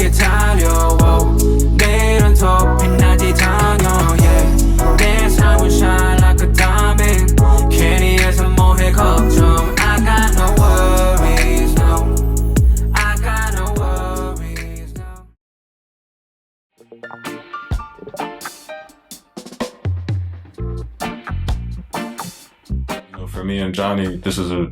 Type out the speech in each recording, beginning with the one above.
내게 달려와 내일은 더 빛나지 당연 yeah. 내 삶은 shine like a diamond 괜히 해서 뭐해 걱정 I got no worries no I got no worries no For me and Johnny, this is a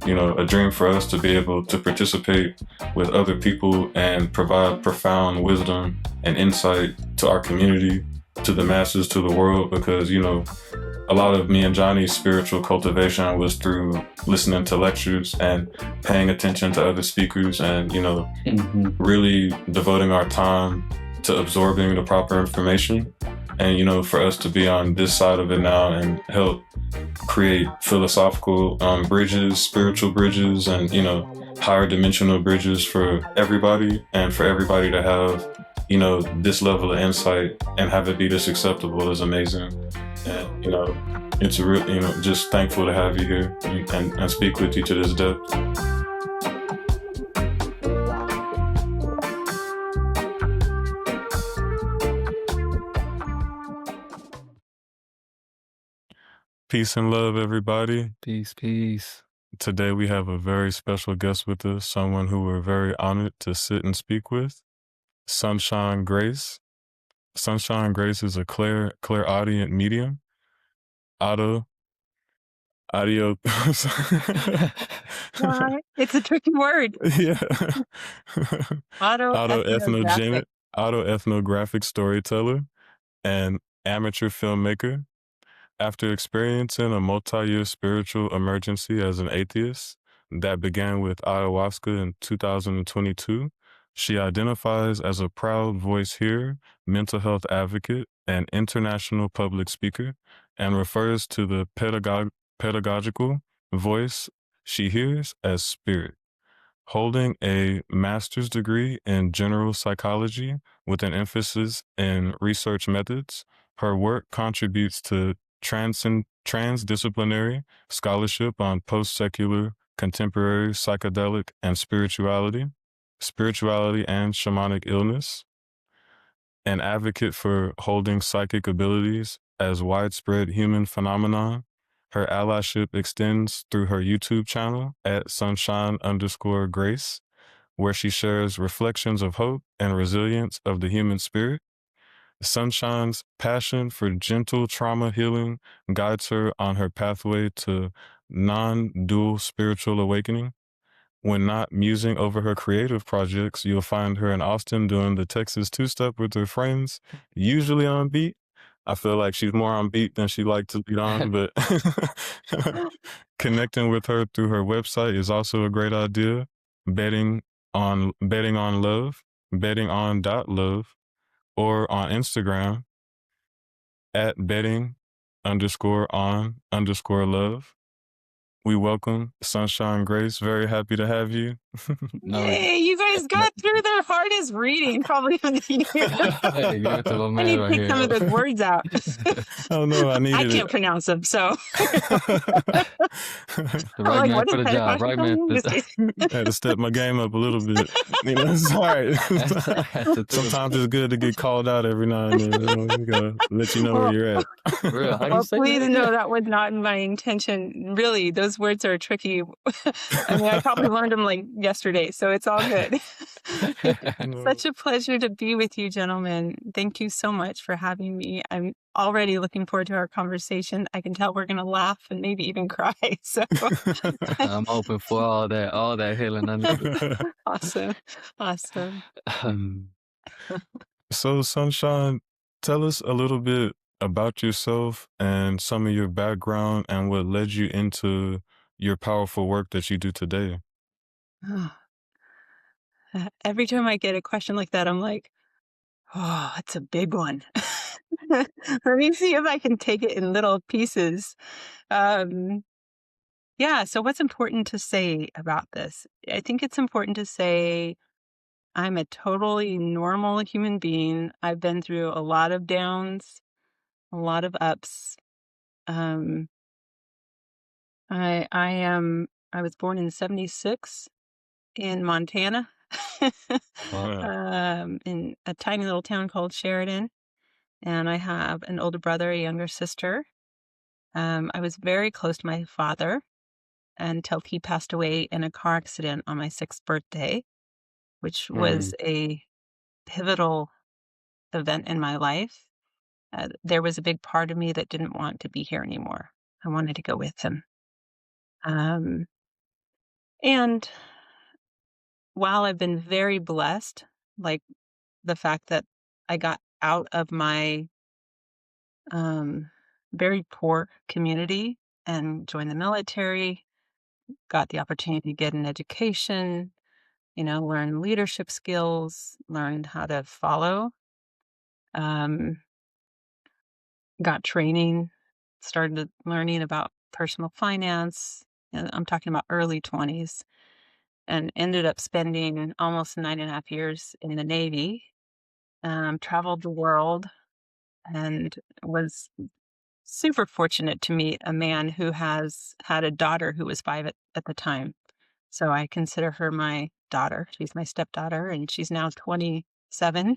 dream for us to be able to participate with other people and provide profound wisdom and insight to our community, to the masses, to the world, because, a lot of me and Johnny's spiritual cultivation was through listening to lectures and paying attention to other speakers and, really devoting our time to absorbing the proper information. And, for us to be on this side of it now and help create philosophical bridges, spiritual bridges, and, higher dimensional bridges for everybody, and for everybody to have, this level of insight and have it be this acceptable is amazing. And, it's really, just thankful to have you here and speak with you to this depth. Peace and love, everybody. Peace, peace. Today we have a very special guest with us, someone who we're very honored to sit and speak with, Sunshine Grace. Sunshine Grace is a clairaudient medium. Audio. It's a tricky word. Yeah. Autoethnographic. Autoethnographic storyteller and amateur filmmaker. After experiencing a multi-year spiritual emergency as an atheist that began with ayahuasca in 2022, she identifies as a proud voice hearer, mental health advocate, and international public speaker, and refers to the pedagogical voice she hears as spirit. Holding a master's degree in general psychology with an emphasis in research methods, her work contributes to transdisciplinary scholarship on post-secular, contemporary, psychedelic, and spirituality and shamanic illness, an advocate for holding psychic abilities as widespread human phenomenon. Her allyship extends through her YouTube channel at sunshine_grace, where she shares reflections of hope and resilience of the human spirit. Sunshine's passion for gentle trauma healing guides her on her pathway to non-dual spiritual awakening. When not musing over her creative projects, you'll find her in Austin doing the Texas two-step with her friends, usually on beat. I feel like she's more on beat than she likes to lead on, but connecting with her through her website is also a great idea. Betting on love, bettingon.love, or on Instagram at betting_on_love. We welcome Sunshine Grace. Very happy to have you. Yay, you guys got through the hardest reading probably of the year. Hey, give it to my I man need to right pick here. some of those words out. Oh no, I needed I can't pronounce them, so. The right like, man what for is the job. Right man for the job. I had to step my game up a little bit. It's all right. Sometimes it's good to get called out every now and then. We gotta let you know where you're at. Real. How do you Well, say please that? know that was not my intention. Really, those words are tricky. I mean, I probably learned them like yesterday, so it's all good. Such a pleasure to be with you, gentlemen. Thank you so much for having me. I'm already looking forward to our conversation. I can tell we're going to laugh and maybe even cry. So I'm open for all that healing. awesome. So, Sunshine, tell us a little bit about yourself and some of your background and what led you into your powerful work that you do today. Every time I get a question like that, I'm like, oh, it's a big one. Let me see if I can take it in little pieces. Yeah, so what's important to say about this? I think it's important to say I'm a totally normal human being. I've been through a lot of downs, a lot of ups. I was born in 76 in Montana, Wow. in a tiny little town called Sheridan. And I have an older brother, a younger sister. I was very close to my father until he passed away in a car accident on my 6th birthday, which was a pivotal event in my life. There was a big part of me that didn't want to be here anymore. I wanted to go with him. Um, and while I've been very blessed, like the fact that I got out of my very poor community and joined the military, got the opportunity to get an education, learn leadership skills, learned how to follow, um, got training, started learning about personal finance. And I'm talking about early 20s, and ended up spending almost 9.5 years in the Navy, traveled the world, and was super fortunate to meet a man who has had a daughter who was 5 at the time. So I consider her my daughter. She's my stepdaughter, and she's now 27.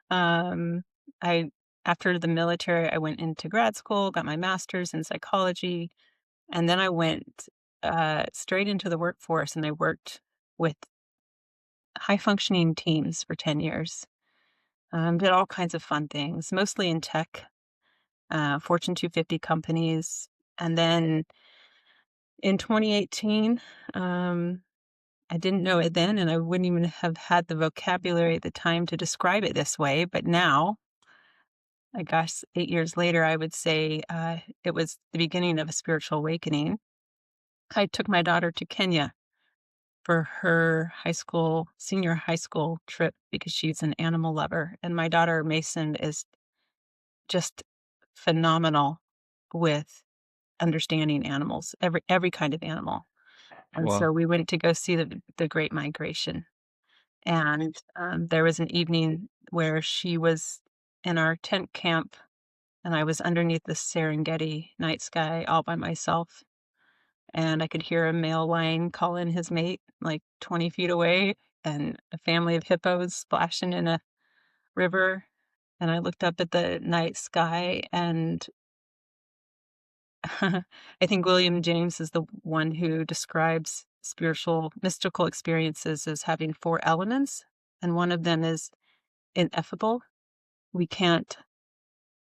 um, I After the military, I went into grad school, got my master's in psychology, and then I went straight into the workforce, and I worked with high functioning teams for 10 years. Did all kinds of fun things, mostly in tech, Fortune 250 companies. And then in 2018, I didn't know it then, and I wouldn't even have had the vocabulary at the time to describe it this way. But now, I guess 8 years later, I would say it was the beginning of a spiritual awakening. I took my daughter to Kenya for her senior high school trip, because she's an animal lover. And my daughter, Mason, is just phenomenal with understanding animals, every kind of animal. And Wow. so we went to go see the Great Migration. And there was an evening where she was in our tent camp, and I was underneath the Serengeti night sky all by myself. And I could hear a male lion calling his mate like 20 feet away, and a family of hippos splashing in a river. And I looked up at the night sky, and I think William James is the one who describes spiritual, mystical experiences as having 4 elements, and one of them is ineffable. We can't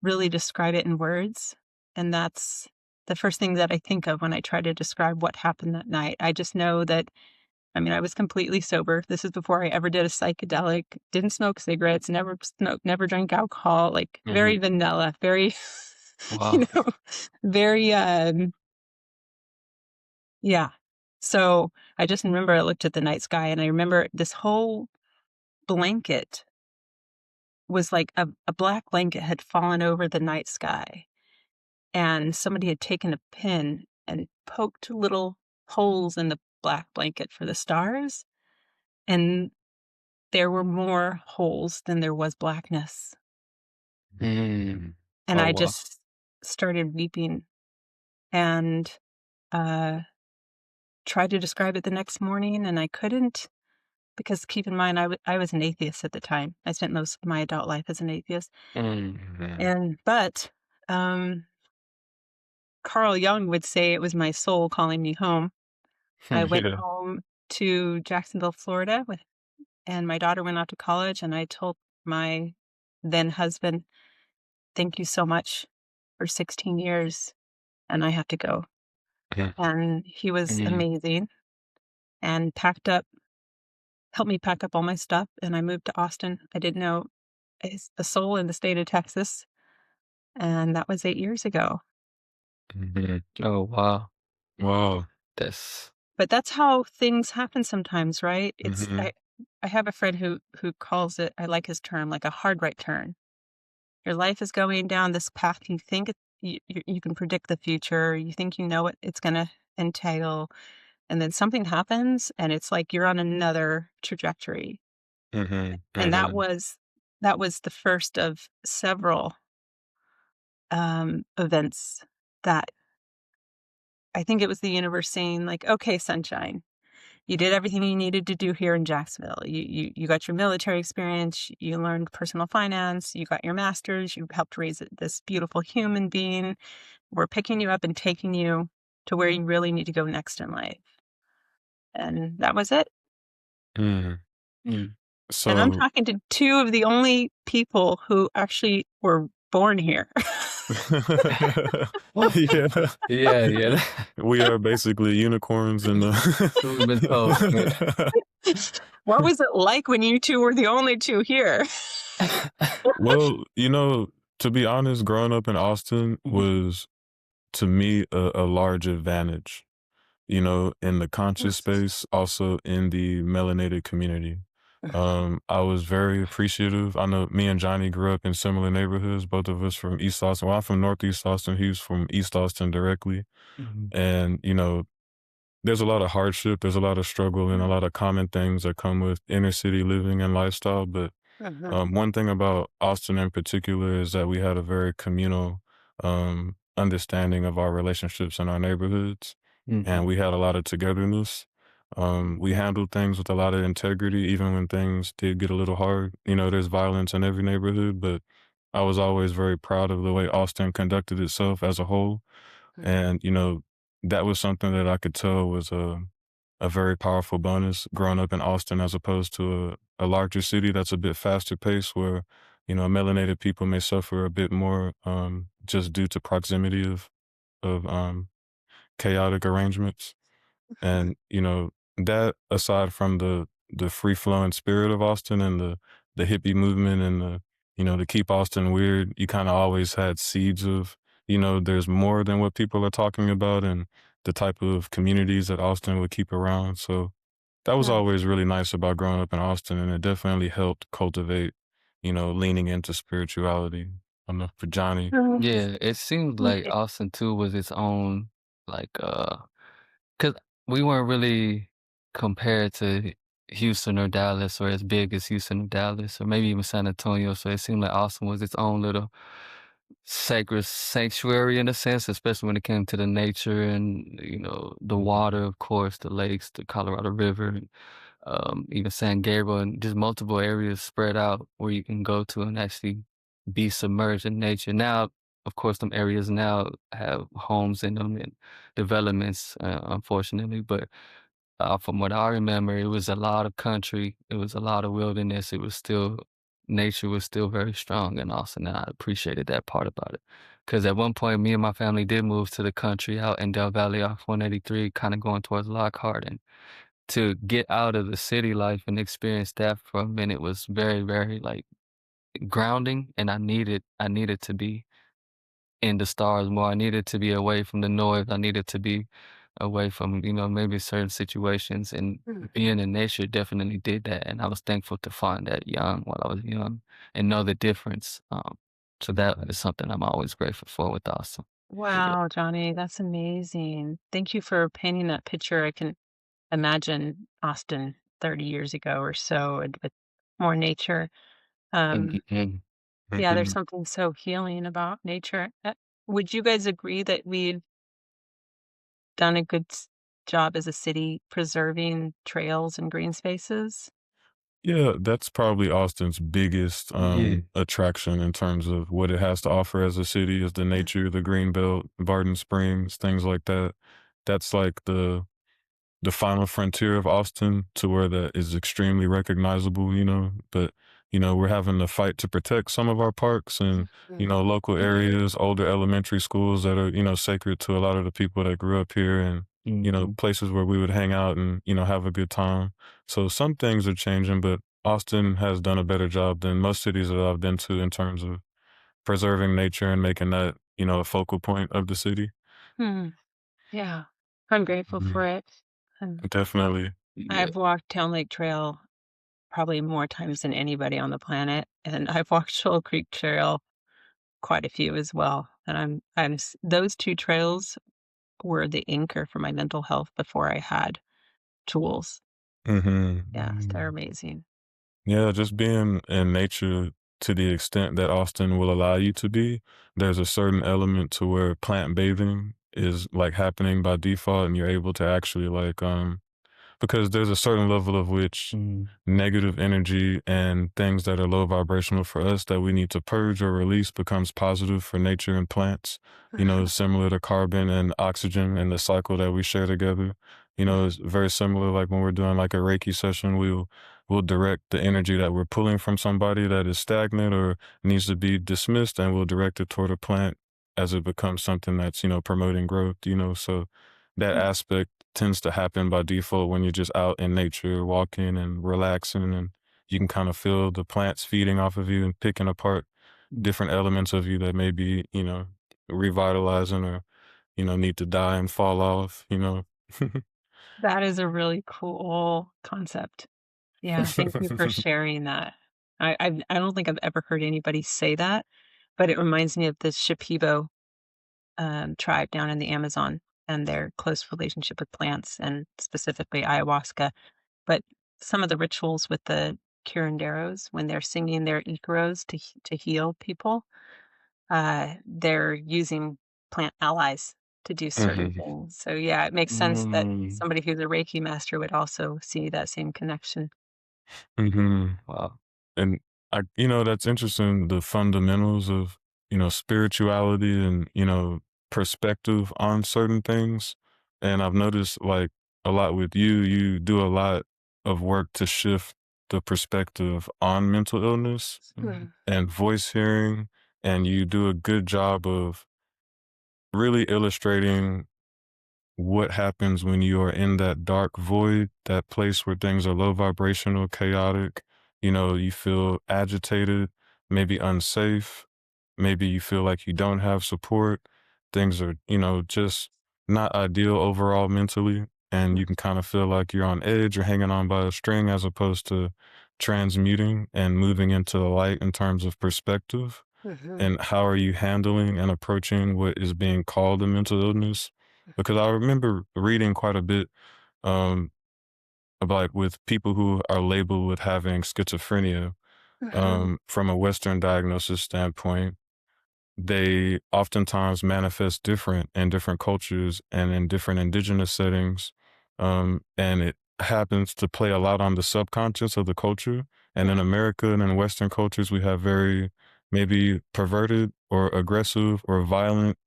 really describe it in words, and that's the first thing that I think of when I try to describe what happened that night. I just know that, I was completely sober. This is before I ever did a psychedelic, didn't smoke cigarettes, never smoked, never drank alcohol, like very vanilla, very, Wow. you know, very, yeah. So I just remember I looked at the night sky, and I remember this whole blanket was like a black blanket had fallen over the night sky, and somebody had taken a pin and poked little holes in the black blanket for the stars, and there were more holes than there was blackness. Mm. And Oh, I wow. just started weeping, and uh, tried to describe it the next morning, and I couldn't, because keep in mind, I was an atheist at the time. I spent most of my adult life as an atheist. But um, Carl Jung would say it was my soul calling me home. I went Yeah. home to Jacksonville, Florida, and my daughter went off to college, and I told my then husband, "Thank you so much for 16 years, and I have to go." And he was Mm. amazing, and helped me pack up all my stuff, and I moved to Austin. I didn't know a soul in the state of Texas, and that was 8 years ago. Oh, wow. Wow. That's But that's how things happen sometimes, right? Hmm. I have a friend who calls it, I like his term, like a hard right turn. Your life is going down this path. You think you can predict the future. You think you know what it's going to entail, and then something happens, and it's like you're on another trajectory. Hmm. And that Hmm. was the first of several events that I think it was the universe saying, like, "Okay, sunshine, you did everything you needed to do here in Jacksonville. You got your military experience, you learned personal finance, you got your master's, you helped raise this beautiful human being. We're picking you up and taking you to where you really need to go next in life. And that was it. Mm. Mm. And I'm So talking to two of the only people who actually were born here. yeah, Yeah. we are basically unicorns in We've been told. What was it like when you two were the only two here? Well, to be honest, growing up in Austin was, to me, a large advantage, in the conscious space, also in the melanated community. I was very appreciative. I know me and Johnny grew up in similar neighborhoods, both of us from East Austin. Well, I'm from Northeast Austin. He was from East Austin directly. And, there's a lot of hardship, there's a lot of struggle, and a lot of common things that come with inner city living and lifestyle. But one thing about Austin in particular is that we had a very communal understanding of our relationships in our neighborhoods, and we had a lot of togetherness. We handled things with a lot of integrity, even when things did get a little hard. There's violence in every neighborhood, but I was always very proud of the way Austin conducted itself as a whole. And, that was something that I could tell was a very powerful bonus growing up in Austin, as opposed to a larger city that's a bit faster paced, where, melanated people may suffer a bit more just due to proximity of chaotic arrangements. And, that, aside from the free flowing spirit of Austin and the hippie movement and to keep Austin weird, you kind of always had seeds of, there's more than what people are talking about, and the type of communities that Austin would keep around. So that was always really nice about growing up in Austin, and it definitely helped cultivate, leaning into spirituality. I don't know, for Johnny. Yeah, it seems like Austin too was its own, like, because we weren't really compared to Houston or Dallas, or as big as Houston or Dallas, or maybe even San Antonio. So it seemed like Austin was its own little sacred sanctuary in a sense, especially when it came to the nature and, the water, of course, the lakes, the Colorado River, and even San Gabriel, and just multiple areas spread out where you can go to and actually be submerged in nature. Now, of course, them areas now have homes in them and developments, unfortunately, but from what I remember, it was a lot of country, it was a lot of wilderness, nature was still very strong in Austin, and I appreciated that part about it. Because at one point, me and my family did move to the country out in Del Valle off 183, kind of going towards Lockhart, and to get out of the city life and experience that for a minute was very, very, like, grounding, and I needed to be in the stars more. I needed to be away from the noise. I needed to be away from, maybe certain situations, and being in nature definitely did that. And I was thankful to find that while I was young, and know the difference. So that is something I'm always grateful for with Austin. Wow, Johnny, that's amazing. Thank you for painting that picture. I can imagine Austin 30 years ago or so, and with more nature. Yeah, there's something so healing about nature. Would you guys agree that we've done a good job as a city preserving trails and green spaces? Yeah, that's probably Austin's biggest attraction in terms of what it has to offer as a city, is the nature, the green belt, Barton Springs, things like that. That's like the final frontier of Austin, to where that is extremely recognizable, but we're having to fight to protect some of our parks and, local areas, older elementary schools that are, sacred to a lot of the people that grew up here, and, places where we would hang out and, have a good time. So some things are changing, but Austin has done a better job than most cities that I've been to in terms of preserving nature and making that, a focal point of the city. Yeah, I'm grateful for it. Definitely. I've walked Town Lake Trail probably more times than anybody on the planet, and I've walked Shoal Creek Trail quite a few as well. And those two trails were the anchor for my mental health before I had tools. Yeah, they're amazing. Yeah, just being in nature to the extent that Austin will allow you to be, there's a certain element to where plant bathing is like happening by default, and you're able to actually like because there's a certain level of which negative energy and things that are low vibrational for us that we need to purge or release becomes positive for nature and plants. Similar to carbon and oxygen and the cycle that we share together. It's very similar. Like when we're doing like a Reiki session, we'll direct the energy that we're pulling from somebody that is stagnant or needs to be dismissed, and we'll direct it toward a plant as it becomes something that's promoting growth. So that aspect tends to happen by default when you're just out in nature, walking and relaxing, and you can kind of feel the plants feeding off of you and picking apart different elements of you that may be, revitalizing or, need to die and fall off. That is a really cool concept. Yeah, thank you for sharing that. I don't think I've ever heard anybody say that, but it reminds me of the Shipibo tribe down in the Amazon and their close relationship with plants and specifically ayahuasca. But some of the rituals with the curanderos when they're singing their icaros to heal people, they're using plant allies to do certain things. So yeah, it makes sense that somebody who's a Reiki master would also see that same connection. Wow. And that's interesting, the fundamentals of, spirituality and, perspective on certain things. And I've noticed like a lot with you do a lot of work to shift the perspective on mental illness and voice hearing. And you do a good job of really illustrating what happens when you are in that dark void, that place where things are low vibrational, chaotic. You feel agitated, maybe unsafe, maybe you feel like you don't have support. Things are, just not ideal overall mentally. And you can kind of feel like you're on edge or hanging on by a string as opposed to transmuting and moving into the light in terms of perspective. And how are you handling and approaching what is being called a mental illness? Because I remember reading quite a bit about with people who are labeled with having schizophrenia from a Western diagnosis standpoint. They oftentimes manifest different in different cultures and in different indigenous settings. And it happens to play a lot on the subconscious of the culture. And in America and in Western cultures, we have very maybe perverted or aggressive or violent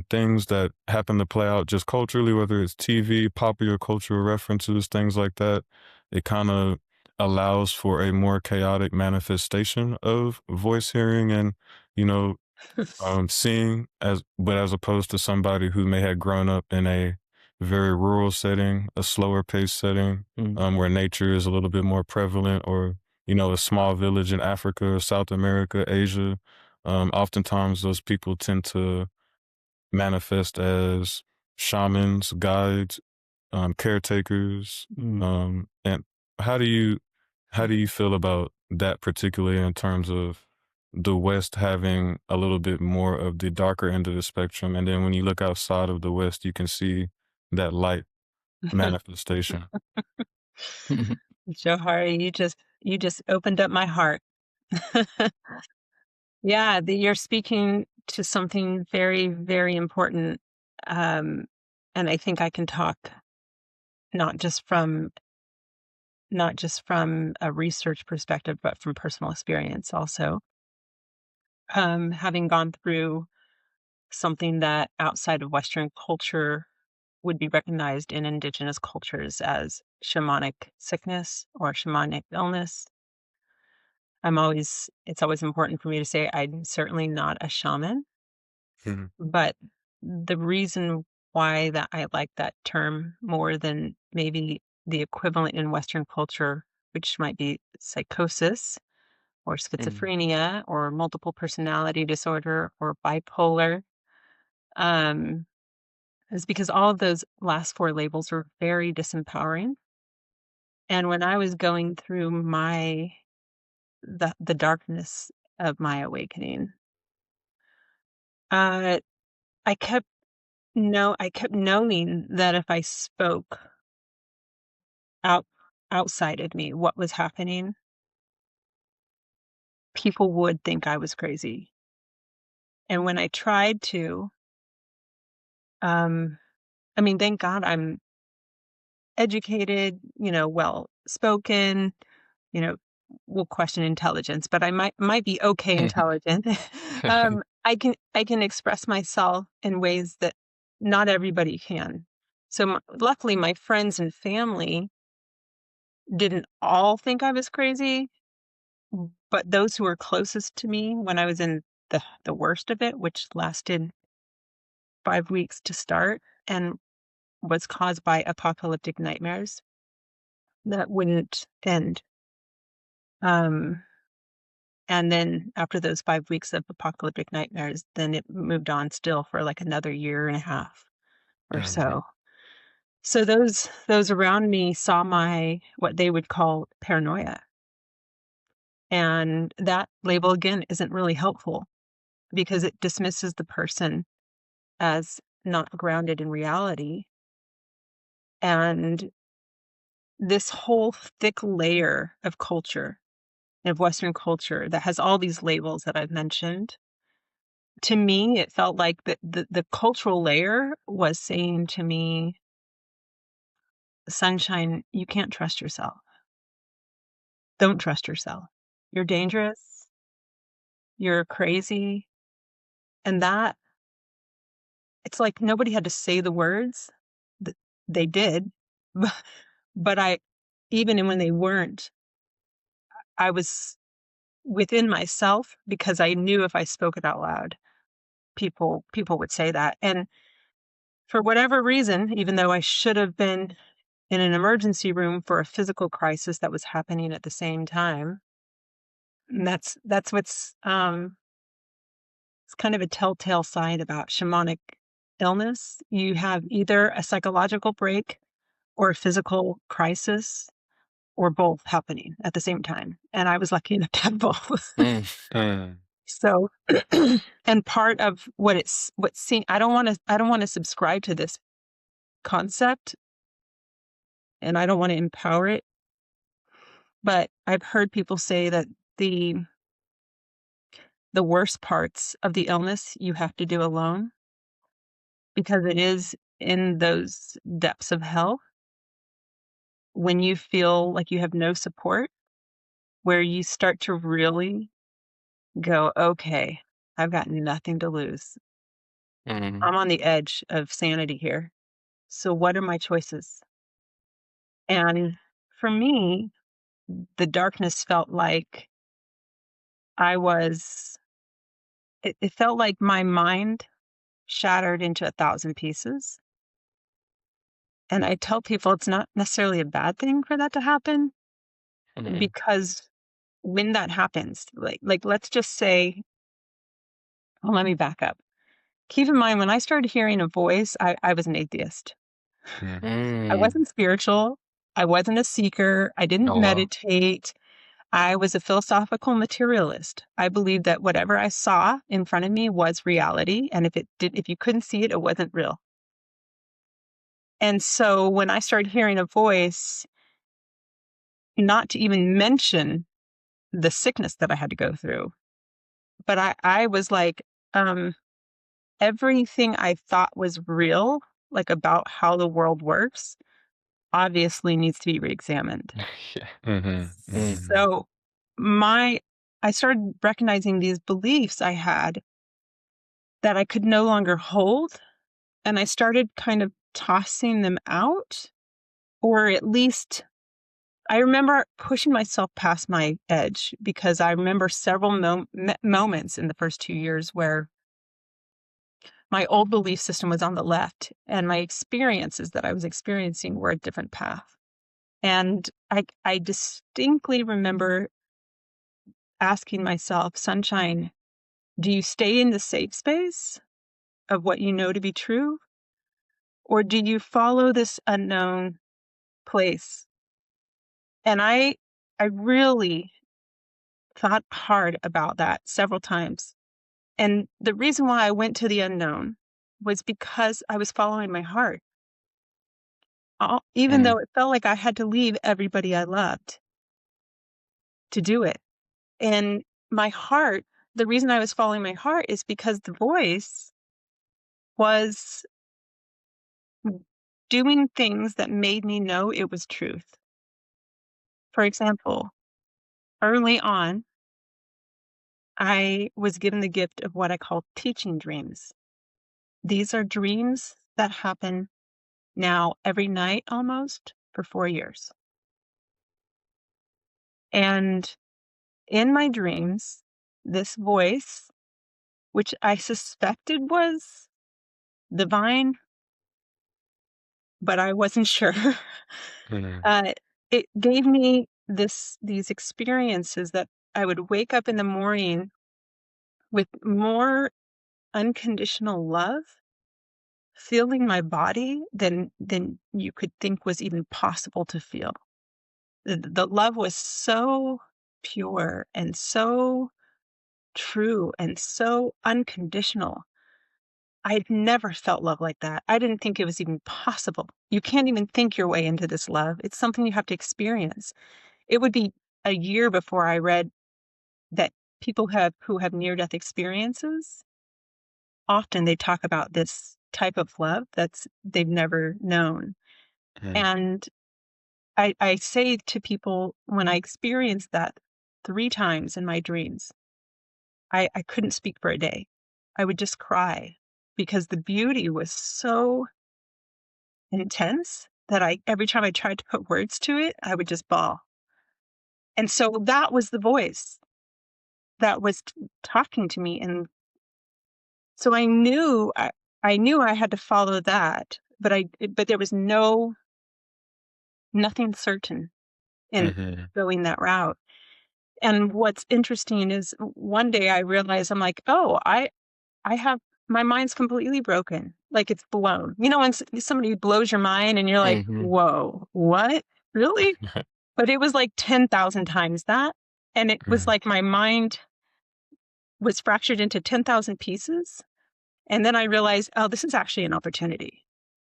things that happen to play out just culturally, whether it's TV, popular cultural references, things like that. It kind of allows for a more chaotic manifestation of voice hearing and, seeing as opposed to somebody who may have grown up in a very rural setting, a slower paced setting, where nature is a little bit more prevalent, or, a small village in Africa or South America, Asia. Oftentimes those people tend to manifest as shamans, guides, caretakers. And how do you feel about that particularly in terms of the West having a little bit more of the darker end of the spectrum, and then when you look outside of the West, you can see that light manifestation? Johari, you just opened up my heart. Yeah, you're speaking to something very, very important. And I think I can talk not just from a research perspective, but from personal experience also. Having gone through something that outside of Western culture would be recognized in indigenous cultures as shamanic sickness or shamanic illness. It's always important for me to say I'm certainly not a shaman, but the reason why that I like that term more than maybe the equivalent in Western culture, which might be psychosis or schizophrenia or multiple personality disorder or bipolar, um, is because all of those last four labels are very disempowering. And when I was going through the darkness of my awakening, I kept knowing that if I spoke out outside of me what was happening, people would think I was crazy. And when I tried to, thank God educated, well spoken, you know, we'll question intelligence, but I might be okay intelligent. I can express myself in ways that not everybody can. So luckily, my friends and family didn't all think I was crazy, but those who were closest to me when I was in the worst of it, which lasted 5 weeks to start and was caused by apocalyptic nightmares that wouldn't end. And then after those 5 weeks of apocalyptic nightmares, then it moved on still for like another year and a half or so. So those around me saw my what they would call paranoia. And that label again isn't really helpful because it dismisses the person as not grounded in reality. And this whole thick layer of culture, of Western culture, that has all these labels that I've mentioned, to me, it felt like the cultural layer was saying to me, Sunshine, you can't trust yourself. Don't trust yourself. You're dangerous. You're crazy. And that, it's like nobody had to say the words. They did. But even when they weren't, I was within myself because I knew if I spoke it out loud, people would say that. And for whatever reason, even though I should have been in an emergency room for a physical crisis that was happening at the same time, and that's what's it's kind of a telltale sign about shamanic illness. You have either a psychological break or a physical crisis or both happening at the same time. And I was lucky enough to have both. So, and part of what's seen, I don't want to subscribe to this concept and I don't want to empower it. But I've heard people say that the worst parts of the illness you have to do alone because it is in those depths of hell when you feel like you have no support, where you start to really go, okay, I've got nothing to lose. I'm on the edge of sanity here. So what are my choices? And for me, the darkness felt like it felt like my mind shattered into 1,000 pieces. And I tell people it's not necessarily a bad thing for that to happen because when that happens, like let's just say, well, let me back up. Keep in mind, when I started hearing a voice, I was an atheist. I wasn't spiritual. I wasn't a seeker. I didn't meditate. I was a philosophical materialist. I believed that whatever I saw in front of me was reality. And if you couldn't see it, it wasn't real. And so when I started hearing a voice, not to even mention the sickness that I had to go through, but I was like, everything I thought was real, like about how the world works, obviously needs to be reexamined. So I started recognizing these beliefs I had that I could no longer hold. And I started kind of tossing them out, or at least I remember pushing myself past my edge because I remember several moments in the first 2 years where my old belief system was on the left and my experiences that I was experiencing were a different path. And I distinctly remember asking myself, Sunshine, do you stay in the safe space of what you know to be true? Or do you follow this unknown place? And I really thought hard about that several times. And the reason why I went to the unknown was because I was following my heart. Even though it felt like I had to leave everybody I loved to do it. And my heart, the reason I was following my heart is because the voice was doing things that made me know it was truth. For example, early on, I was given the gift of what I call teaching dreams. These are dreams that happen now every night almost for 4 years. And in my dreams, this voice, which I suspected was divine, but I wasn't sure, Mm. it gave me these experiences that I would wake up in the morning with more unconditional love filling my body than you could think was even possible to feel. The love was so pure and so true and so unconditional. I'd never felt love like that. I didn't think it was even possible. You can't even think your way into this love. It's something you have to experience. It would be a year before I read that people who have near-death experiences, often they talk about this type of love they've never known. Mm. And I say to people, when I experienced that 3 times in my dreams, I couldn't speak for a day. I would just cry because the beauty was so intense that every time I tried to put words to it, I would just bawl. And so that was the voice that was talking to me. And so I knew I had to follow that, but there was nothing certain in Mm-hmm. going that route. And what's interesting is one day I realized, I'm like, oh, I have, my mind's completely broken. Like it's blown. You know, when somebody blows your mind and you're like, Mm-hmm. whoa, what? Really? But it was like 10,000 times that. And it was like my mind was fractured into 10,000 pieces. And then I realized, oh, this is actually an opportunity.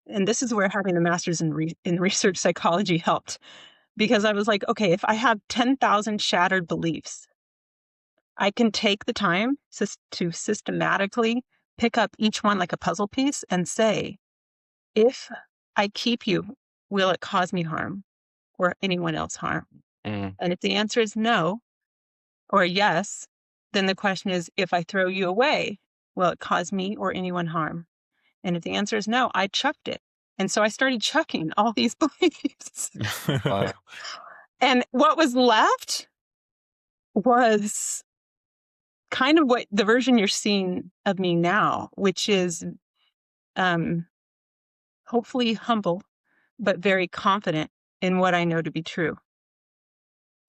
And this is where having a master's in research psychology helped. Because I was like, okay, if I have 10,000 shattered beliefs, I can take the time to systematically pick up each one like a puzzle piece and say, if I keep you, will it cause me harm or anyone else harm? Mm. And if the answer is no or yes, then the question is, if I throw you away, will it cause me or anyone harm? And if the answer is no, I chucked it. And so I started chucking all these beliefs. Wow. And what was left was kind of what the version you're seeing of me now, which is hopefully humble, but very confident in what I know to be true.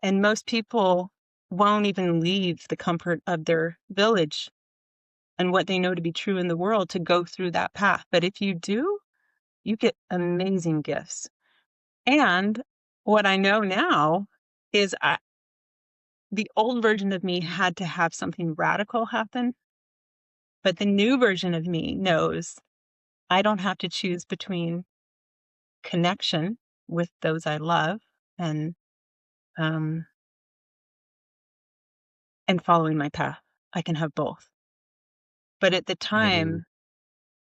And most people won't even leave the comfort of their village and what they know to be true in the world to go through that path. But if you do, you get amazing gifts. And what I know now is the old version of me had to have something radical happen. But the new version of me knows I don't have to choose between connection with those I love and following my path. I can have both. But at the time,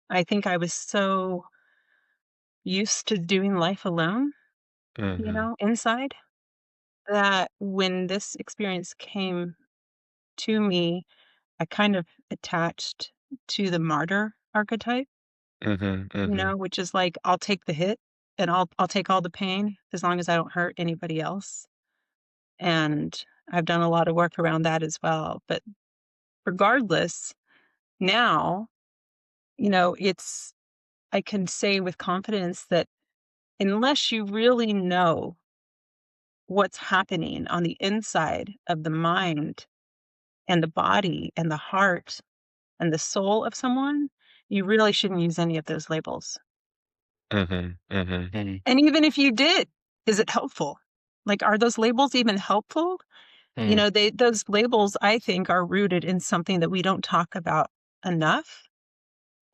I think I was so used to doing life alone, you know, inside, that when this experience came to me, I kind of attached to the martyr archetype, you know, which is like, I'll take the hit and I'll take all the pain as long as I don't hurt anybody else. And I've done a lot of work around that as well. But regardless, now, you know, I can say with confidence that unless you really know what's happening on the inside of the mind and the body and the heart and the soul of someone, you really shouldn't use any of those labels. Mm. And even if you did, is it helpful? Like, are those labels even helpful? You know, those labels, I think, are rooted in something that we don't talk about enough.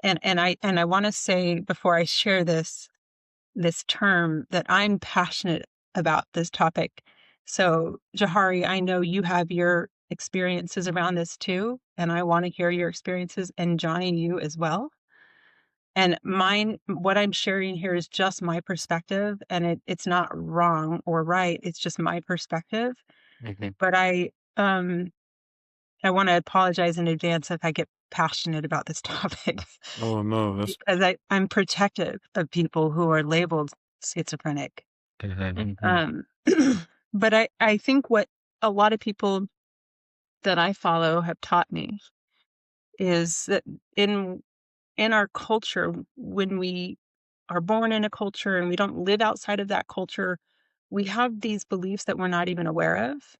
And I want to say before I share this term that I'm passionate about this topic. So, Jahari, I know you have your experiences around this too, and I want to hear your experiences, and Johnny, you as well. And what I'm sharing here is just my perspective, and it's not wrong or right. It's just my perspective. But I want to apologize in advance if I get passionate about this topic. Oh no, that's because I'm protective of people who are labeled schizophrenic. But I think what a lot of people that I follow have taught me is that in our culture, when we are born in a culture and we don't live outside of that culture, we have these beliefs that we're not even aware of.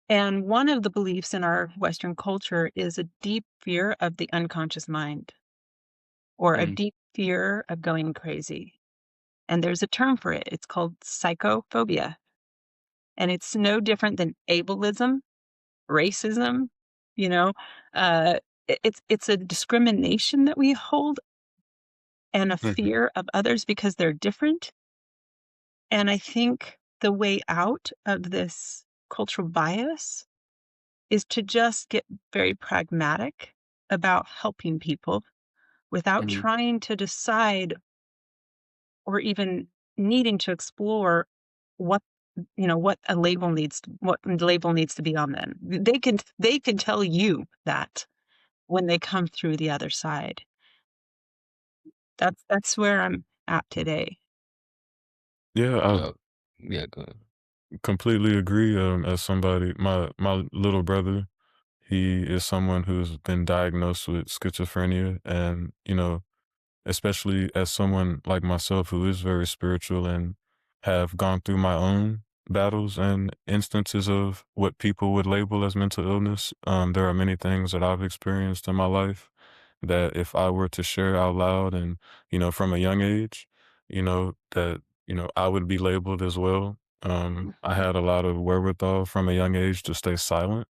And one of the beliefs in our Western culture is a deep fear of the unconscious mind, or a deep fear of going crazy. And there's a term for it. It's called psychophobia. And it's no different than ableism, racism, you know. It's a discrimination that we hold, and a fear of others because they're different. And I think the way out of this cultural bias is to just get very pragmatic about helping people without trying to decide or even needing to explore what what the label needs to be on them. They can tell you that when they come through the other side. That's where I'm at today. yeah, I Yeah, go ahead. completely agree. As somebody, my little brother, he is someone who's been diagnosed with schizophrenia, and especially as someone like myself who is very spiritual and have gone through my own battles and instances of what people would label as mental illness. There are many things that I've experienced in my life that if I were to share out loud and, from a young age, that, I would be labeled as well. I had a lot of wherewithal from a young age to stay silent.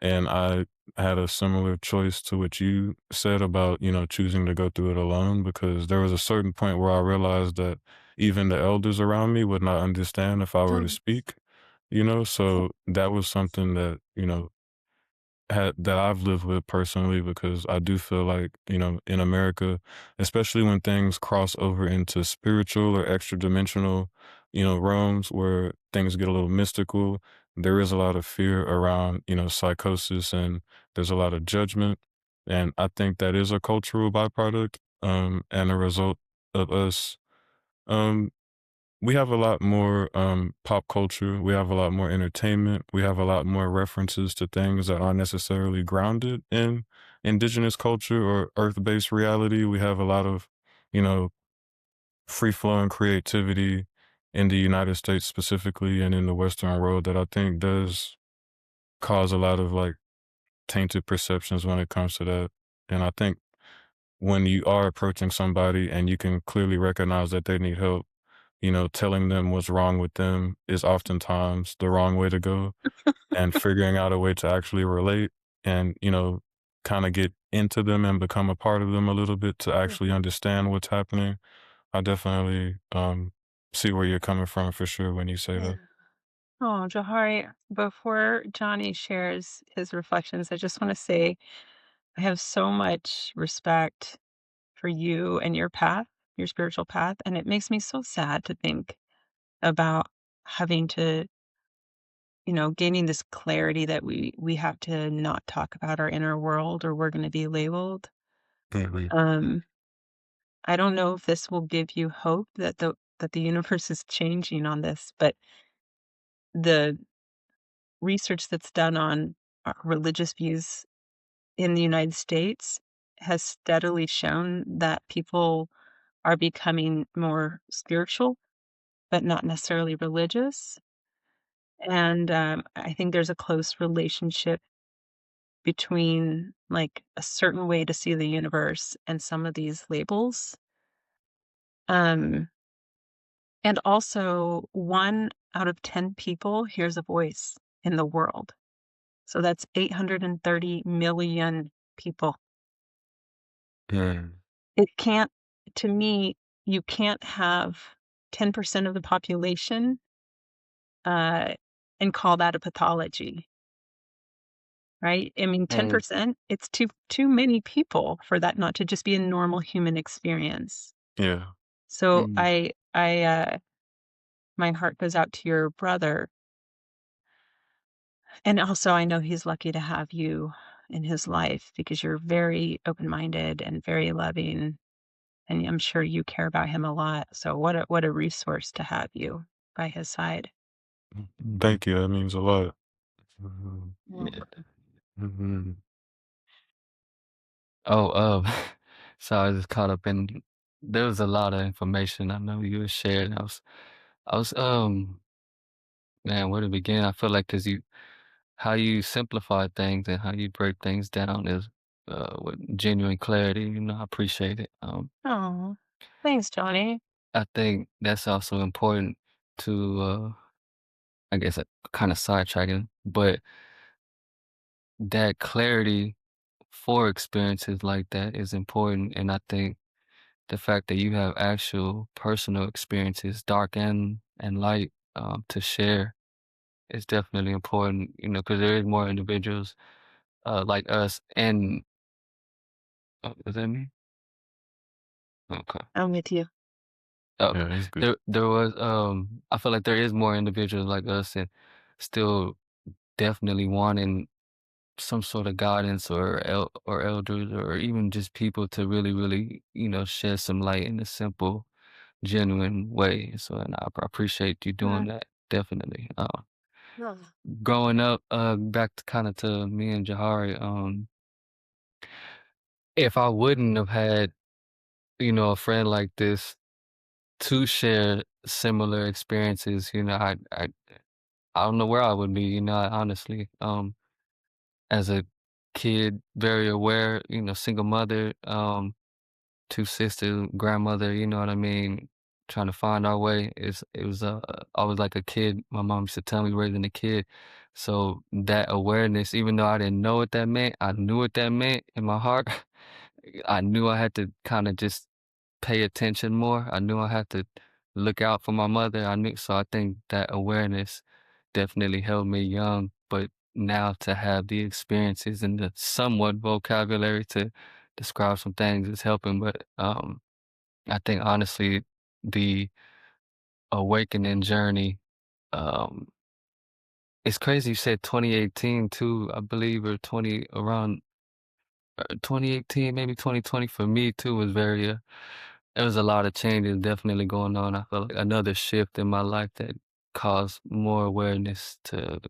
And I had a similar choice to what you said about, choosing to go through it alone, because there was a certain point where I realized that even the elders around me would not understand if I were to speak, so that was something that, that I've lived with personally, because I do feel like, in America, especially when things cross over into spiritual or extra dimensional, realms where things get a little mystical, there is a lot of fear around, psychosis, and there's a lot of judgment. And I think that is a cultural byproduct, and a result of us, um, we have a lot more pop culture. We have a lot more entertainment. We have a lot more references to things that aren't necessarily grounded in indigenous culture or earth-based reality. We have a lot of, you know, free-flowing creativity in the United States specifically and in the Western world that I think does cause a lot of like tainted perceptions when it comes to that. And I think when you are approaching somebody and you can clearly recognize that they need help, telling them what's wrong with them is oftentimes the wrong way to go, and figuring out a way to actually relate and, kind of get into them and become a part of them a little bit to actually understand what's happening. I definitely see where you're coming from for sure when you say that. Oh, Jahari, before Johnny shares his reflections, I just want to say I have so much respect for you and your path, your spiritual path, and it makes me so sad to think about having to, gaining this clarity that we have to not talk about our inner world or we're going to be labeled. Mhm. Um, I don't know if this will give you hope that the universe is changing on this, but the research that's done on religious views in the United States has steadily shown that people are becoming more spiritual, but not necessarily religious. And I think there's a close relationship between like a certain way to see the universe and some of these labels. Um, and also, 1 out of 10 people hears a voice in the world. So that's 830 million people. Mm. It can't, to me, you can't have 10% of the population uh, and call that a pathology. right? I mean, And 10%, it's too many people for that not to just be a normal human experience. Yeah. So mm, I my heart goes out to your brother. And also I know he's lucky to have you in his life because you're very open-minded and very loving, and I'm sure you care about him a lot. So what a resource to have you by his side. Thank you. That means a lot. yeah. Mhm. Oh, so I was just caught up in there was a lot of information I know you had shared. I was man, where to begin? I feel like because you how you simplify things and how you break things down is with genuine clarity. I appreciate it. Oh, thanks, Johnny. I think that's also important to I guess kind of sidetracking, but that clarity for experiences like that is important. And I think the fact that you have actual personal experiences, dark and light, to share is definitely important, because there is more individuals like us. And was that me? Okay. I'm with you. Oh, Yeah, that's good. there was I feel like there is more individuals like us and still definitely wanting some sort of guidance or elders or even just people to really, really, shed some light in a simple, genuine way. So, and I appreciate you doing Uh, that. Definitely. oh, Growing up, back to kind of to me and Jahari, if I wouldn't have had, a friend like this to share similar experiences, I don't know where I would be, honestly. As a kid, very aware, single mother, two sisters, grandmother, you know what I mean? Trying to find our way. It was I was like a kid. My mom used to tell me raising a kid. So that awareness, even though I didn't know what that meant, I knew what that meant in my heart. I knew I had to kind of just pay attention more. I knew I had to look out for my mother. So I think that awareness definitely held me young, but now to have the experiences and the somewhat vocabulary to describe some things is helping. But I think honestly, the awakening journey, um, it's crazy you said 2018 too, I believe, or 2018, maybe 2020 for me too was very there was a lot of changes definitely going on. I felt like another shift in my life that caused more awareness to,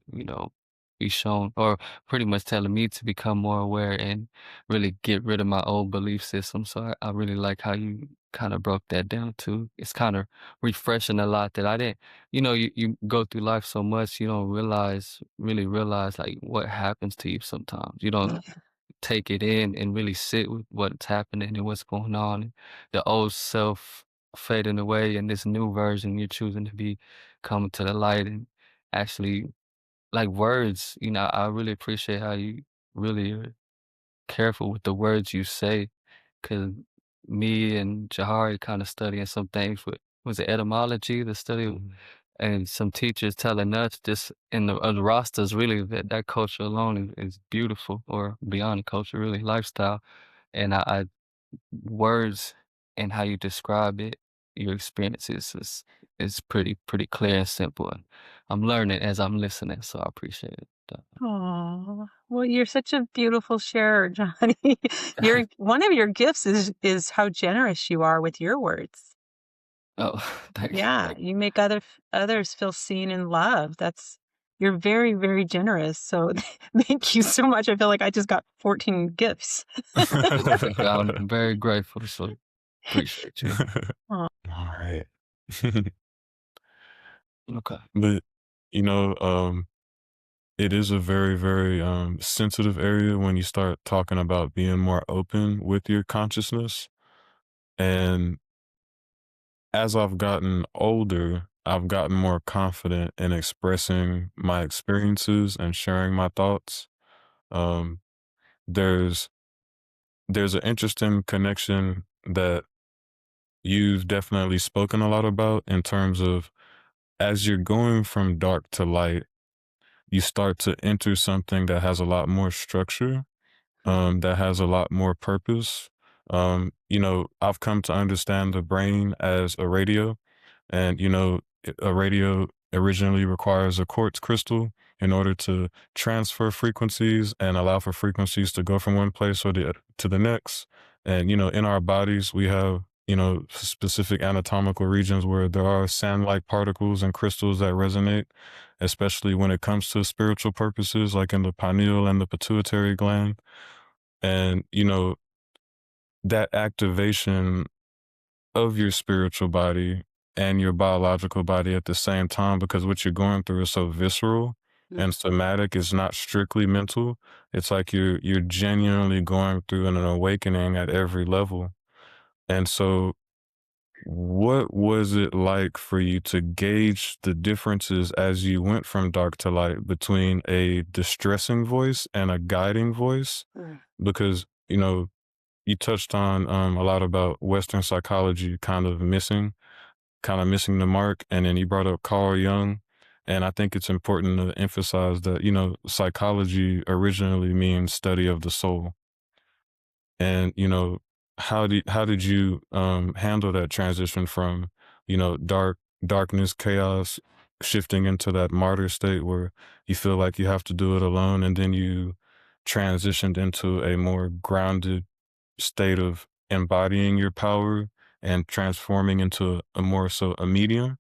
be shown, or pretty much telling me to become more aware and really get rid of my old belief system. So I really like how you kind of broke that down too. It's kind of refreshing a lot that I didn't, you go through life so much, you don't really realize like what happens to you sometimes. You don't take it in and really sit with what's happening and what's going on. And the old self fading away and this new version you're choosing to be coming to the light and actually like words, I really appreciate how you really are careful with the words you say. Cause me and Jahari kind of studying some things with was it etymology, the study and some teachers telling us just in the rosters really that culture alone is beautiful or beyond the culture really lifestyle and I words and how you describe it your experiences is pretty clear and simple and I'm learning as I'm listening so I appreciate it. oh, well, you're such a beautiful sharer, Johnny. Your one of your gifts is how generous you are with your words. Oh, thank you. Yeah, you make others feel seen and loved. You're very, very generous. So thank you so much. I feel like I just got 14 gifts. I'm very grateful so appreciate you. Aw. All right. Okay. But it is a very, very sensitive area when you start talking about being more open with your consciousness. And as I've gotten older, I've gotten more confident in expressing my experiences and sharing my thoughts. Um, there's there's an interesting connection that you've definitely spoken a lot about in terms of as you're going from dark to light, you start to enter something that has a lot more structure, that has a lot more purpose. I've come to understand the brain as a radio, and a radio originally requires a quartz crystal in order to transfer frequencies and allow for frequencies to go from one place or to the next. And in our bodies we have specific anatomical regions where there are sand-like particles and crystals that resonate, especially when it comes to spiritual purposes, like in the pineal and the pituitary gland. And that activation of your spiritual body and your biological body at the same time, because what you're going through is so visceral and somatic. It's not strictly mental. It's like you're genuinely going through an awakening at every level. And so what was it like for you to gauge the differences as you went from dark to light between a distressing voice and a guiding voice? Because you touched on a lot about Western psychology kind of missing the mark, and then you brought up Carl Jung, and I think it's important to emphasize that psychology originally means study of the soul. And how did you handle that transition from darkness, chaos, shifting into that martyr state where you feel like you have to do it alone, and then you transitioned into a more grounded state of embodying your power and transforming into a medium?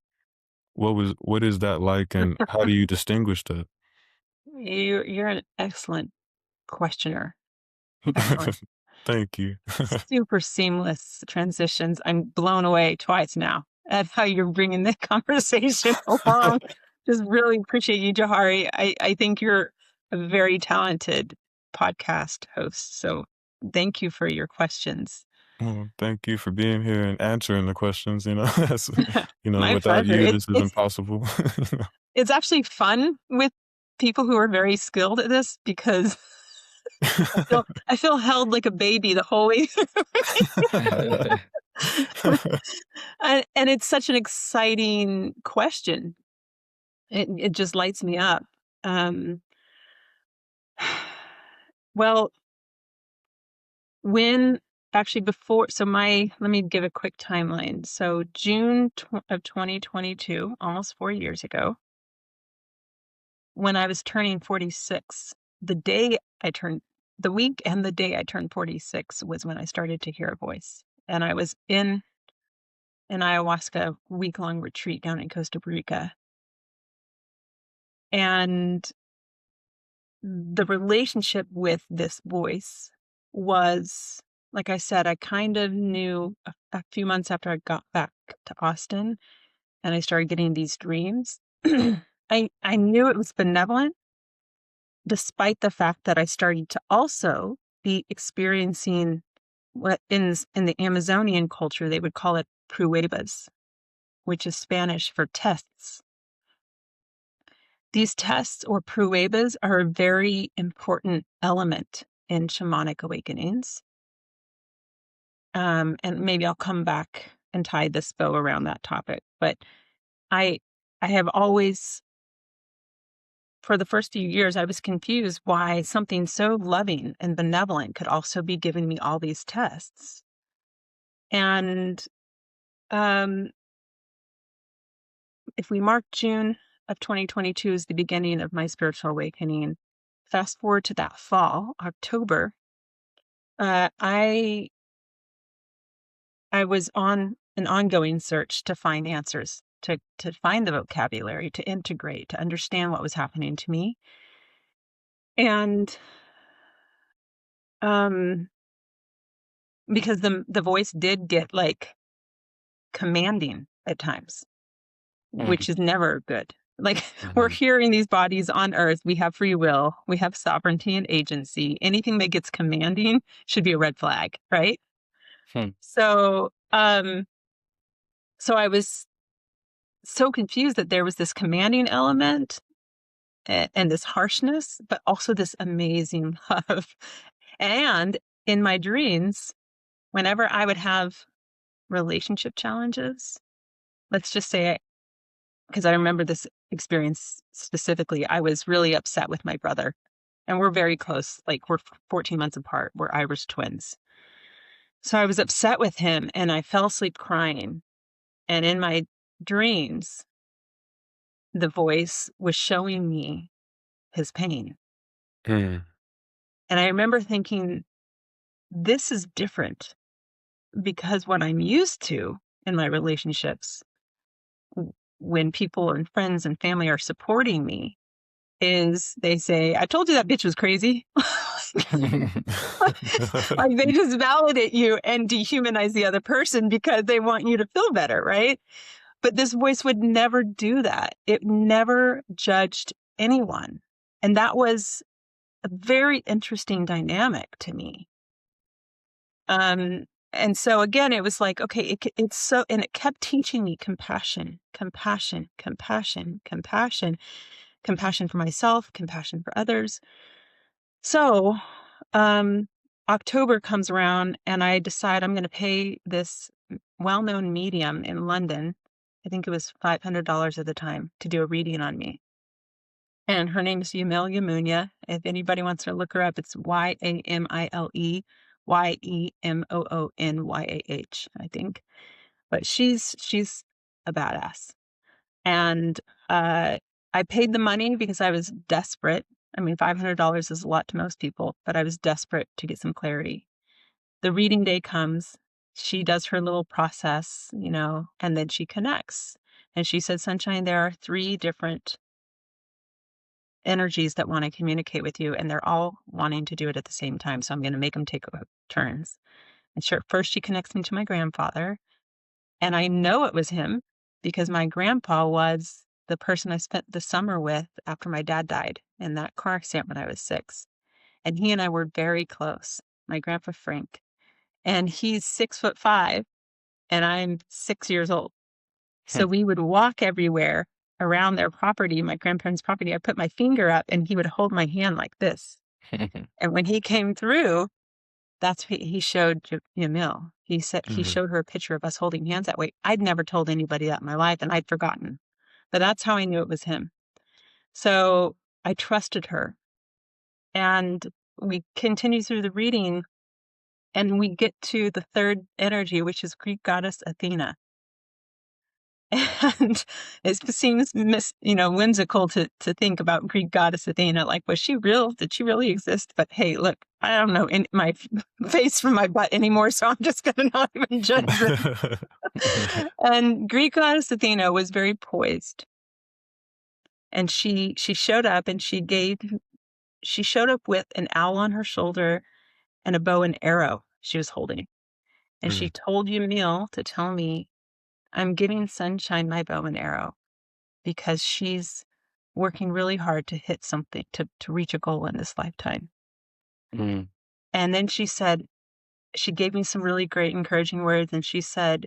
What is that like, and how do you distinguish that? You're an excellent questioner. Excellent. Thank you. Super seamless transitions. I'm blown away twice now at how you're bringing the conversation along. Just really appreciate you, Johari. I think you're a very talented podcast host. So thank you for your questions. Well, thank you for being here and answering the questions. That's, My without pleasure. you, this is impossible. It's actually fun with people who are very skilled at this, because I feel held like a baby the whole way through. And it's such an exciting question. It just lights me up. Well, let me give a quick timeline. So June of 2022, almost 4 years ago, when I was turning 46, the week and the day I turned 46 was when I started to hear a voice. And I was in an ayahuasca week-long retreat down in Costa Rica. And the relationship with this voice was, like I said, I kind of knew a few months after I got back to Austin and I started getting these dreams. I knew it was benevolent, despite the fact that I started to also be experiencing what in the Amazonian culture they would call it pruebas, which is Spanish for tests. These tests, or pruebas, are a very important element in shamanic awakenings. And maybe I'll come back and tie this bow around that topic. But I have always, for the first few years, I was confused why something so loving and benevolent could also be giving me all these tests. And if we mark June of 2022 as the beginning of my spiritual awakening, fast forward to that fall, October, I was on an ongoing search to find answers, to find the vocabulary, to integrate, to understand what was happening to me. And because the voice did get like commanding at times, which is never good. Like, we're hearing these bodies on earth. We have free will. We have sovereignty and agency. Anything that gets commanding should be a red flag, right? So I was so confused that there was this commanding element and this harshness, but also this amazing love. And in my dreams, whenever I would have relationship challenges, let's just say, because I remember this experience specifically, I was really upset with my brother. And we're very close. Like, we're 14 months apart. We're Irish twins. So I was upset with him, and I fell asleep crying. And in my dreams, the voice was showing me his pain. Mm. And I remember thinking, this is different, because what I'm used to in my relationships, when people and friends and family are supporting me, is they say, I told you that bitch was crazy. Like, they just validate you and dehumanize the other person because they want you to feel better, right? But this voice would never do that. It never judged anyone. And that was a very interesting dynamic to me. And so again, it was like, okay, it's so, and it kept teaching me compassion, compassion, compassion, compassion, compassion for myself, compassion for others. So, October comes around and I decide I'm going to pay this well-known medium in London. I think it was $500 at the time to do a reading on me. And her name is Yamile Yemoonyah. If anybody wants to look her up, it's Yamile Yemoonyah, I think. But she's a badass. And I paid the money because I was desperate. I mean, $500 is a lot to most people, but I was desperate to get some clarity. The reading day comes. She does her little process, and then she connects. And she said, Sunshine, there are 3 different energies that want to communicate with you, and they're all wanting to do it at the same time. So I'm going to make them take turns. And first she connects me to my grandfather. And I know it was him because my grandpa was the person I spent the summer with after my dad died in that car accident when I was 6. And he and I were very close, my grandpa Frank. And he's 6'5", and I'm 6 years old. So we would walk everywhere around their property, my grandparents' property. I put my finger up and he would hold my hand like this. And when he came through, that's what he showed Yamile. He said he showed her a picture of us holding hands that way. I'd never told anybody that in my life, and I'd forgotten. But that's how I knew it was him. So I trusted her. And we continue through the reading, and we get to the 3rd energy, which is Greek goddess Athena. And it seems whimsical to think about Greek goddess Athena. Like, was she real? Did she really exist? But hey, look, I don't know my face from my butt anymore, so I'm just going to not even judge it. And Greek goddess Athena was very poised. And she showed up, and she showed up with an owl on her shoulder and a bow and arrow she was holding. And she told Yamile to tell me, I'm giving Sunshine my bow and arrow because she's working really hard to hit something, to reach a goal in this lifetime. And then she gave me some really great encouraging words. And she said,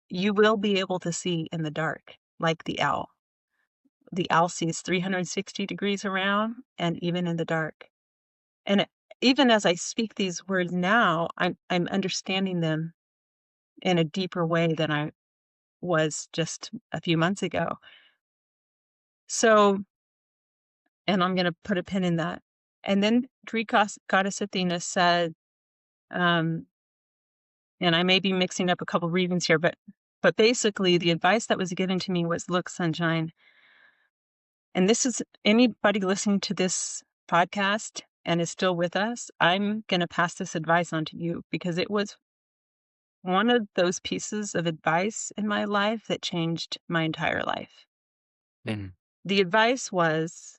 you will be able to see in the dark, like the owl. The owl sees 360 degrees around and even in the dark. And even as I speak these words now, I'm understanding them in a deeper way than I was just a few months ago. So, and I'm going to put a pin in that. And then Greek goddess Athena said, and I may be mixing up a couple readings here, but basically the advice that was given to me was, look, Sunshine, and this is anybody listening to this podcast and is still with us, I'm going to pass this advice on to you because it was one of those pieces of advice in my life that changed my entire life. The advice was,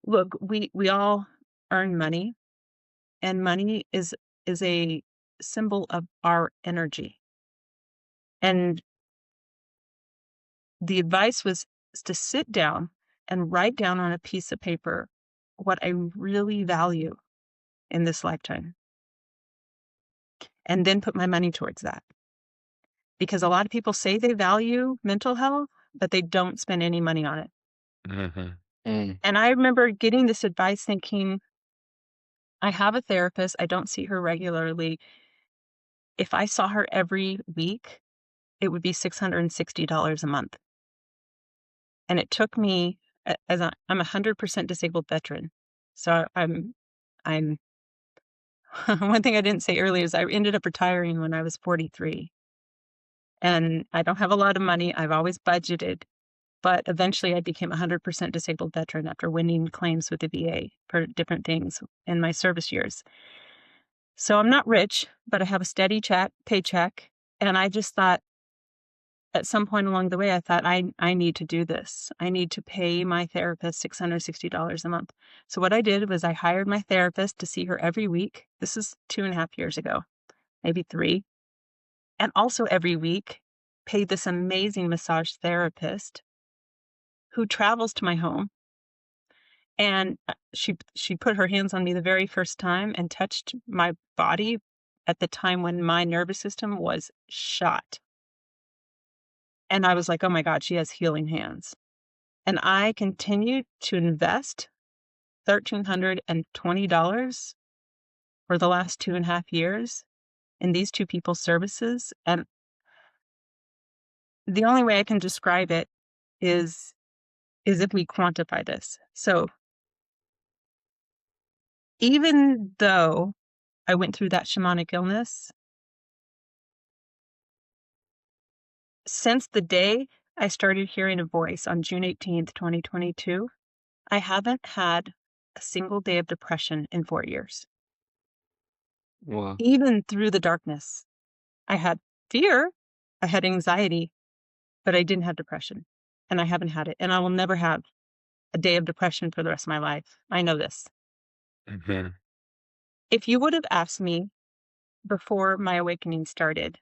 look, we all earn money, and money is a symbol of our energy. And the advice was to sit down and write down on a piece of paper what I really value in this lifetime. And then put my money towards that. Because a lot of people say they value mental health, but they don't spend any money on it. And I remember getting this advice thinking, I have a therapist. I don't see her regularly. If I saw her every week, it would be $660 a month. And it took me, I'm a 100% disabled veteran. So I'm one thing I didn't say earlier is I ended up retiring when I was 43. And I don't have a lot of money. I've always budgeted. But eventually I became a 100% disabled veteran after winning claims with the VA for different things in my service years. So I'm not rich, but I have a steady paycheck. And I just thought at some point along the way, I thought, I need to do this. I need to pay my therapist $660 a month. So what I did was I hired my therapist to see her every week. This is 2.5 years ago, maybe 3. And also every week paid this amazing massage therapist who travels to my home. And she put her hands on me the very first time and touched my body at the time when my nervous system was shot. And I was like, oh my God, she has healing hands. And I continued to invest $1,320 for the last 2.5 years in these two people's services. And the only way I can describe it is if we quantify this. So even though I went through that shamanic illness, since the day I started hearing a voice on June 18th, 2022, I haven't had a single day of depression in 4 years. Wow. Even through the darkness, I had fear, I had anxiety, but I didn't have depression. And I haven't had it. And I will never have a day of depression for the rest of my life. I know this. Mm-hmm. If you would have asked me before my awakening started,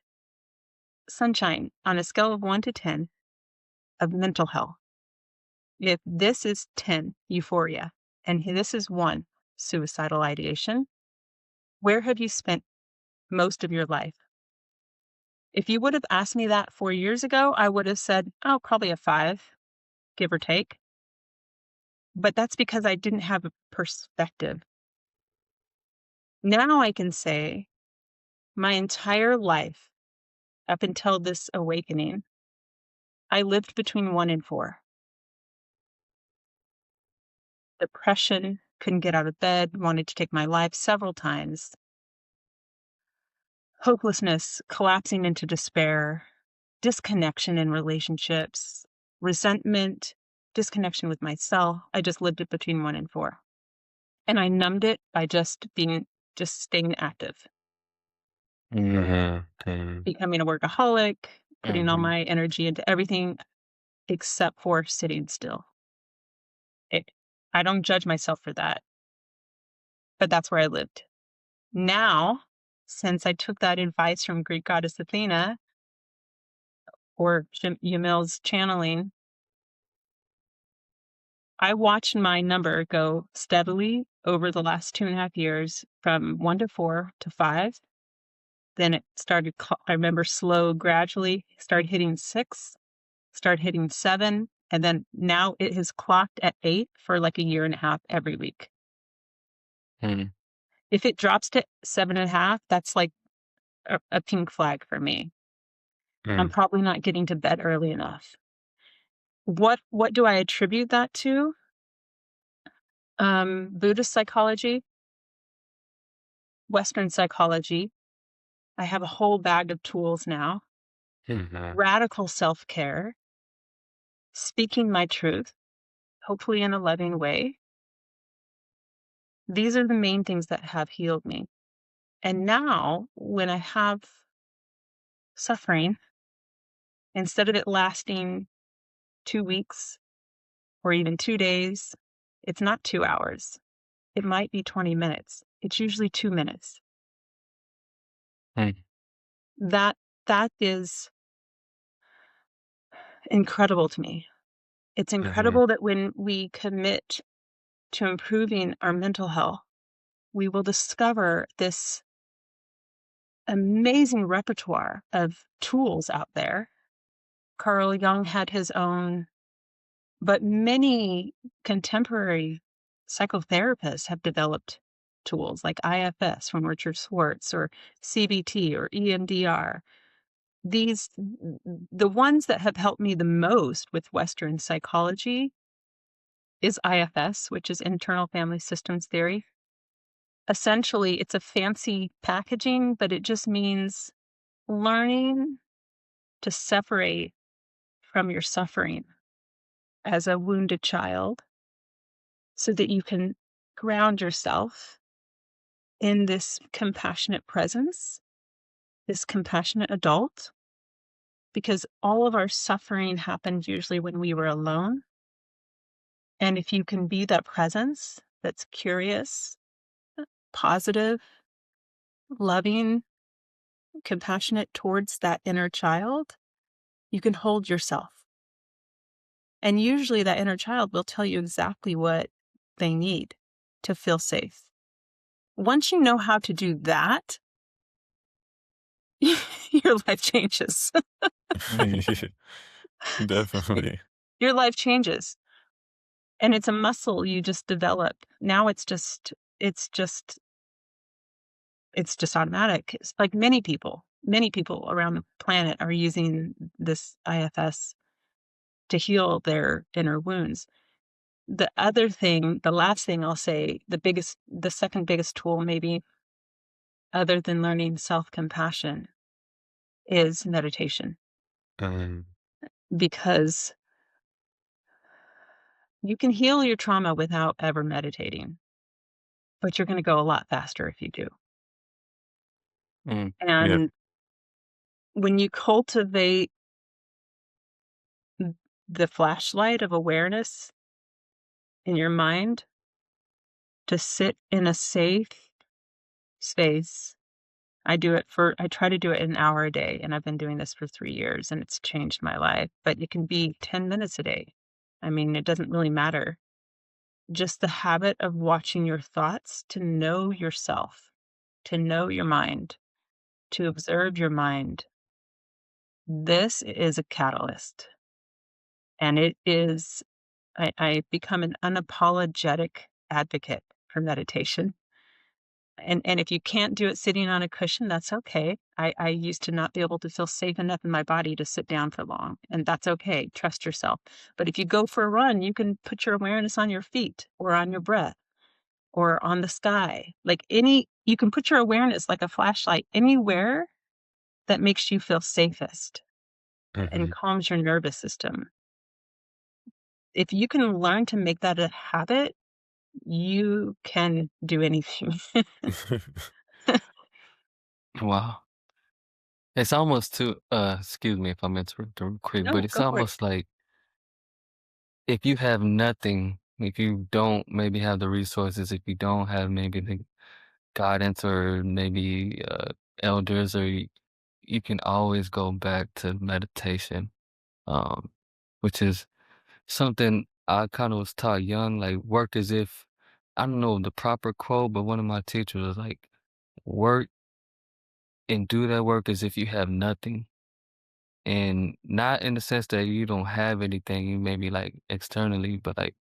sunshine on a scale of 1 to 10 of mental health, if this is 10, euphoria, and this is 1, suicidal ideation, where have you spent most of your life? If you would have asked me that 4 years ago, I would have said, oh, probably a 5, give or take. But that's because I didn't have a perspective. Now I can say my entire life, up until this awakening, I lived between 1 and 4. Depression, couldn't get out of bed, wanted to take my life several times. Hopelessness, collapsing into despair, disconnection in relationships, resentment, disconnection with myself. I just lived it between 1 and 4. And I numbed it by just staying active. Mm-hmm. Becoming a workaholic, putting all Mm-hmm. my energy into everything except for sitting still. I don't judge myself for that, but that's where I lived. Now, since I took that advice from Greek goddess Athena or Yamile's channeling, I watched my number go steadily over the last 2.5 years from 1 to 4 to 5. Then it started, I remember slow, gradually started hitting 6, started hitting 7. And then now it has clocked at 8 for like a 1.5 years every week. Mm-hmm. If it drops to 7.5, that's like a pink flag for me. I'm probably not getting to bed early enough. What do I attribute that to? Buddhist psychology, Western psychology. I have a whole bag of tools now. Mm-hmm. Radical self-care, speaking my truth, hopefully in a loving way. These are the main things that have healed me. And now, when I have suffering, instead of it lasting 2 weeks or even 2 days, it's not 2 hours. It might be 20 minutes. It's usually 2 minutes. Mm. That is incredible to me. It's incredible that when we commit to improving our mental health, we will discover this amazing repertoire of tools out there. Carl Jung had his own, but many contemporary psychotherapists have developed tools like IFS from Richard Schwartz or CBT or EMDR. the ones that have helped me the most with Western psychology is IFS, which is internal family systems theory. Essentially, it's a fancy packaging, but it just means learning to separate from your suffering as a wounded child so that you can ground yourself in this compassionate presence, this compassionate adult, because all of our suffering happened usually when we were alone. And if you can be that presence that's curious, positive, loving, compassionate towards that inner child, you can hold yourself. And usually that inner child will tell you exactly what they need to feel safe. Once you know how to do that, your life changes. Definitely. Your life changes. And it's a muscle you just develop. Now it's just automatic. It's like many people around the planet are using this IFS to heal their inner wounds. The last thing I'll say, the second biggest tool maybe, other than learning self-compassion, is meditation. Because you can heal your trauma without ever meditating, but you're going to go a lot faster if you do. Mm. And when you cultivate the flashlight of awareness in your mind to sit in a safe space, I try to do it an hour a day, and I've been doing this for 3 years, and it's changed my life. But it can be 10 minutes a day. I mean, it doesn't really matter. Just the habit of watching your thoughts, to know yourself, to know your mind, to observe your mind. This is a catalyst. And it is, I become an unapologetic advocate for meditation. And if you can't do it sitting on a cushion, that's okay. I used to not be able to feel safe enough in my body to sit down for long, and that's okay. Trust yourself. But if you go for a run, you can put your awareness on your feet or on your breath or on the sky. You can put your awareness like a flashlight anywhere that makes you feel safest and calms your nervous system. If you can learn to make that a habit, you can do anything. Wow. It's almost too, excuse me if I'm interrupting real quick, No, but it's go for it. almost like if you have nothing, if you don't maybe have the resources, if you don't have maybe the guidance or maybe elders, or you can always go back to meditation, which is something I kind of was taught young, like work as if, I don't know the proper quote, but one of my teachers was like, work and do that work as if you have nothing. And not in the sense that you don't have anything, you maybe like externally, but like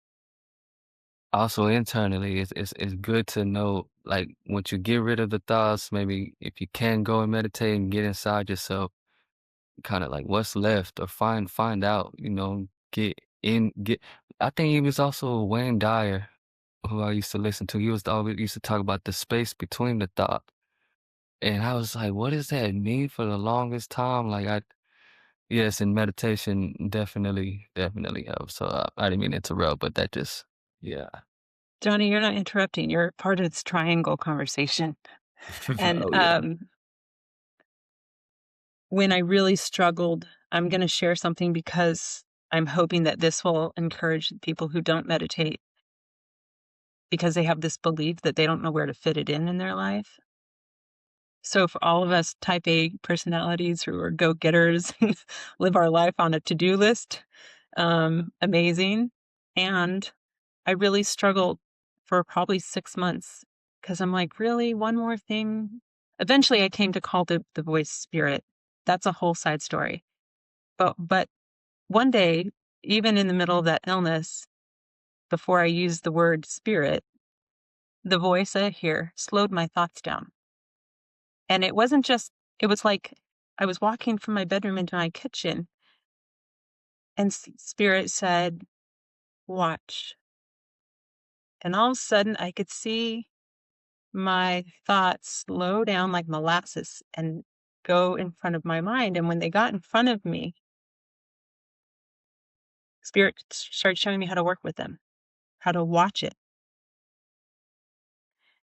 also internally, it's good to know, like once you get rid of the thoughts, maybe if you can go and meditate and get inside yourself, kind of like what's left, or find out, get. I think he was also Wayne Dyer, who I used to listen to. He was always used to talk about the space between the thought, and I was like, what does that mean for the longest time? Yes, and meditation definitely helps. So I didn't mean to interrupt, but that just, yeah. Johnny, you're not interrupting. You're part of this triangle conversation. And Oh yeah. when I really struggled, I'm going to share something because I'm hoping that this will encourage people who don't meditate, because they have this belief that they don't know where to fit it in their life. So for all of us type A personalities who are go-getters, live our life on a to-do list, amazing. And I really struggled for probably 6 months, because I'm like, really, one more thing? Eventually I came to call the voice spirit. That's a whole side story. But one day, even in the middle of that illness, before I used the word spirit, the voice I hear slowed my thoughts down. And it was like I was walking from my bedroom into my kitchen, and Spirit said, "Watch." And all of a sudden, I could see my thoughts slow down like molasses and go in front of my mind. And when they got in front of me, Spirit started showing me how to work with them, how to watch it.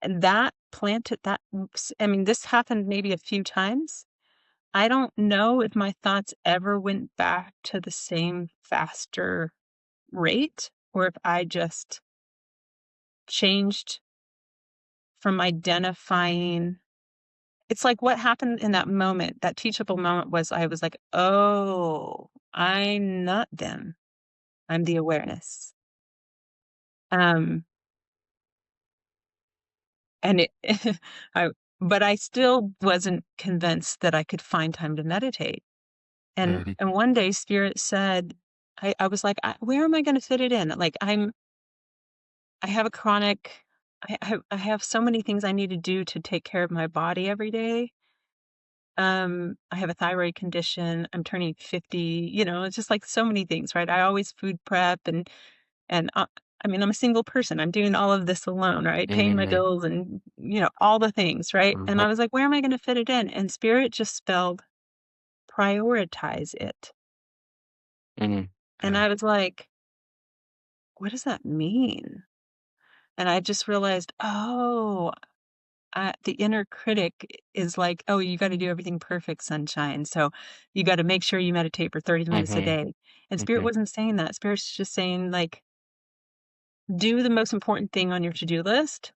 And that planted that. I mean, this happened maybe a few times. I don't know if my thoughts ever went back to the same faster rate, or if I just changed from identifying. It's like what happened in that moment, that teachable moment, was I was like, oh, I'm not them. I'm the awareness. And it, but I still wasn't convinced that I could find time to meditate. And one day Spirit said, I was like, where am I going to fit it in? Like I have a chronic, I have so many things I need to do to take care of my body every day. I have a thyroid condition. I'm turning 50, it's just like so many things, right? I always food prep and I mean, I'm a single person. I'm doing all of this alone, right? Paying my bills and, all the things, right? And I was like, where am I going to fit it in? And Spirit just spelled prioritize it. And I was like, what does that mean? And I just realized, the inner critic is like, oh, you got to do everything perfect, sunshine. So you got to make sure you meditate for 30 minutes a day. And Spirit wasn't saying that. Spirit's just saying, like, do the most important thing on your to-do list,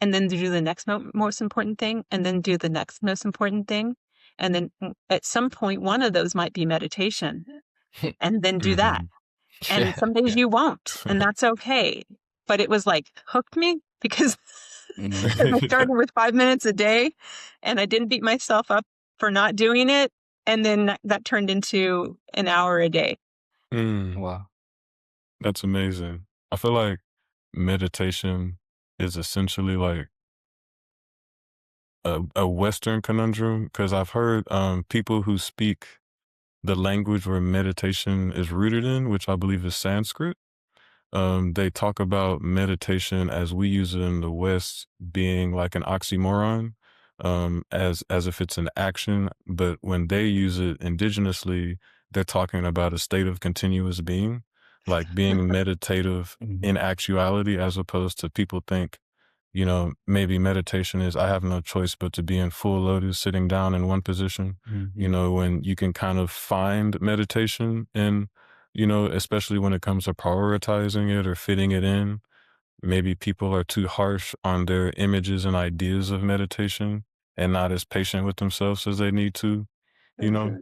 and then do the next most important thing, and then do the next most important thing. And then at some point, one of those might be meditation, and then do that. And some days you won't, and that's okay. But it was like hooked me because I started with 5 minutes a day, and I didn't beat myself up for not doing it. And then that turned into an hour a day. Wow. That's amazing. I feel like meditation is essentially like a Western conundrum, because I've heard people who speak the language where meditation is rooted in, which I believe is Sanskrit. They talk about meditation as we use it in the West being like an oxymoron, as if it's an action. But when they use it indigenously, they're talking about a state of continuous being, like being meditative in actuality, as opposed to people think, maybe meditation is I have no choice but to be in full lotus, sitting down in one position, when you can kind of find meditation in, especially when it comes to prioritizing it or fitting it in. Maybe people are too harsh on their images and ideas of meditation and not as patient with themselves as they need to, you know?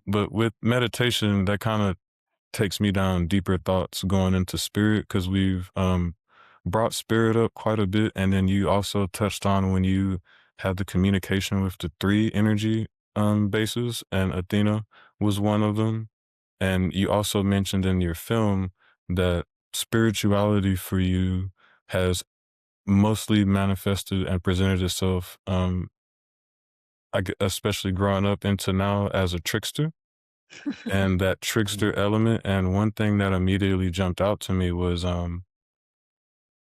But with meditation, that kind of takes me down deeper thoughts going into spirit, because we've brought spirit up quite a bit. And then you also touched on when you had the communication with the 3 energy bases, and Athena was one of them. And you also mentioned in your film that spirituality for you has mostly manifested and presented itself, especially growing up into now, as a trickster. And that trickster element. And one thing that immediately jumped out to me was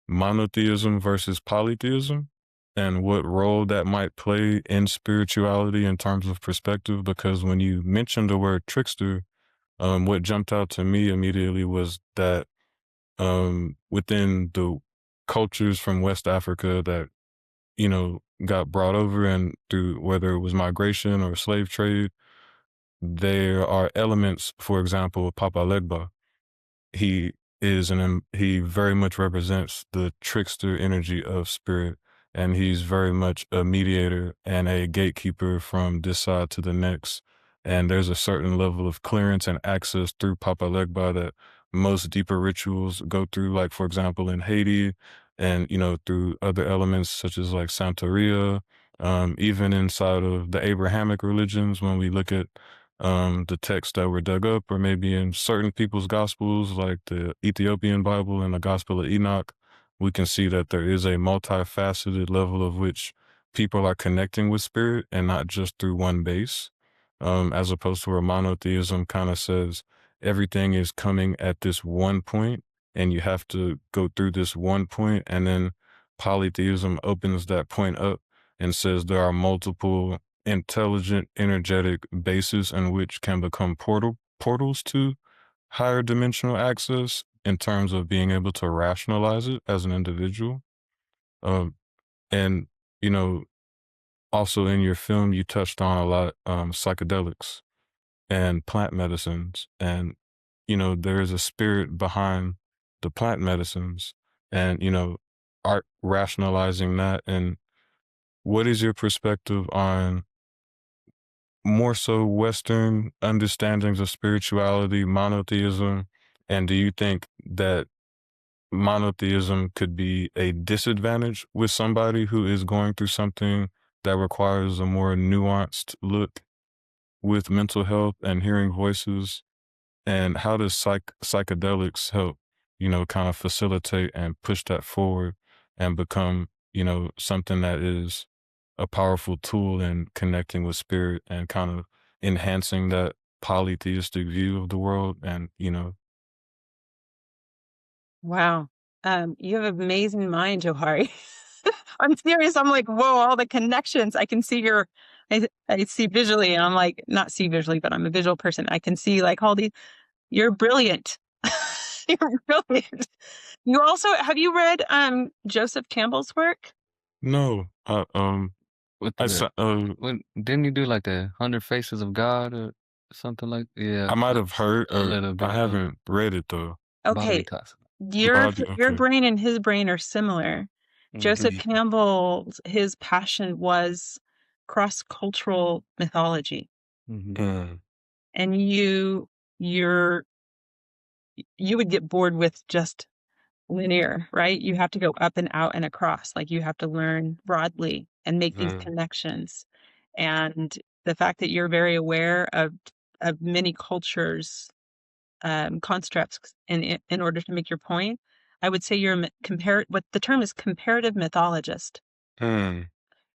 monotheism versus polytheism, and what role that might play in spirituality in terms of perspective. Because when you mentioned the word trickster, what jumped out to me immediately was that within the cultures from West Africa that, got brought over, and through whether it was migration or slave trade, there are elements, for example, Papa Legba. He he very much represents the trickster energy of spirit, and he's very much a mediator and a gatekeeper from this side to the next. And there's a certain level of clearance and access through Papa Legba that most deeper rituals go through, like, for example, in Haiti, and, through other elements such as like Santeria, even inside of the Abrahamic religions, when we look at the texts that were dug up, or maybe in certain people's gospels, like the Ethiopian Bible and the Gospel of Enoch, we can see that there is a multifaceted level of which people are connecting with spirit and not just through one base, as opposed to where monotheism kind of says everything is coming at this one point and you have to go through this one point, and then polytheism opens that point up and says there are multiple intelligent, energetic bases in which can become portals to higher dimensional access in terms of being able to rationalize it as an individual. And, you know, also in your film, you touched on a lot psychedelics and plant medicines. And, you know, there is a spirit behind the plant medicines and, you know, art rationalizing that. And what is your perspective on more so Western understandings of spirituality, monotheism? And do you think that monotheism could be a disadvantage with somebody who is going through something that requires a more nuanced look with mental health and hearing voices? And how does psychedelics help, you know, kind of facilitate and push that forward and become, you know, something that is a powerful tool in connecting with spirit and kind of enhancing that polytheistic view of the world? And, you know, Wow. You have an amazing mind, Johari. I'm serious. I'm like, whoa, all the connections. I can see I see visually, and I'm like, not see visually, but I'm a visual person. I can see like all the, you're brilliant. You're brilliant. You also, have you read Joseph Campbell's work? no, With I, the when didn't you do like the 100 Faces of God or something like? Yeah, I might have heard, a little bit. I haven't read it though. Okay, your brain and his brain are similar. Joseph Campbell's, his passion was cross-cultural mythology, and you would get bored with just linear, right? You have to go up and out and across. Like you have to learn broadly and make these connections. And the fact that you're very aware of many cultures, constructs in order to make your point, I would say you're what the term is comparative mythologist. You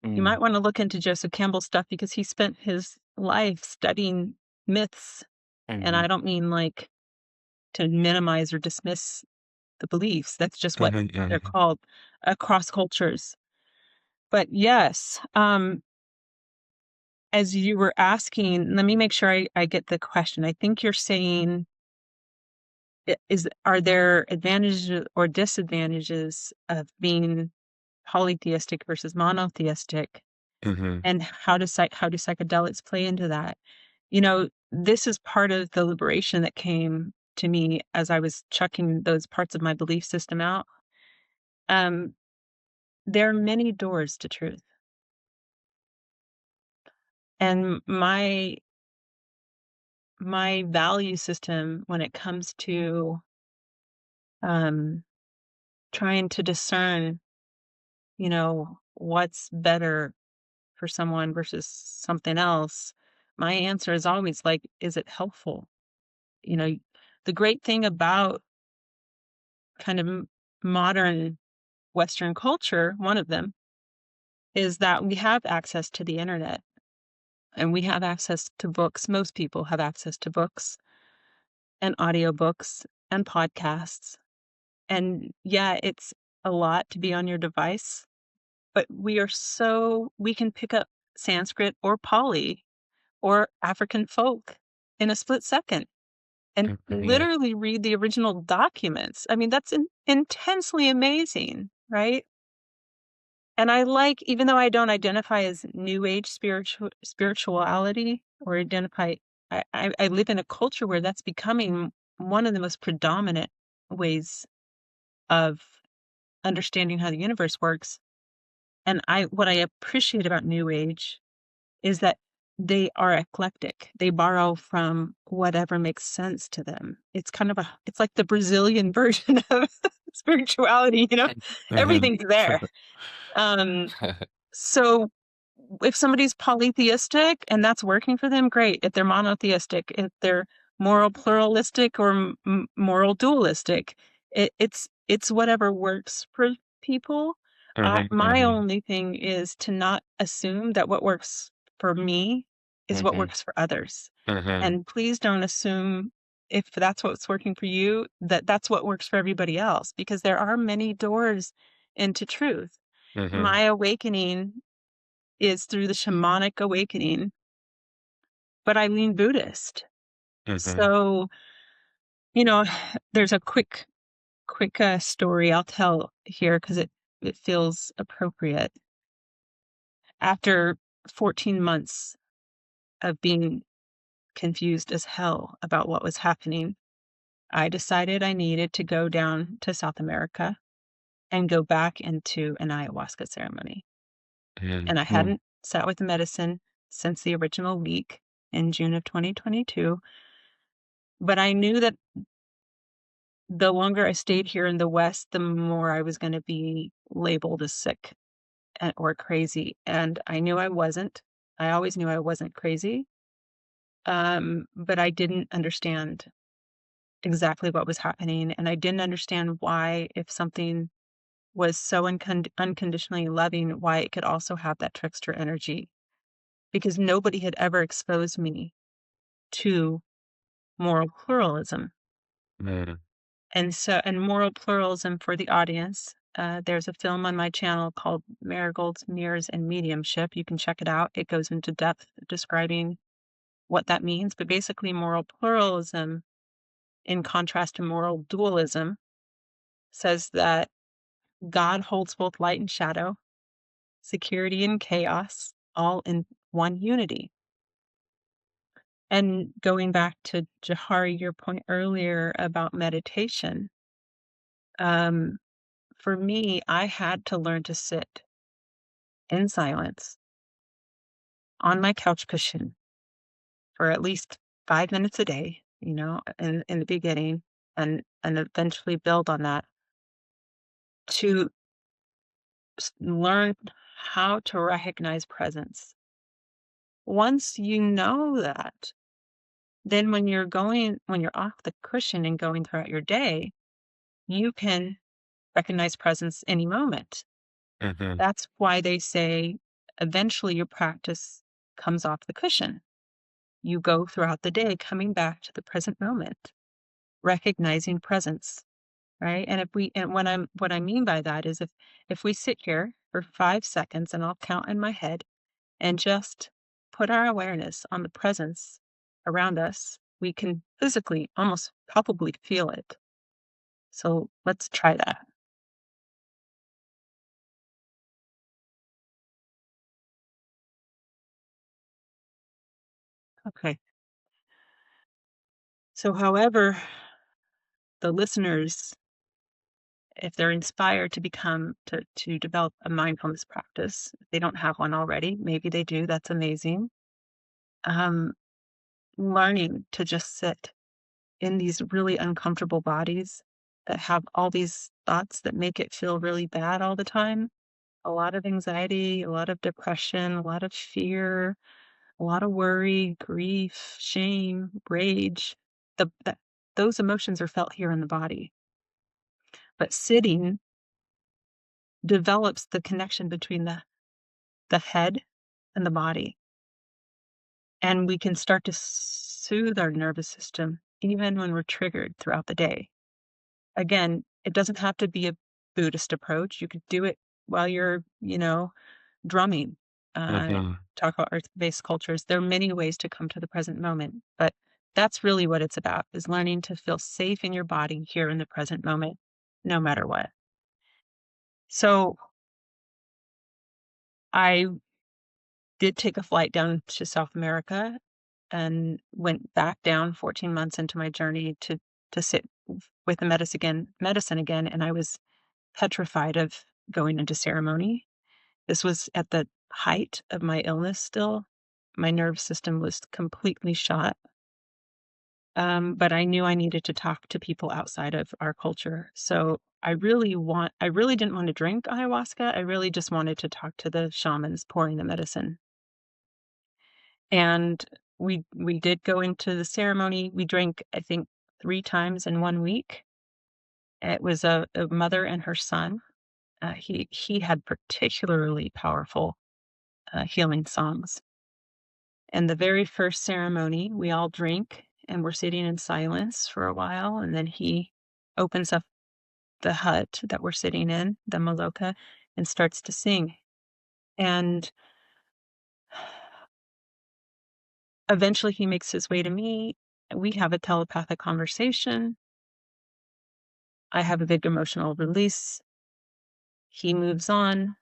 might want to look into Joseph Campbell's stuff because he spent his life studying myths. And I don't mean like to minimize or dismiss the beliefs. That's just what they're called across cultures. But yes, as you were asking, let me make sure I get the question. I think you're saying, are there advantages or disadvantages of being polytheistic versus monotheistic? And how do psychedelics play into that? You know, this is part of the liberation that came to me as I was chucking those parts of my belief system out. There are many doors to truth. And my value system when it comes to trying to discern, you know, what's better for someone versus something else, my answer is always like, is it helpful? You know, the great thing about kind of modern Western culture, one of them, is that we have access to the internet and we have access to books. Most people have access to books and audiobooks and podcasts. And yeah, it's a lot to be on your device, but we can pick up Sanskrit or Pali or African folk in a split second and literally read the original documents. I mean, that's intensely amazing, right? And I like, even though I don't identify as New Age spirituality or I live in a culture where that's becoming one of the most predominant ways of understanding how the universe works. And what I appreciate about New Age is that they are eclectic. They borrow from whatever makes sense to them. It's kind of it's like the Brazilian version of spirituality, you know? Everything's there. So if somebody's polytheistic and that's working for them, great. If they're monotheistic, if they're moral pluralistic or moral dualistic, it's whatever works for people. My only thing is to not assume that what works for me is what works for others. And please don't assume, if that's what's working for you, that that's what works for everybody else, because there are many doors into truth. My awakening is through the shamanic awakening, but I lean Buddhist. So, there's a quick story I'll tell here because it feels appropriate. After 14 months of being confused as hell about what was happening, I decided I needed to go down to South America and go back into an ayahuasca ceremony. And I hadn't sat with the medicine since the original week in June of 2022. But I knew that the longer I stayed here in the West, the more I was going to be labeled as sick or crazy. And I knew I wasn't. I always knew I wasn't crazy. But I didn't understand exactly what was happening. And I didn't understand why, if something was so unconditionally loving, why it could also have that trickster energy. Because nobody had ever exposed me to moral pluralism. And moral pluralism, for the audience, there's a film on my channel called Marigolds, Mirrors, and Mediumship. You can check it out. It goes into depth describing what that means. But basically, moral pluralism, in contrast to moral dualism, says that God holds both light and shadow, security and chaos, all in one unity. And going back to Jahari, your point earlier about meditation, for me, I had to learn to sit in silence on my couch cushion for at least 5 minutes a day, in the beginning, and eventually build on that to learn how to recognize presence. Once you know that, then when you're off the cushion and going throughout your day, you can recognize presence any moment. That's why they say eventually your practice comes off the cushion. You go throughout the day coming back to the present moment, recognizing presence, right? And what I mean by that is if we sit here for 5 seconds, and I'll count in my head, and just put our awareness on the presence around us, we can physically, almost palpably feel it. So let's try that. Okay. So however, the listeners, if they're inspired to develop a mindfulness practice, if they don't have one already, maybe they do, that's amazing. Learning to just sit in these really uncomfortable bodies that have all these thoughts that make it feel really bad all the time. A lot of anxiety, a lot of depression, a lot of fear, a lot of worry, grief, shame, rage. Those emotions are felt here in the body. But sitting develops the connection between the head and the body. And we can start to soothe our nervous system even when we're triggered throughout the day. Again, it doesn't have to be a Buddhist approach. You could do it while you're, drumming. Talk about earth-based cultures. There are many ways to come to the present moment, but that's really what it's about, is learning to feel safe in your body here in the present moment, no matter what. So I did take a flight down to South America and went back down 14 months into my journey to sit with the medicine again, and I was petrified of going into ceremony. This was at the height of my illness still. My nervous system was completely shot. But I knew I needed to talk to people outside of our culture. So I really didn't want to drink ayahuasca. I really just wanted to talk to the shamans pouring the medicine. And we did go into the ceremony. We drank, I think, 3 times in 1 week. It was a mother and her son. he had particularly powerful healing songs. And the very first ceremony, we all drink and we're sitting in silence for a while, and then he opens up the hut that we're sitting in, the maloka, and starts to sing. And eventually he makes his way to me. We have a telepathic conversation. I have a big emotional release. He moves on.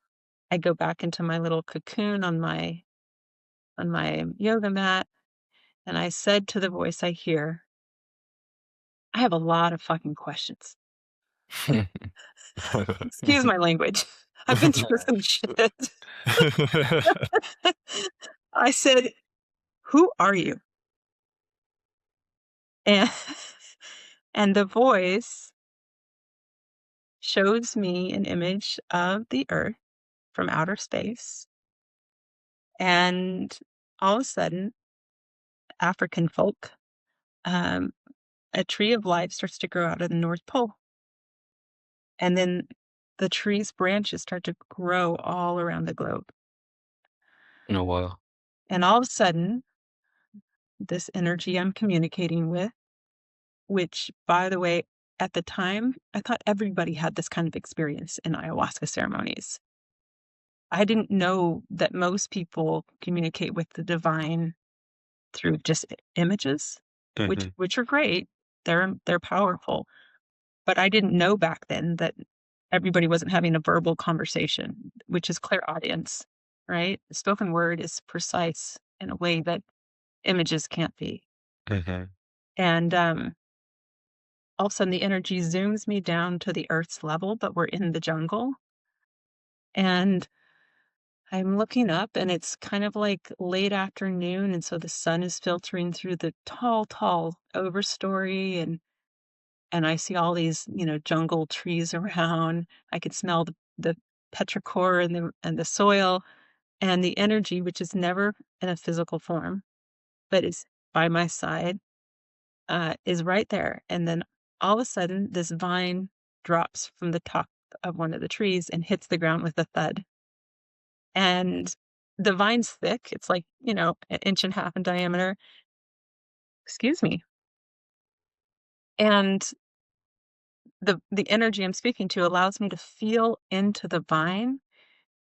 I go back into my little cocoon on my yoga mat, and I said to the voice I hear, I have a lot of fucking questions. Excuse my language. I've been through some shit. I said, who are you? And and the voice shows me an image of the earth from outer space. And all of a sudden, African folk, a tree of life starts to grow out of the North Pole. And then the tree's branches start to grow all around the globe. Oh, wow. And all of a sudden, this energy I'm communicating with, which, by the way, at the time, I thought everybody had this kind of experience in ayahuasca ceremonies. I didn't know that most people communicate with the divine through just images, which are great. They're powerful. But I didn't know back then that everybody wasn't having a verbal conversation, which is clairaudience, right? The spoken word is precise in a way that images can't be. And all of a sudden the energy zooms me down to the earth's level, but we're in the jungle. And I'm looking up and it's kind of like late afternoon. And so the sun is filtering through the tall overstory, and I see all these, jungle trees around. I could smell the petrichor and the soil and the energy, which is never in a physical form, but is by my side, is right there. And then all of a sudden, this vine drops from the top of one of the trees and hits the ground with a thud. And the vine's thick. It's like, an inch and a half in diameter. Excuse me. And the energy I'm speaking to allows me to feel into the vine.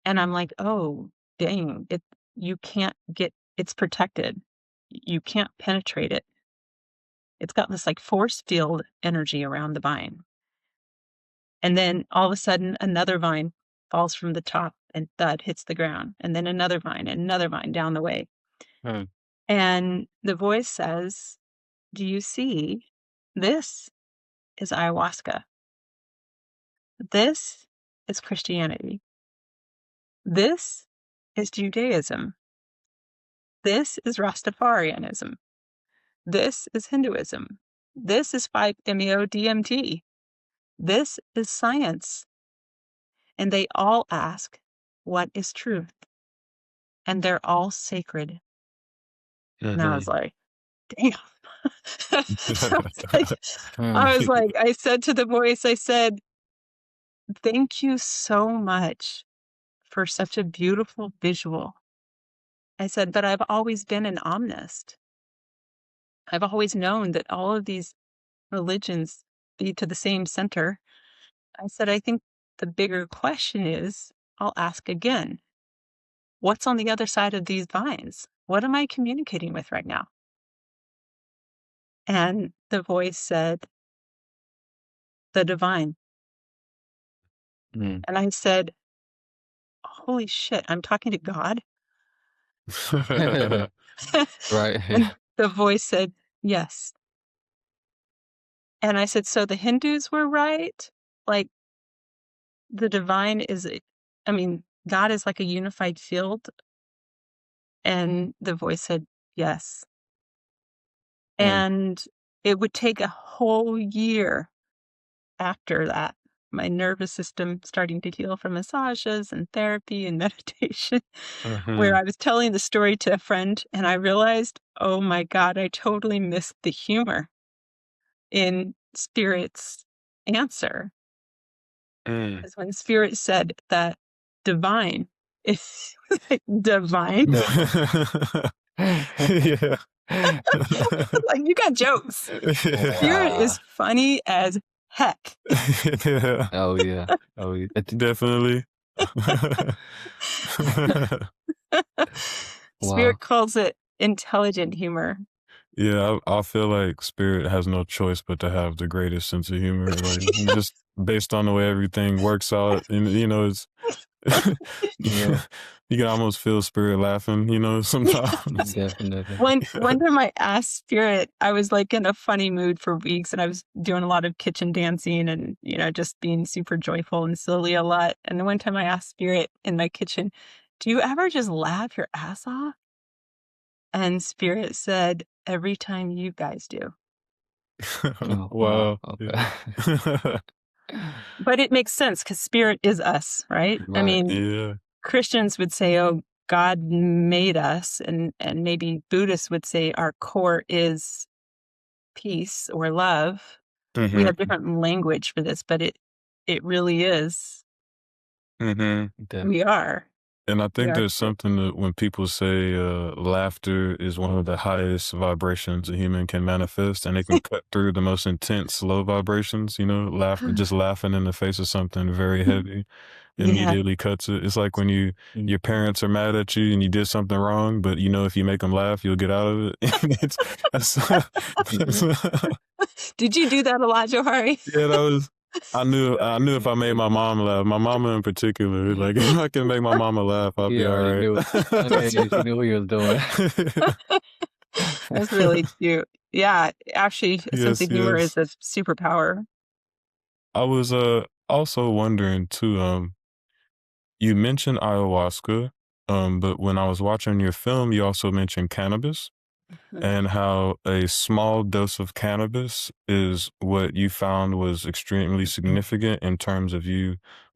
And I'm like, oh, dang, you can't it's protected. You can't penetrate it. It's got this like force field energy around the vine. And then all of a sudden, another vine falls from the top and thud hits the ground. And then another vine and another vine down the way. And the voice says, do you see? This is ayahuasca. This is Christianity. This is Judaism. This is Rastafarianism. This is Hinduism. This is 5-MeO-DMT. This is science. And they all ask, what is truth? And they're all sacred. And I was like, damn. I said to the voice, I said, thank you so much for such a beautiful visual. I said, but I've always been an omnist. I've always known that all of these religions lead to the same center. I said, I think the bigger question is, I'll ask again, what's on the other side of these vines? What am I communicating with right now? And the voice said, the divine. And I said, holy shit, I'm talking to God? Right. And the voice said, yes. And I said, so the Hindus were right? Like, the divine God is like a unified field. And the voice said, yes. And it would take a whole year after that, my nervous system starting to heal from massages and therapy and meditation, where I was telling the story to a friend and I realized, oh my God, I totally missed the humor in Spirit's answer. Mm. Because when Spirit said that divine is like divine, Yeah. like you got jokes. Spirit is funny as heck. Yeah. Oh yeah. Oh yeah. Definitely. Wow. Spirit calls it intelligent humor. Yeah, I feel like Spirit has no choice but to have the greatest sense of humor. Like just based on the way everything works out, and it's Yeah. you can almost feel Spirit laughing, sometimes. Definitely. One time I asked Spirit, I was like in a funny mood for weeks and I was doing a lot of kitchen dancing and, just being super joyful and silly a lot. And then one time I asked Spirit in my kitchen, do you ever just laugh your ass off? And Spirit said, every time you guys do. Oh, Wow. okay. But it makes sense because Spirit is us, right? I Right. mean, Yeah. Christians would say, oh, God made us. And maybe Buddhists would say our core is peace or love. Mm-hmm. We have different language for this, but it really is. Mm-hmm. We are. And I think are there's something that when people say laughter is one of the highest vibrations a human can manifest, and it can cut through the most intense low vibrations, just laughing in the face of something very heavy immediately cuts it. It's like when your parents are mad at you and you did something wrong, but if you make them laugh, you'll get out of it. Did you do that a lot, Johari? Yeah, I knew if I made my mom laugh, my mama in particular, like if I can make my mama laugh, I'll be all right. Knew. She knew what he was doing. That's really cute. Yeah, actually, a sense of humor is a superpower. I was also wondering too. You mentioned ayahuasca, but when I was watching your film, you also mentioned cannabis. And how a small dose of cannabis is what you found was extremely significant in terms of you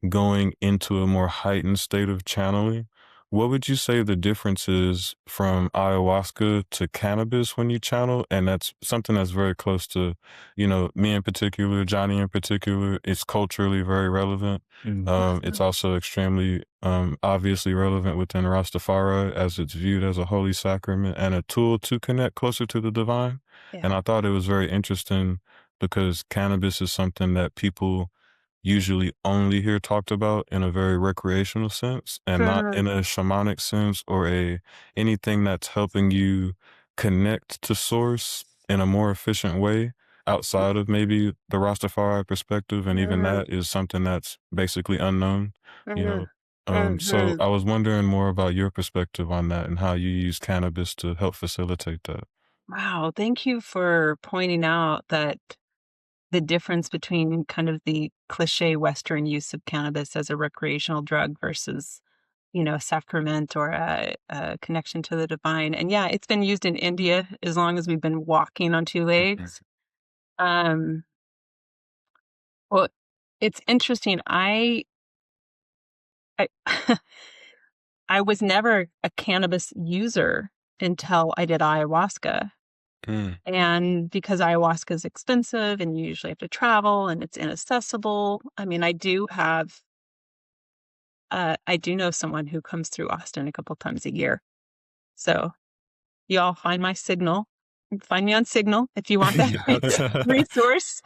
going into a more heightened state of channeling. What would you say the difference is from ayahuasca to cannabis when you channel? And that's something that's very close to, me in particular, Johnny in particular. It's culturally very relevant. It's also extremely obviously relevant within Rastafari as it's viewed as a holy sacrament and a tool to connect closer to the divine. Yeah. And I thought it was very interesting because cannabis is something that people usually only hear talked about in a very recreational sense and not in a shamanic sense or anything that's helping you connect to source in a more efficient way outside of maybe the Rastafari perspective. And even that is something that's basically unknown, So I was wondering more about your perspective on that and how you use cannabis to help facilitate that. Wow, thank you for pointing out that the difference between kind of the cliche Western use of cannabis as a recreational drug versus, a sacrament or a connection to the divine. And yeah, it's been used in India as long as we've been walking on two legs. Well, it's interesting. I I was never a cannabis user until I did ayahuasca. And because ayahuasca is expensive and you usually have to travel and it's inaccessible, I mean, I do know someone who comes through Austin a couple times a year. So y'all find my Signal. Find me on Signal if you want that resource.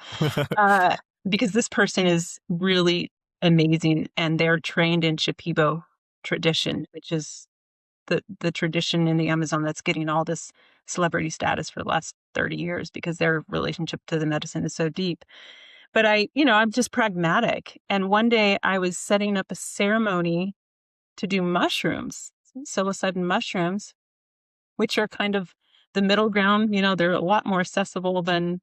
Because this person is really amazing and they're trained in Shipibo tradition, which is the tradition in the Amazon that's getting all this celebrity status for the last 30 years because their relationship to the medicine is so deep. But I'm just pragmatic. And one day I was setting up a ceremony to do mushrooms, psilocybin mushrooms, which are kind of the middle ground. They're a lot more accessible than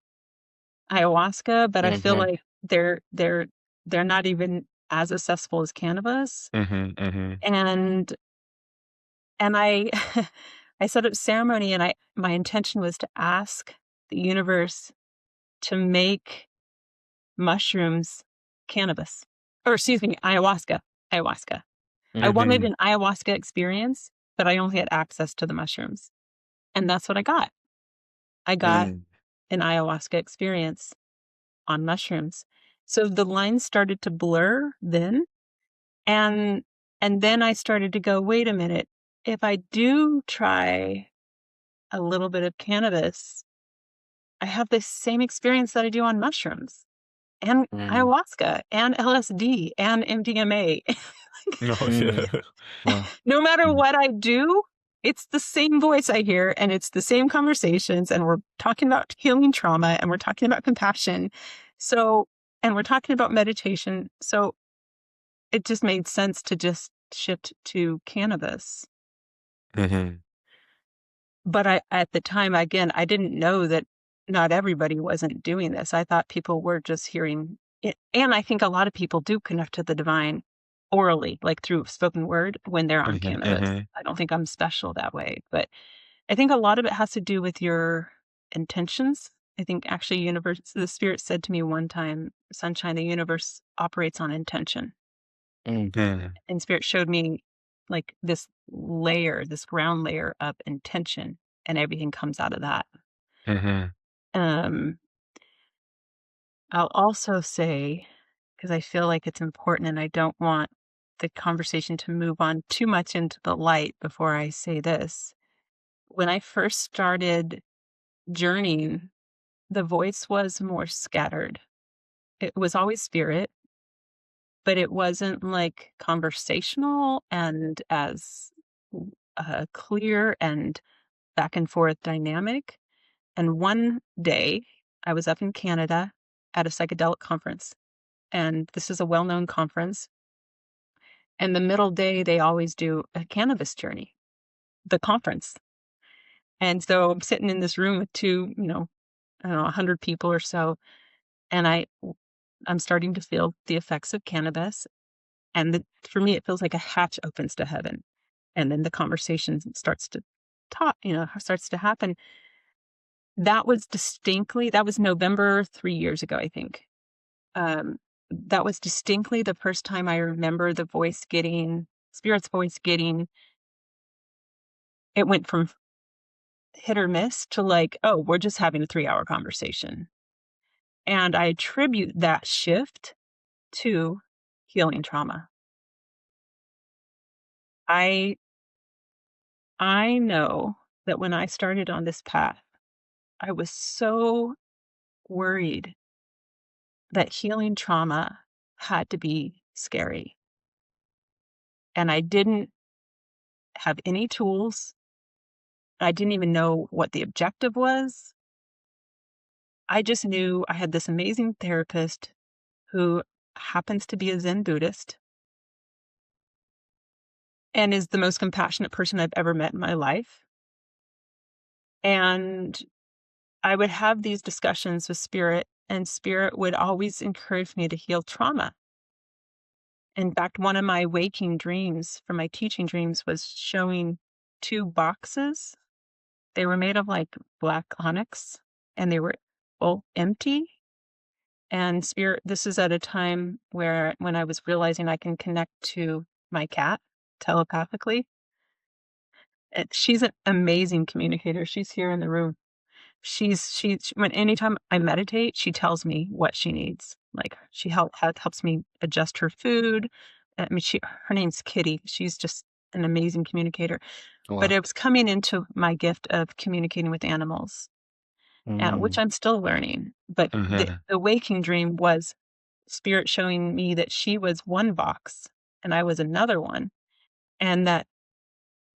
ayahuasca, but I feel like they're not even as accessible as cannabis. And I I set up ceremony and my intention was to ask the universe to make mushrooms cannabis. Or excuse me, ayahuasca. I wanted an ayahuasca experience, but I only had access to the mushrooms. And that's what I got. I got an ayahuasca experience on mushrooms. So the lines started to blur then. And then I started to go, wait a minute, if I do try a little bit of cannabis, I have the same experience that I do on mushrooms and ayahuasca and LSD and MDMA. Oh yeah. Wow. No matter what I do, it's the same voice I hear and it's the same conversations. And we're talking about healing trauma and we're talking about compassion. And we're talking about meditation. So it just made sense to just shift to cannabis. But at the time, again, I didn't know that not everybody wasn't doing this. I thought people were just hearing it. And I think a lot of people do connect to the divine orally, like through spoken word when they're on cannabis. I don't think I'm special that way. But I think a lot of it has to do with your intentions. I think actually the Spirit said to me one time, Sunshine, the universe operates on intention. And Spirit showed me like this ground layer of intention, and everything comes out of that. I'll also say, because I feel like it's important and I don't want the conversation to move on too much into the light before I say this. When I first started journeying, the voice was more scattered. It was always Spirit, but it wasn't like conversational and as clear and back and forth dynamic. And one day I was up in Canada at a psychedelic conference, and this is a well-known conference. And the middle day, they always do a cannabis journey, the conference. And so I'm sitting in this room with two, I don't know, 100 people or so, and I'm starting to feel the effects of cannabis. And for me, it feels like a hatch opens to heaven. And then the conversation starts to starts to happen. That was November 3 years ago, I think. That was distinctly the first time I remember the Spirit's voice getting, it went from hit or miss to like, oh, we're just having a 3-hour conversation. And I attribute that shift to healing trauma. I know that when I started on this path, I was so worried that healing trauma had to be scary. And I didn't have any tools. I didn't even know what the objective was. I just knew I had this amazing therapist who happens to be a Zen Buddhist and is the most compassionate person I've ever met in my life. And I would have these discussions with Spirit, and Spirit would always encourage me to heal trauma. In fact, one of my waking dreams from my teaching dreams was showing 2 boxes. They were made of like black onyx, and they were all empty. And Spirit, this is at a time when I was realizing I can connect to my cat telepathically. She's an amazing communicator. She's here in the room. Anytime I meditate, she tells me what she needs. Like she helps me adjust her food. I mean, her name's Kitty. She's just an amazing communicator. Wow. But it was coming into my gift of communicating with animals, which I'm still learning. But the waking dream was Spirit showing me that she was one box and I was another one, and that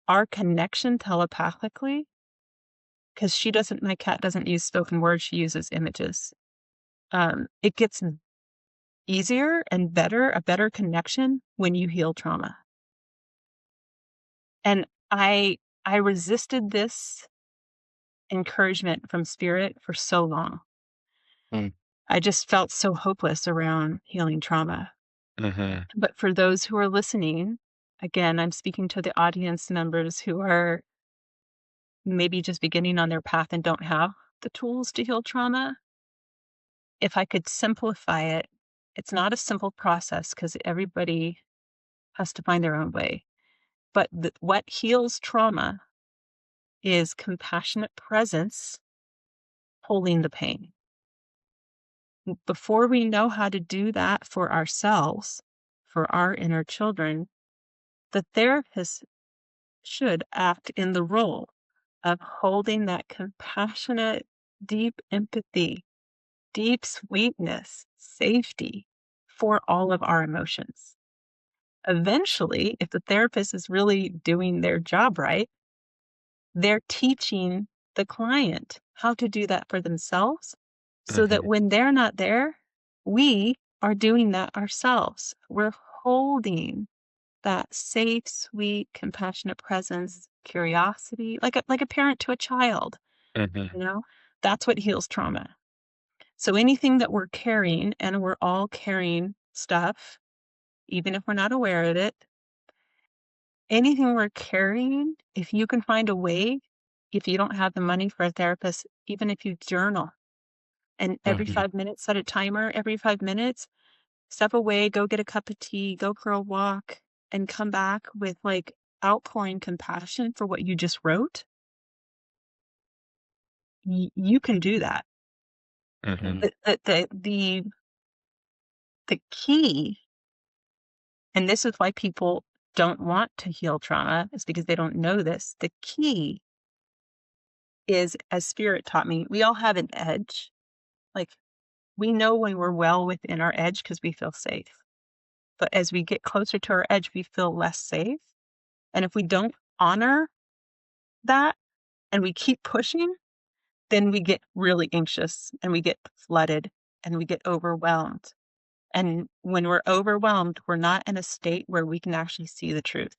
our connection telepathically, because my cat doesn't use spoken words, she uses images. It gets easier and a better connection when you heal trauma. And I resisted this encouragement from Spirit for so long. I just felt so hopeless around healing trauma. But for those who are listening, again, I'm speaking to the audience members who are maybe just beginning on their path and don't have the tools to heal trauma. If I could simplify it, it's not a simple process because everybody has to find their own way. But what heals trauma is compassionate presence holding the pain. before we know how to do that for ourselves, for our inner children, the therapist should act in the role of holding that compassionate, deep empathy, deep sweetness, safety for all of our emotions. Eventually, if the therapist is really doing their job right, they're teaching the client how to do that for themselves so that when they're not there, we are doing that ourselves. We're holding that safe, sweet, compassionate presence, curiosity, like a parent to a child, you know? That's what heals trauma. So anything that we're carrying, and we're all carrying stuff, even if we're not aware of it, anything we're carrying, if you can find a way, if you don't have the money for a therapist, even if you journal and every 5 minutes, set a timer every 5 minutes, step away, go get a cup of tea, go for a walk, and come back with like outpouring compassion for what you just wrote, you can do that. The key, and this is why people don't want to heal trauma, is because they don't know this. The key is, as Spirit taught me, we all have an edge. Like, we know when we're well within our edge because we feel safe. But as we get closer to our edge, we feel less safe. And if we don't honor that and we keep pushing, then we get really anxious and we get flooded and we get overwhelmed. And when we're overwhelmed, we're not in a state where we can actually see the truth.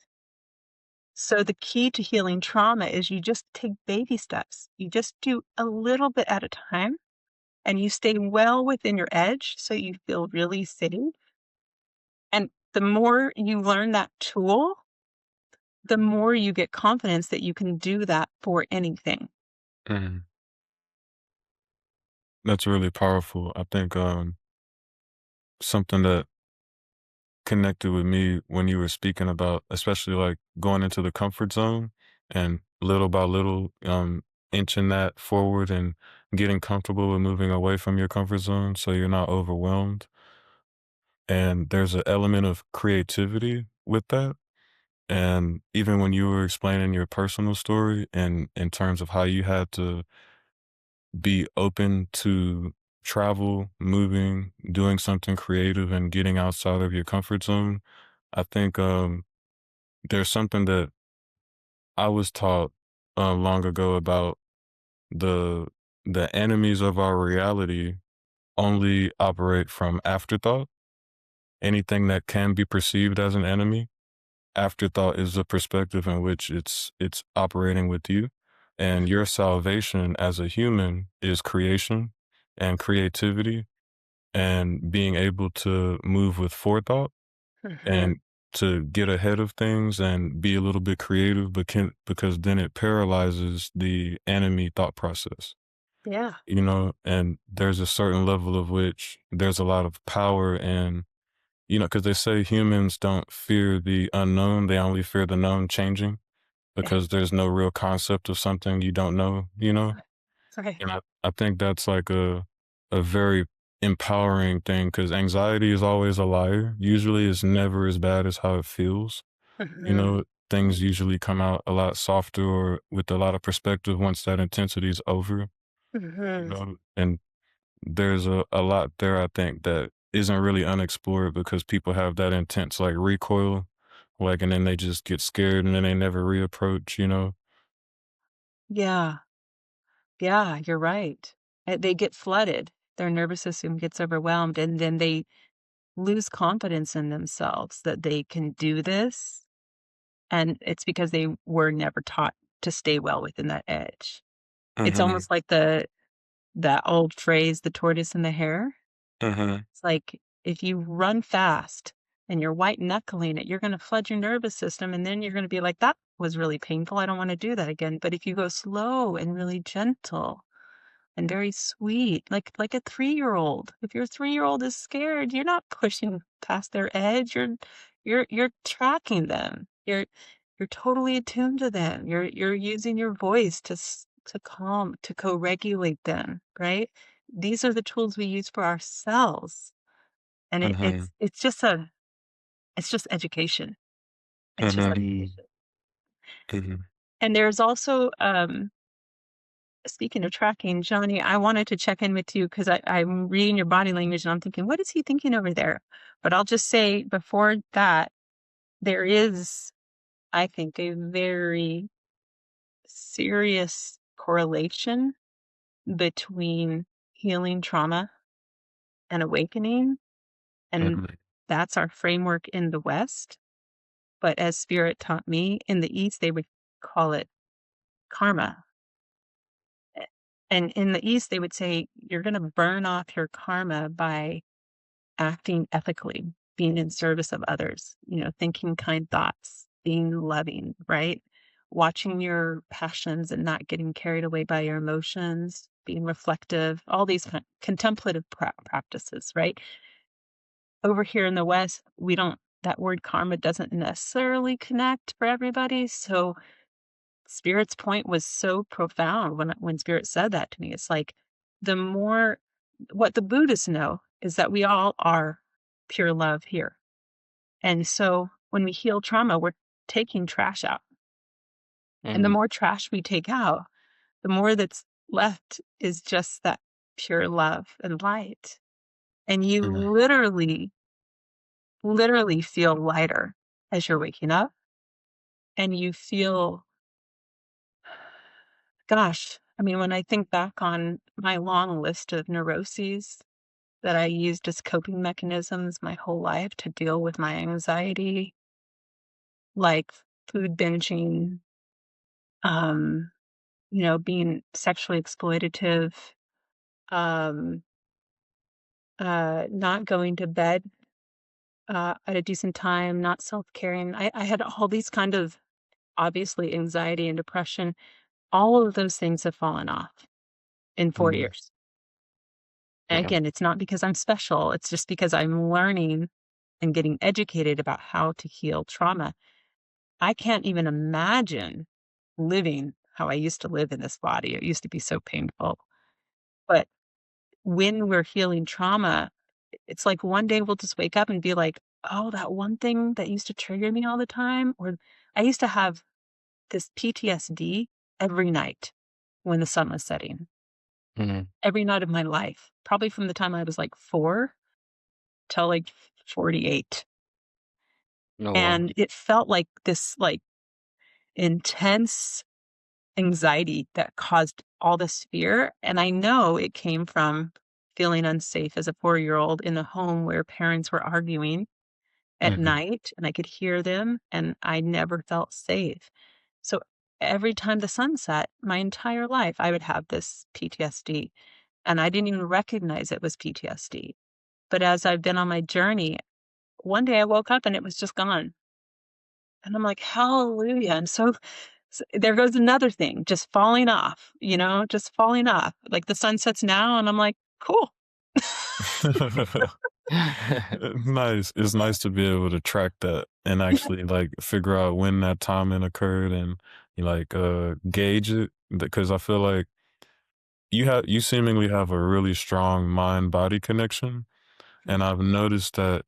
So the key to healing trauma is you just take baby steps. You just do a little bit at a time and you stay well within your edge so you feel really safe. And the more you learn that tool, the more you get confidence that you can do that for anything. That's really powerful. I think something that connected with me when you were speaking about, especially like going into the comfort zone and little by little inching that forward and getting comfortable with moving away from your comfort zone so you're not overwhelmed. And there's an element of creativity with that. And even when you were explaining your personal story and in terms of how you had to be open to travel, moving, doing something creative and getting outside of your comfort zone, I think there's something that I was taught long ago about the the enemies of our reality only operate from afterthought. Anything that can be perceived as an enemy, afterthought is the perspective in which it's operating with you. And your salvation as a human is creation and creativity and being able to move with forethought and to get ahead of things and be a little bit creative, because then it paralyzes the enemy thought process, Yeah. you know, and there's a certain level of which there's a lot of power in, you know, because they say humans don't fear the unknown, they only fear the known changing Yeah. because there's no real concept of something you don't know, you know? Right. And I think that's like a very empowering thing because anxiety is always a liar. Usually it's never as bad as how it feels. You know, things usually come out a lot softer or with a lot of perspective once that intensity is over, you know? And there's a lot there, I think, that isn't really unexplored because people have that intense like recoil, like, and then they just get scared and then they never reapproach, you know? Yeah. Yeah, you're right. They get flooded. Their nervous system gets overwhelmed, and then they lose confidence in themselves that they can do this. And it's because they were never taught to stay well within that edge. It's Mm-hmm. almost like that old phrase, the tortoise and the hare. Mm-hmm. It's like if you run fast and you're white knuckling it, you're going to flood your nervous system, and then you're going to be like, that was really painful. I don't want to do that again. But if you go slow and really gentle and very sweet, like a 3-year-old. If your 3-year-old is scared, you're not pushing past their edge. You're tracking them. You're totally attuned to them. You're using your voice to calm, to co-regulate them, right? these are the tools we use for ourselves. And Mm-hmm. it's just education. It's just Mm-hmm. education. Mm-hmm. And there's also, speaking of tracking, Johnny, I wanted to check in with you because I'm reading your body language and I'm thinking, what is he thinking over there? But I'll just say before that, there is, I think, a very serious correlation between healing trauma and awakening. And Mm-hmm. that's our framework in the West. But as Spirit taught me, in the East, they would call it karma. And in the East, they would say, you're going to burn off your karma by acting ethically, being in service of others, thinking kind thoughts, being loving, right? Watching your passions and not getting carried away by your emotions, being reflective, all these contemplative practices, right? Over here in the West, that word karma doesn't necessarily connect for everybody. So Spirit's point was so profound when Spirit said that to me. It's like what the Buddhists know is that we all are pure love here. And so when we heal trauma, we're taking trash out. And the more trash we take out, the more that's left is just that pure love and light. And you literally feel lighter as you're waking up. And you feel, gosh, I mean, when I think back on my long list of neuroses that I used as coping mechanisms my whole life to deal with my anxiety, like food binging, being sexually exploitative, um, not going to bed at a decent time, not self-caring. I had all these kind of, obviously, anxiety and depression. All of those things have fallen off in 4 years. And again, it's not because I'm special. It's just because I'm learning and getting educated about how to heal trauma. I can't even imagine living how I used to live in this body. It used to be so painful. But when we're healing trauma, it's like one day we'll just wake up and be like, oh, that one thing that used to trigger me all the time. Or I used to have this PTSD every night when the sun was setting. Every night of my life, probably from the time I was like 4 till like 48. Oh, wow. And it felt like this like intense anxiety that caused all this fear. And I know it came from feeling unsafe as a 4-year-old in a home where parents were arguing at night and I could hear them and I never felt safe. So every time the sun set, my entire life, I would have this PTSD and I didn't even recognize it was PTSD. But as I've been on my journey, one day I woke up and it was just gone. And I'm like, hallelujah. And so there goes another thing, just falling off, just falling off. Like the sun sets now and I'm like, cool. Nice. It's nice to be able to track that and actually like figure out when that timing occurred and gauge it, because I feel like you seemingly have a really strong mind body connection, and I've noticed that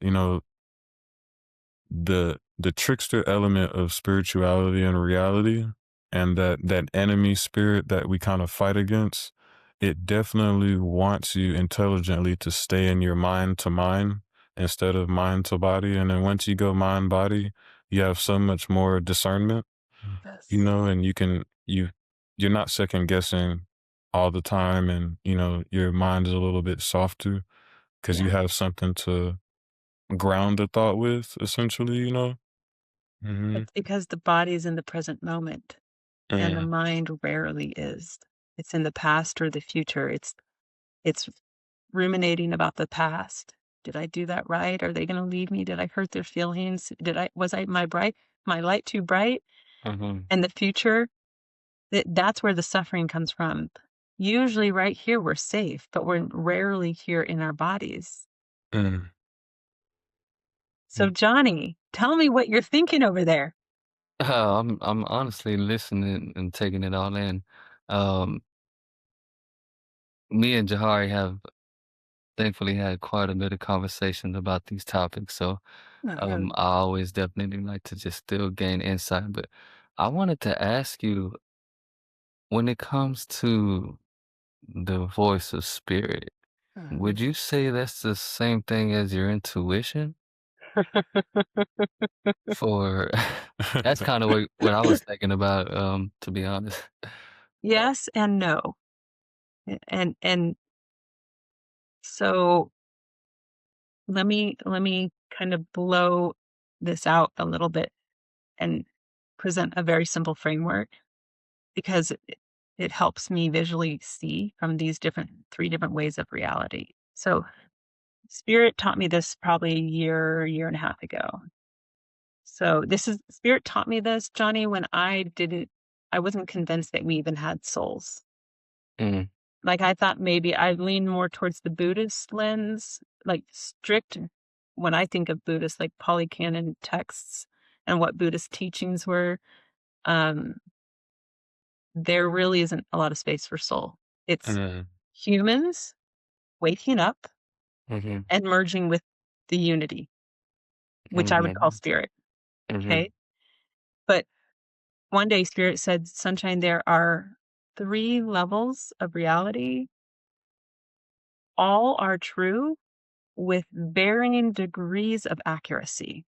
the trickster element of spirituality and reality, and that enemy spirit that we kind of fight against, it definitely wants you intelligently to stay in your mind to mind instead of mind to body. And then once you go mind body, you have so much more discernment, Yes. and you're not second guessing all the time, and your mind is a little bit softer because you have something to ground the thought with, essentially. It's because the body's in the present moment and the mind rarely is. It's in the past or the future. It's ruminating about the past. Did I do that right? Are they going to leave me? Did I hurt their feelings? Was my light too bright? And the future, that's where the suffering comes from. Usually right here, we're safe, but we're rarely here in our bodies. So Johnny, tell me what you're thinking over there. I'm honestly listening and taking it all in. Um, me and Jahari have thankfully had quite a bit of conversations about these topics, so Mhm. I always definitely like to just still gain insight. But I wanted to ask you, when it comes to the voice of spirit, would you say that's the same thing as your intuition? For that's kind of what I was thinking about, to be honest. Yes and no. And so let me kind of blow this out a little bit and present a very simple framework because it helps me visually see from these three different ways of reality. So Spirit taught me this probably a year and a half ago. So Spirit taught me this, Johnny, when I wasn't convinced that we even had souls. Mm, Like I thought maybe I lean more towards the Buddhist lens, like strict when I think of Buddhist, like Polycanon texts and what Buddhist teachings were, um, there really isn't a lot of space for soul. It's mm, humans waking up mhm, and merging with the unity, which I would call mhm, spirit. mhm, Okay. But one day Spirit said, Sunshine, there are 3 levels of reality. All are true with varying degrees of accuracy.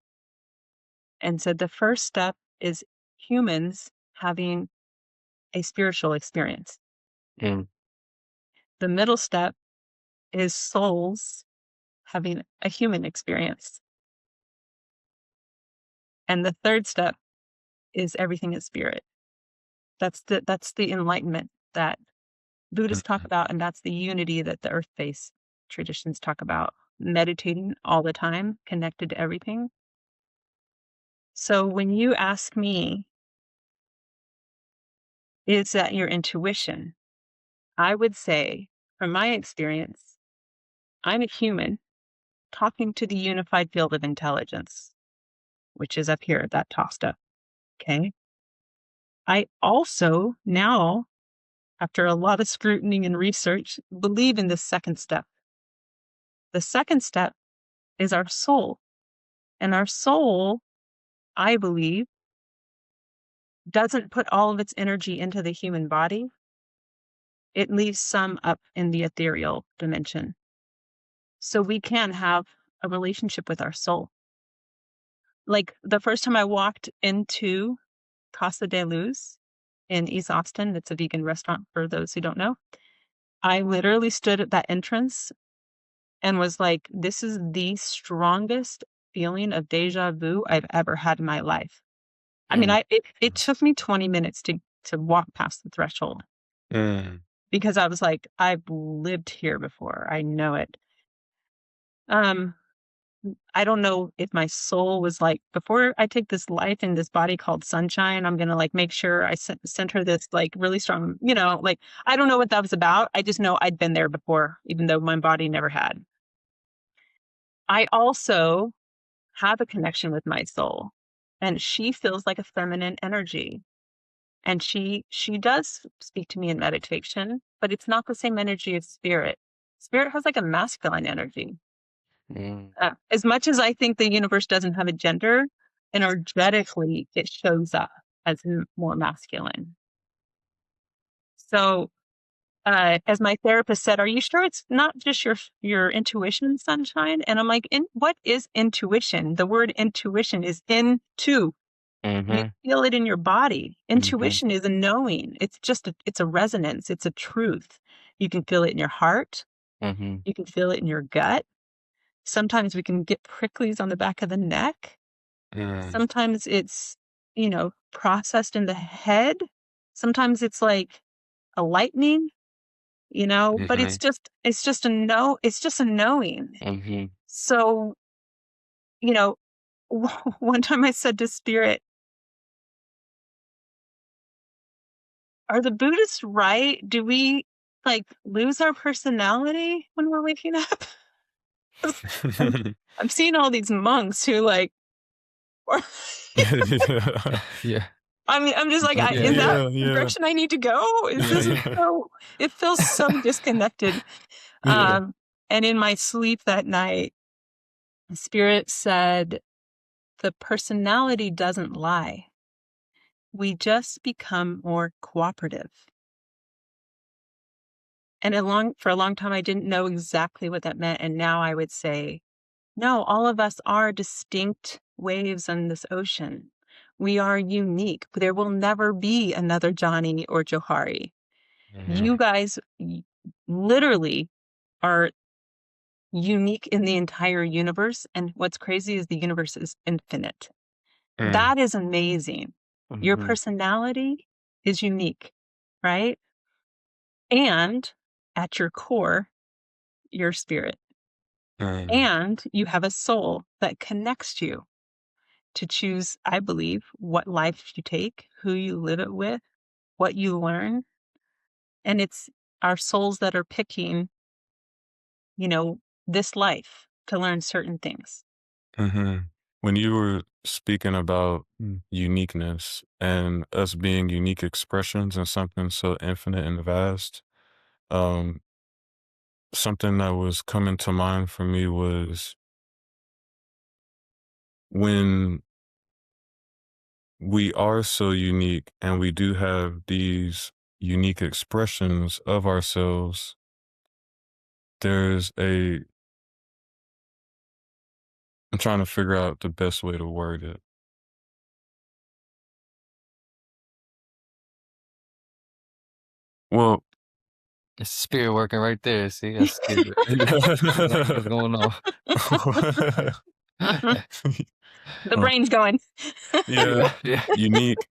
And said the first step is humans having a spiritual experience. mm, The middle step is souls having a human experience. And the third step is everything is spirit. That's the enlightenment that Buddhists talk mhm, about, and that's the unity that the earth-based traditions talk about. Meditating all the time, connected to everything. So when you ask me, is that your intuition? I would say, from my experience, I'm a human talking to the unified field of intelligence, which is up here, that top stuff. Okay. I also now, after a lot of scrutiny and research, believe in this second step. The second step is our soul. And our soul, I believe, doesn't put all of its energy into the human body. It leaves some up in the ethereal dimension. So we can have a relationship with our soul. Like the first time I walked into Casa de Luz in East Austin, it's a vegan restaurant for those who don't know. I literally stood at that entrance and was like, this is the strongest feeling of deja vu I've ever had in my life. I mean, mm, it took me 20 minutes to walk past the threshold mm, because I was like, I've lived here before. I know it. Um, I don't know if my soul was like, before I take this life in this body called sunshine, I'm going to like make sure I sent her this like really strong, like, I don't know what that was about. I just know I'd been there before, even though my body never had. I also have a connection with my soul, and she feels like a feminine energy. And she does speak to me in meditation, but it's not the same energy as spirit. Spirit has like a masculine energy. mm, As much as I think the universe doesn't have a gender, energetically it shows up as more masculine. So, as my therapist said, "Are you sure it's not just your intuition, sunshine?" And I'm like, what is intuition? The word intuition is into. You mhm, feel it in your body. mhm, Intuition is a knowing. It's a resonance. It's a truth. You can feel it in your heart. mhm, You can feel it in your gut. Sometimes we can get pricklies on the back of the neck. mm, Sometimes it's, processed in the head. Sometimes it's like a lightning, but mhm, it's just a knowing. mhm, So, you know, one time I said to Spirit, are the Buddhists right? Do we like lose our personality when we're waking up? I'm, I'm seeing all these monks who like, or, yeah, I mean, I'm just like, Yeah, is that the yeah, direction I need to go? Is this yeah, so? It feels so disconnected. yeah. And in my sleep that night, the spirit said, the personality doesn't lie. We just become more cooperative. And for a long time, I didn't know exactly what that meant. And now I would say, no, all of us are distinct waves on this ocean. We are unique. There will never be another Johnny or Johari. You guys literally are unique in the entire universe. And what's crazy is the universe is infinite. That is amazing. Your personality is unique, right? And at your core, your spirit. And you have a soul that connects you to choose, I believe, what life you take, who you live it with, what you learn. And it's our souls that are picking, this life to learn certain things. When you were speaking about uniqueness and us being unique expressions and something so infinite and vast, um, something that was coming to mind for me was when we are so unique and we do have these unique expressions of ourselves, I'm trying to figure out the best way to word it. Well, It's spirit working right there. See, that's spirit. What's going on? The brain's going. Yeah, Yeah. unique.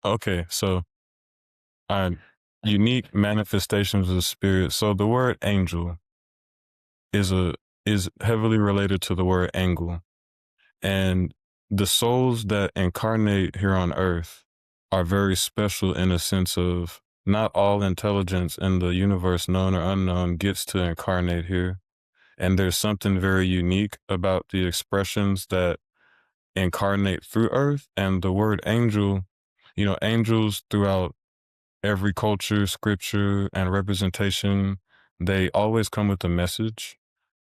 Okay, so unique manifestations of the spirit. So the word angel is heavily related to the word angle. And the souls that incarnate here on earth are very special in a sense of not all intelligence in the universe, known or unknown, gets to incarnate here. And there's something very unique about the expressions that incarnate through earth. And the word angel, angels throughout every culture, scripture, and representation, they always come with a message.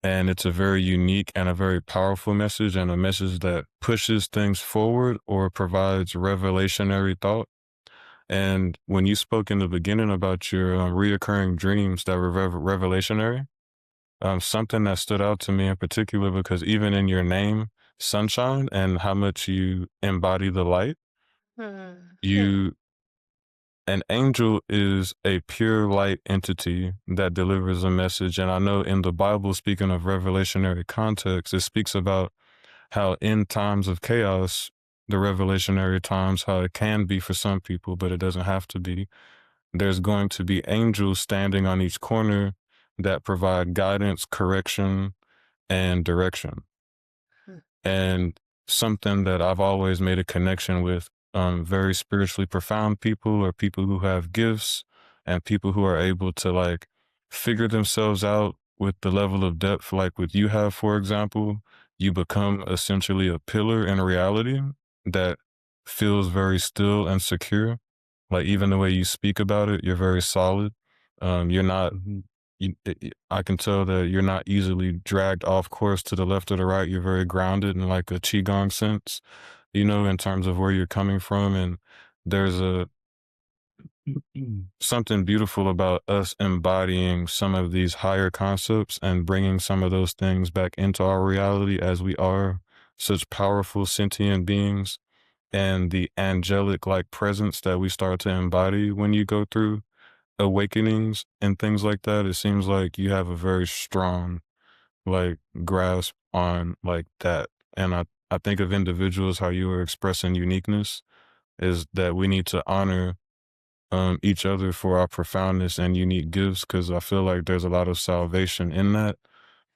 And it's a very unique and a very powerful message, and a message that pushes things forward or provides revelationary thought. And when you spoke in the beginning about your reoccurring dreams that were revelationary, something that stood out to me in particular, because even in your name, Sunshine, and how much you embody the light, an angel is a pure light entity that delivers a message. And I know in the Bible, speaking of revelationary context, it speaks about how in times of chaos, the revelationary times, how it can be for some people, but it doesn't have to be. There's going to be angels standing on each corner that provide guidance, correction, and direction. And something that I've always made a connection with very spiritually profound people, or people who have gifts, and people who are able to figure themselves out with the level of depth like what you have. For example, you become essentially a pillar in reality that feels very still and secure. Like even the way you speak about it, you're very solid. You're not I can tell that you're not easily dragged off course to the left or the right. You're very grounded in like a qigong sense, in terms of where you're coming from. And there's something beautiful about us embodying some of these higher concepts and bringing some of those things back into our reality, as we are such powerful sentient beings. And the angelic presence that we start to embody when you go through awakenings and things like that, it seems like you have a very strong grasp on that. And I think of individuals, how you were expressing uniqueness, is that we need to honor each other for our profoundness and unique gifts, because I feel like there's a lot of salvation in that,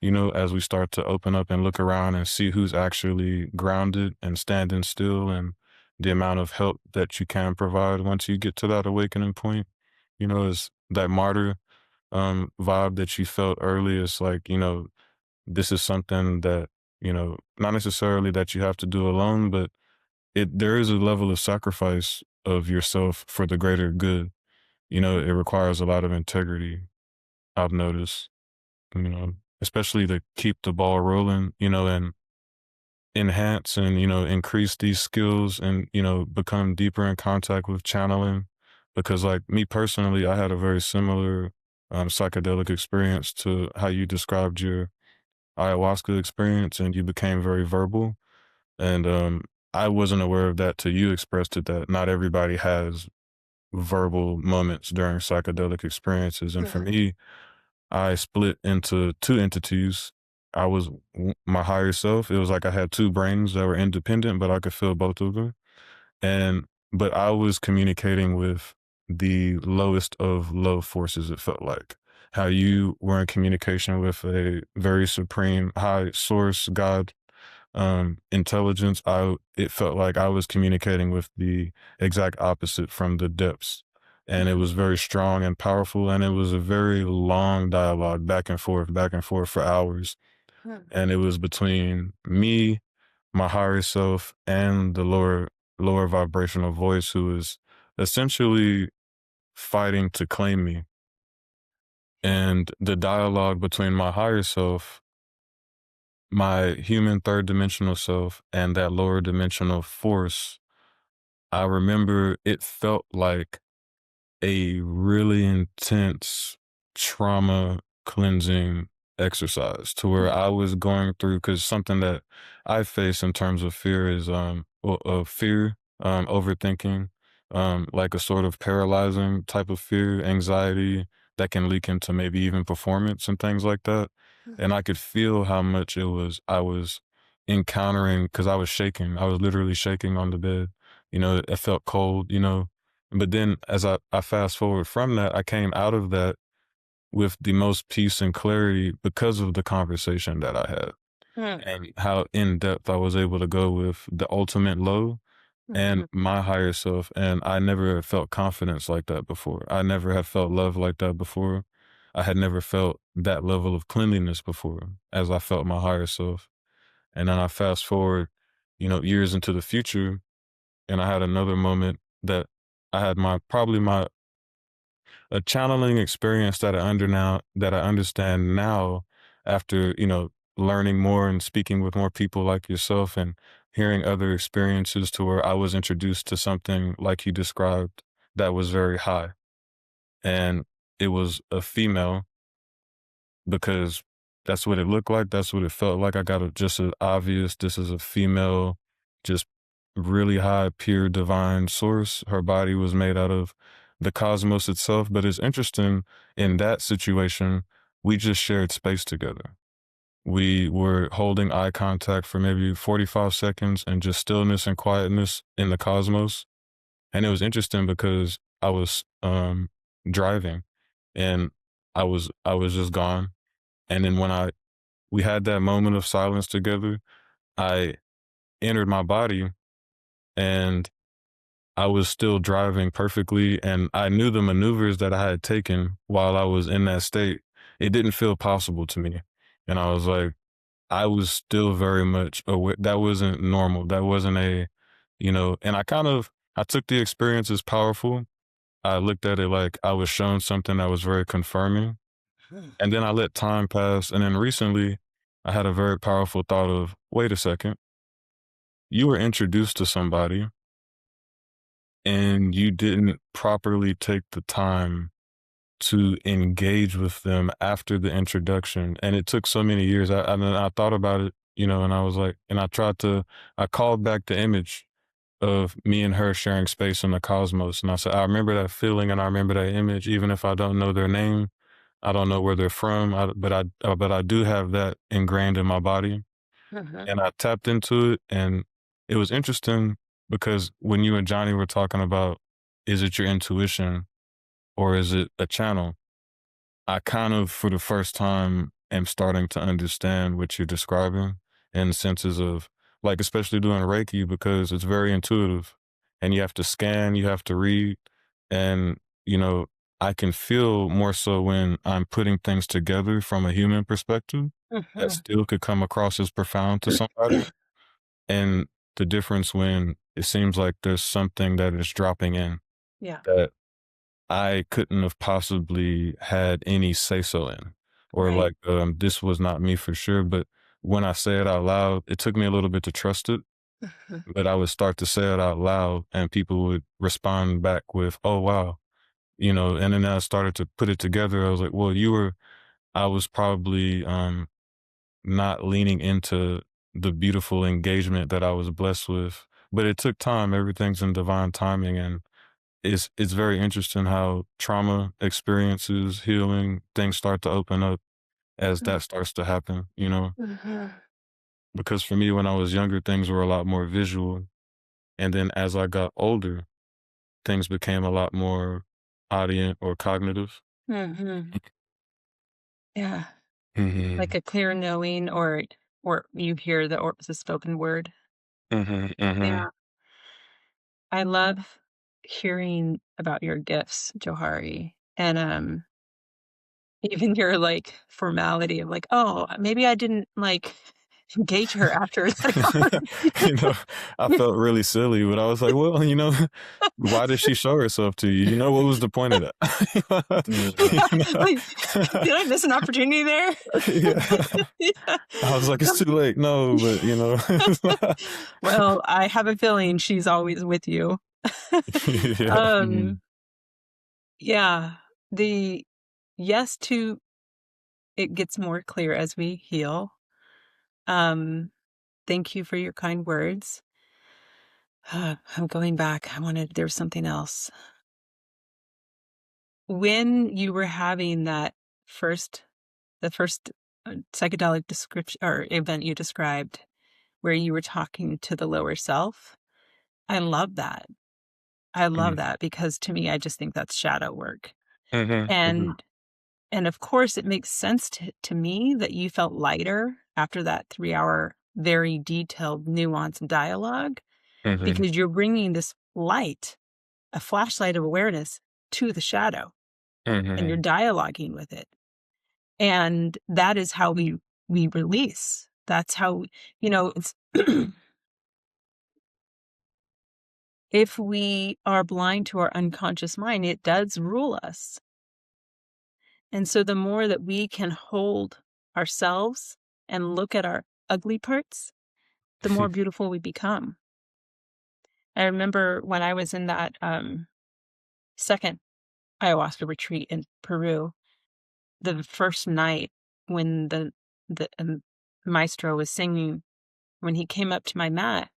as we start to open up and look around and see who's actually grounded and standing still, and the amount of help that you can provide once you get to that awakening point. Is that martyr vibe that you felt earlier. It's like, this is something that, not necessarily that you have to do alone, but there is a level of sacrifice of yourself for the greater good. You know, it requires a lot of integrity, I've noticed, you know, especially to keep the ball rolling, you know, and enhance and, you know, increase these skills and, you know, become deeper in contact with channeling. Because like me personally, I had a very similar psychedelic experience to how you described your ayahuasca experience, and you became very verbal. And I wasn't aware of that till you expressed it, that not everybody has verbal moments during psychedelic experiences. And for me, I split into two entities. I was my higher self. It was like I had two brains that were independent, but I could feel both of them. And, but I was communicating with the lowest of low forces, it felt like. How you were in communication with a very supreme high source, God, intelligence. It felt like I was communicating with the exact opposite from the depths. And it was very strong and powerful. And it was a very long dialogue back and forth for hours. And it was between me, my higher self, and the lower vibrational voice, who was essentially fighting to claim me. And the dialogue between my higher self, my human third dimensional self, and that lower dimensional force, I remember it felt like a really intense trauma cleansing exercise, to where I was going through, because something that I face in terms of fear is overthinking, like a sort of paralyzing type of fear, anxiety that can leak into maybe even performance and things like that. And I could feel how much I was encountering, because I was shaking. I was literally shaking on the bed. You know, it felt cold, you know. But then as I fast forward from that, I came out of that with the most peace and clarity because of the conversation that I had, and how in depth I was able to go with the ultimate low and my higher self. And I never felt confidence like that before. I never have felt love like that before. I had never felt that level of cleanliness before as I felt my higher self. And then I fast forward, you know, years into the future, and I had another moment that I had probably a channeling experience that I understand now, after, you know, learning more and speaking with more people like yourself and hearing other experiences, to where I was introduced to something like you described that was very high. And it was a female, because that's what it looked like. That's what it felt like. I got just an obvious, this is a female, just really high, pure divine source. Her body was made out of the cosmos itself. But it's interesting, in that situation, we just shared space together. We were holding eye contact for maybe 45 seconds, and just stillness and quietness in the cosmos. And it was interesting because I was driving, and I was just gone. And then when we had that moment of silence together, I entered my body, and I was still driving perfectly, and I knew the maneuvers that I had taken while I was in that state. It didn't feel possible to me. And I was like, I was still very much aware. That wasn't normal. That wasn't you know, and I took the experience as powerful. I looked at it like I was shown something that was very confirming. And then I let time pass. And then recently, I had a very powerful thought of, wait a second, you were introduced to somebody and you didn't properly take the time to engage with them after the introduction. And it took so many years. I thought about it, you know, and I was like, and I called back the image of me and her sharing space in the cosmos. And I said, I remember that feeling and I remember that image, even if I don't know their name. I don't know where they're from, but I do have that ingrained in my body. And I tapped into it, and it was interesting because when you and Johnny were talking about, is it your intuition or is it a channel? I kind of, for the first time, am starting to understand what you're describing, in the senses of, like, especially doing Reiki, because it's very intuitive and you have to scan, you have to read. And, you know, I can feel more so when I'm putting things together from a human perspective that still could come across as profound to somebody. And the difference when it seems like there's something that is dropping in Yeah. that I couldn't have possibly had any say-so in, or Right. like, this was not me for sure. But when I say it out loud, it took me a little bit to trust it, Mhm. but I would start to say it out loud and people would respond back with, oh, wow, and then I started to put it together. I was like, well, I was probably, not leaning into the beautiful engagement that I was blessed with, but it took time. Everything's in divine timing. And it's very interesting how trauma experiences, healing, things start to open up as that starts to happen, Mhm. because for me, when I was younger, things were a lot more visual. And then as I got older, things became a lot more audient or cognitive. Mhm. Yeah. Mhm. Like a clear knowing, or you hear the spoken word. Mhm. Mhm. Yeah. I love hearing about your gifts, Johari. And even your like formality of like, oh, maybe I didn't like engage her after that you know, I conversation. felt really silly, but I was like, well, why did she show herself to you? What was the point of that? Yeah, like, did I miss an opportunity there? Yeah. Yeah. I was like, it's too late. No, but Well, I have a feeling she's always with you. yeah. um, yeah, the yes to it gets more clear as we heal. Thank you for your kind words. I'm going back. there was something else. When you were having the first psychedelic description or event you described, where you were talking to the lower self, I love that. I love that because to me, I just think that's shadow work. Mhm. Mhm. And and of course, it makes sense to me that you felt lighter after that 3-hour, very detailed, nuanced dialogue Mhm. because you're bringing this light, a flashlight of awareness, to the shadow, and you're Mhm. dialoguing with it. And that is how we release. That's how, it's if we are blind to our unconscious mind, it does rule us. And so the more that we can hold ourselves and look at our ugly parts, the more beautiful we become. I remember when I was in that second ayahuasca retreat in Peru, the first night when the maestro was singing, when he came up to my mat,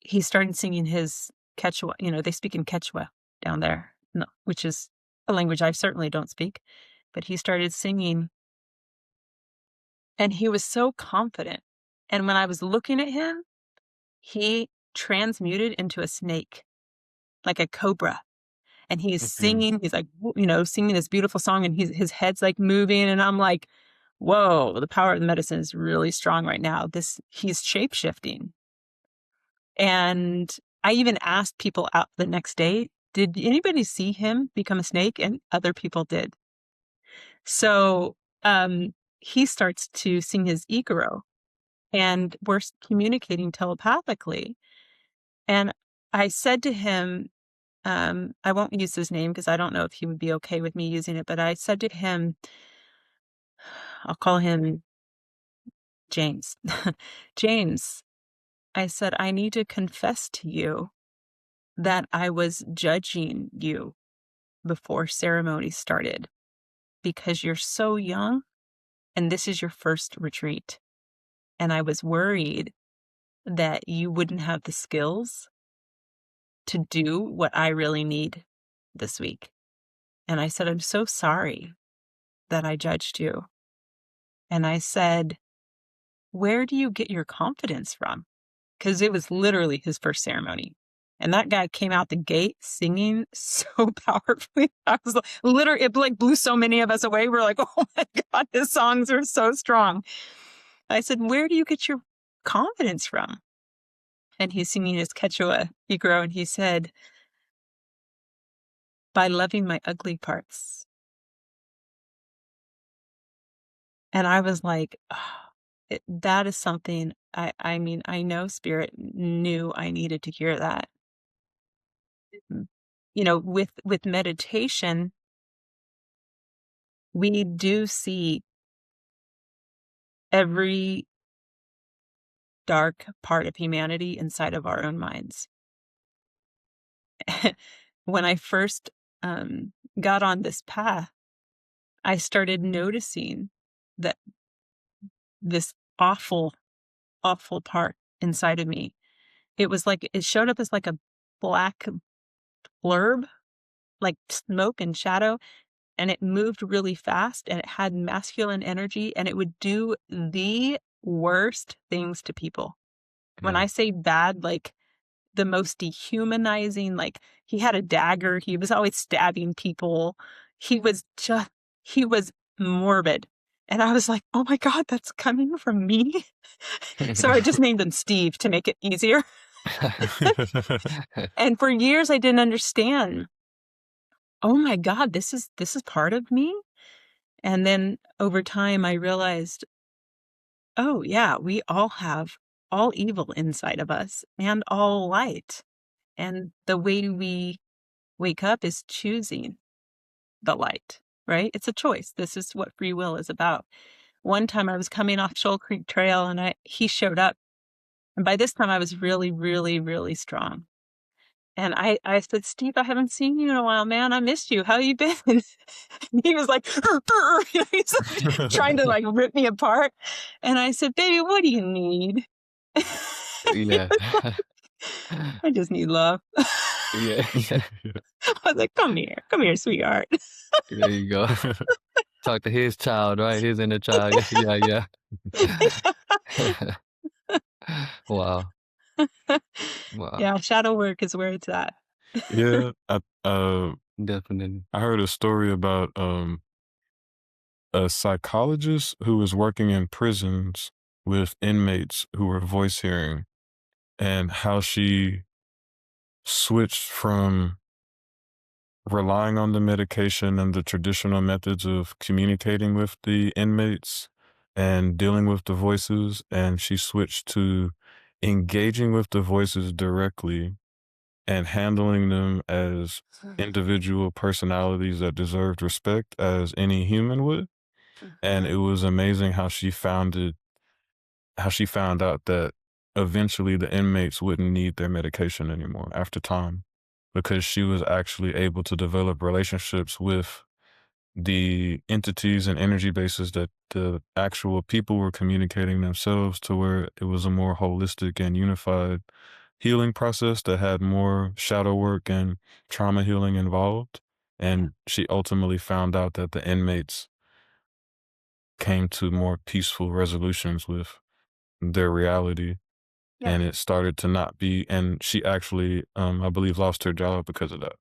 he started singing his Quechua. They speak in Quechua down there, no, which is a language I certainly don't speak. But he started singing, and he was so confident. And when I was looking at him, he transmuted into a snake, like a cobra. And he's Mhm. singing, he's like, singing this beautiful song, and his head's like moving. And I'm like, whoa, the power of the medicine is really strong right now. He's shape shifting. And I even asked people out the next day, did anybody see him become a snake? And other people did. So he starts to sing his Igaro, and we're communicating telepathically. And I said to him, I won't use his name because I don't know if he would be okay with me using it, but I said to him, I'll call him James. James, I said, I need to confess to you that I was judging you before ceremony started because you're so young and this is your first retreat. And I was worried that you wouldn't have the skills to do what I really need this week. And I said, I'm so sorry that I judged you. And I said, where do you get your confidence from? Because it was literally his first ceremony. And that guy came out the gate singing so powerfully. I was like, literally, it like blew so many of us away. We're like, oh my God, his songs are so strong. I said, where do you get your confidence from? And he's singing his Quechua Igro, and he said, by loving my ugly parts. And I was like, oh. that is something I mean, I know Spirit knew I needed to hear that. With meditation, we do see every dark part of humanity inside of our own minds. When I first got on this path, I started noticing that this awful, awful part inside of me. It was like it showed up as like a black blurb, like smoke and shadow, and it moved really fast, and it had masculine energy, and it would do the worst things to people. When I say bad, like the most dehumanizing, like he had a dagger, he was always stabbing people. He was morbid. And I was like, oh my God, that's coming from me. So I just named him Steve to make it easier. And for years I didn't understand. Oh my God, this is part of me. And then over time I realized, oh yeah, we all have all evil inside of us and all light. And the way we wake up is choosing the light, right? It's a choice. This is what free will is about. One time I was coming off Shoal Creek Trail and he showed up. And by this time I was really, really, really strong. And I said, Steve, I haven't seen you in a while, man. I missed you. How you been? And he was like, he's like trying to like rip me apart. And I said, baby, what do you need? Yeah. I just need love. Yeah. I was like, come here, sweetheart. There you go. Talk to his child, right? His inner child. Yeah. Wow. Yeah, shadow work is where it's at. Yeah, Definitely. I heard a story about a psychologist who was working in prisons with inmates who were voice hearing, and how she switched from relying on the medication and the traditional methods of communicating with the inmates and dealing with the voices, and she switched to engaging with the voices directly and handling them as individual personalities that deserved respect as any human would. And it was amazing how she found out that eventually the inmates wouldn't need their medication anymore after time, because she was actually able to develop relationships with the entities and energy bases that the actual people were communicating themselves, to where it was a more holistic and unified healing process that had more shadow work and trauma healing involved. And she ultimately found out that the inmates came to more peaceful resolutions with their reality. Yeah. And it started to not be, and she actually, I believe, lost her job because of that.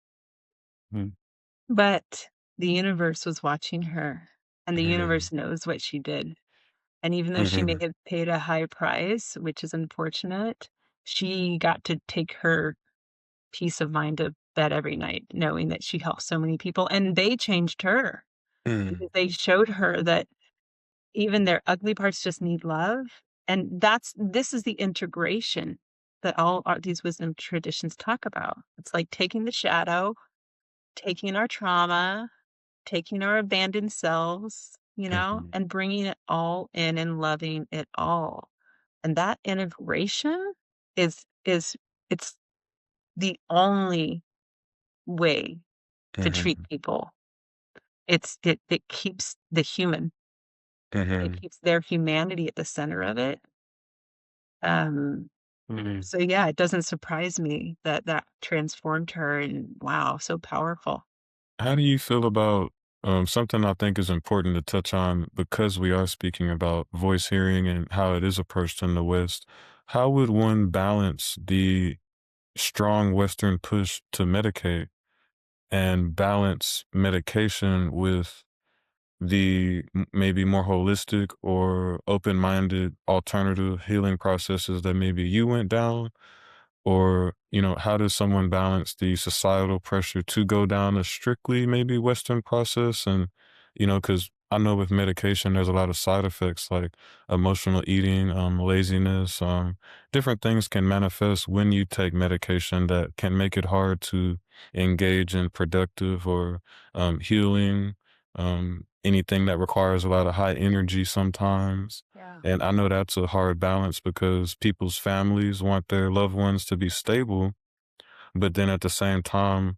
But the universe was watching her, and the universe knows what she did. And even though she may have paid a high price, which is unfortunate, she got to take her peace of mind to bed every night, knowing that she helped so many people. And they changed her. Because they showed her that even their ugly parts just need love. And this is the integration that all these wisdom traditions talk about. It's like taking the shadow, taking our trauma, taking our abandoned selves, and bringing it all in and loving it all. And that integration is it's the only way to treat people. It keeps the human. It keeps their humanity at the center of it. So yeah, it doesn't surprise me that transformed her, and wow, so powerful. How do you feel about something I think is important to touch on, because we are speaking about voice hearing and how it is approached in the West? How would one balance the strong Western push to medicate and balance medication with the maybe more holistic or open-minded alternative healing processes that maybe you went down? Or, how does someone balance the societal pressure to go down a strictly maybe Western process? And, because I know with medication, there's a lot of side effects like emotional eating, laziness, different things can manifest when you take medication that can make it hard to engage in productive or healing, anything that requires a lot of high energy sometimes. Yeah. And I know that's a hard balance because people's families want their loved ones to be stable, but then at the same time,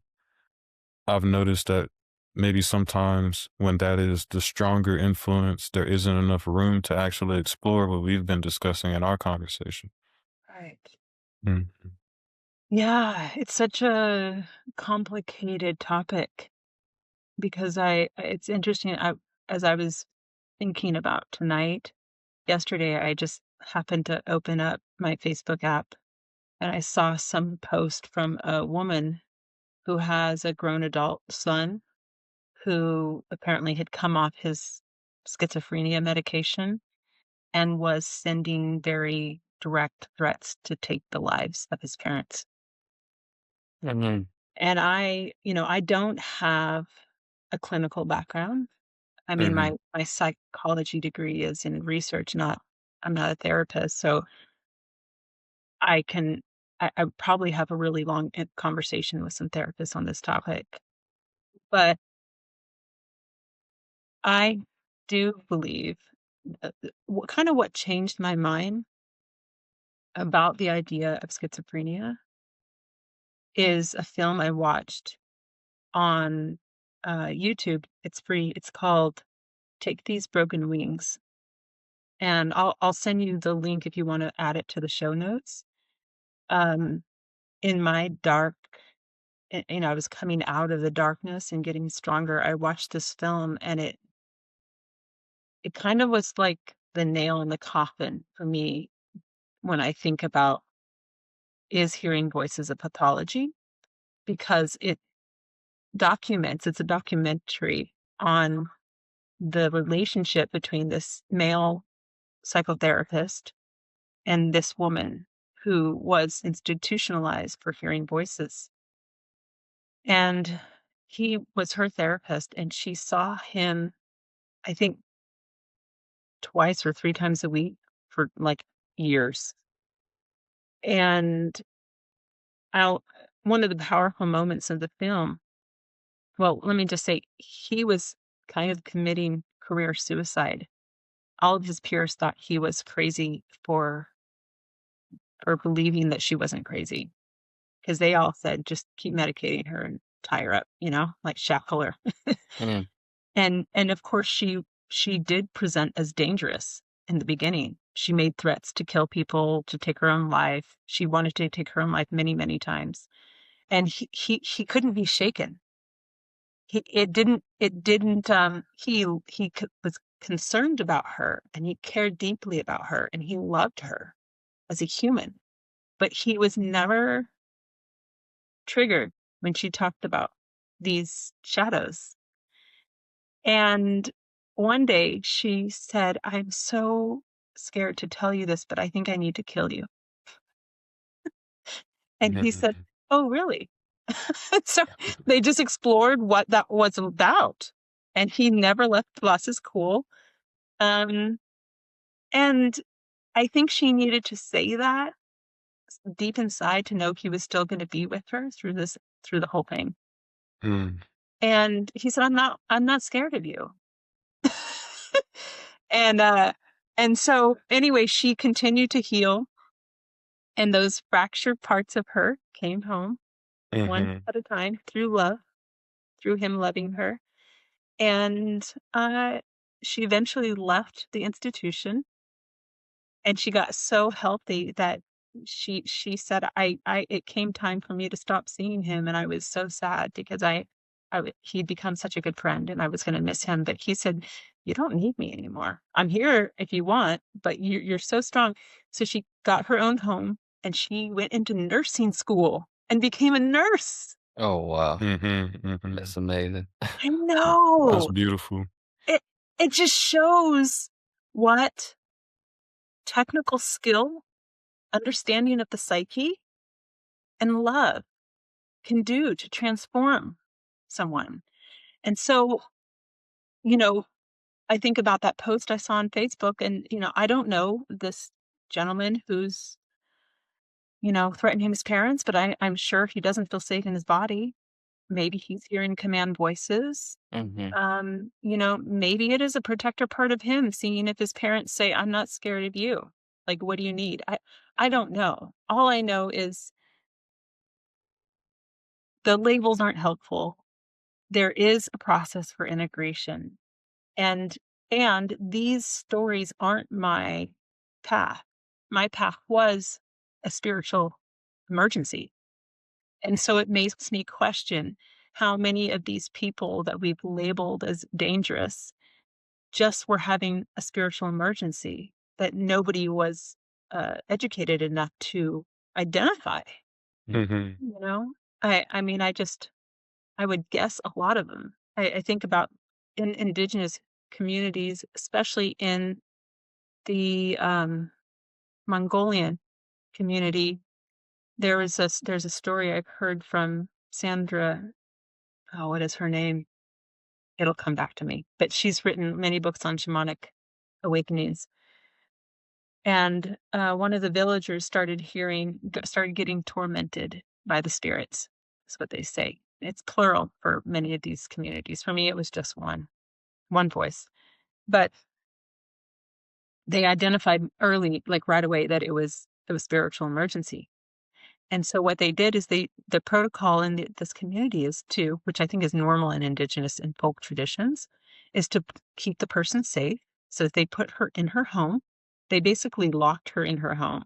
I've noticed that maybe sometimes when that is the stronger influence, there isn't enough room to actually explore what we've been discussing in our conversation. Right. Mm. Yeah, it's such a complicated topic because it's interesting. As I was thinking about tonight, yesterday, I just happened to open up my Facebook app and I saw some post from a woman who has a grown adult son who apparently had come off his schizophrenia medication and was sending very direct threats to take the lives of his parents. Mhm. And I don't have a clinical background. I mean, Mhm. my psychology degree is in research, I'm not a therapist, so I can I probably have a really long conversation with some therapists on this topic. But I do believe what changed my mind about the idea of schizophrenia is a film I watched on YouTube. It's free. It's called Take These Broken Wings. And I'll send you the link if you want to add it to the show notes. Um, in my dark, I was coming out of the darkness and getting stronger. I watched this film, and it kind of was like the nail in the coffin for me when I think about, is hearing voices a pathology? Because it's a documentary on the relationship between this male psychotherapist and this woman who was institutionalized for hearing voices. And he was her therapist, and she saw him, I think, twice or three times a week for like years. And I'll, one of the powerful moments of the film, well, let me just say, he was kind of committing career suicide. All of his peers thought he was crazy for believing that she wasn't crazy, because they all said, just keep medicating her and tie her up, like shackle her. Mm. And of course she did present as dangerous in the beginning. She made threats to kill people, to take her own life. She wanted to take her own life many, many times. And he couldn't be shaken. He was concerned about her, and he cared deeply about her, and he loved her as a human. But he was never triggered when she talked about these shadows. And one day she said, "I'm so scared to tell you this, but I think I need to kill you." And he said, Mhm. "Oh, really?" So they just explored what that was about. And he never lost his cool. Um, and I think she needed to say that deep inside to know he was still going to be with her through the whole thing. Mm. And he said, I'm not scared of you." And so anyway, she continued to heal, and those fractured parts of her came home one Mhm. at a time through love, through him loving her. And she eventually left the institution, and she got so healthy that she said, it came time for me to stop seeing him, and I was so sad because he'd become such a good friend, and I was going to miss him. But he said, "You don't need me anymore. I'm here if you want, but you're so strong." So she got her own home, and she went into nursing school and became a nurse. Oh, wow. Mhm. That's Mhm. amazing. I That's know. beautiful. It it just shows what technical skill, understanding of the psyche, and love can do to transform someone. And so, you know, I think about that post I saw on Facebook, and, I don't know this gentleman who's, threatening his parents, but I'm sure he doesn't feel safe in his body. Maybe he's hearing command voices. Mhm. Maybe it is a protector part of him, seeing if his parents say, "I'm not scared of you. Like, what do you need?" I don't know. All I know is the labels aren't helpful. There is a process for integration. And these stories aren't my path. My path was a spiritual emergency. And so it makes me question how many of these people that we've labeled as dangerous just were having a spiritual emergency that nobody was educated enough to identify. Mm-hmm. You know, I mean, I would guess a lot of them. I think about in indigenous communities, especially in the Mongolian community. There's a story I've heard from Sandra. Oh, what is her name? It'll come back to me. But she's written many books on shamanic awakenings. And one of the villagers started getting tormented by the spirits. That's what they say. It's plural for many of these communities. For me, it was just one voice. But they identified early, like right away, that it was a spiritual emergency. And so what they did is the protocol in this community is to, which I think is normal in indigenous and folk traditions, is to keep the person safe. So they put her in her home. They basically locked her in her home,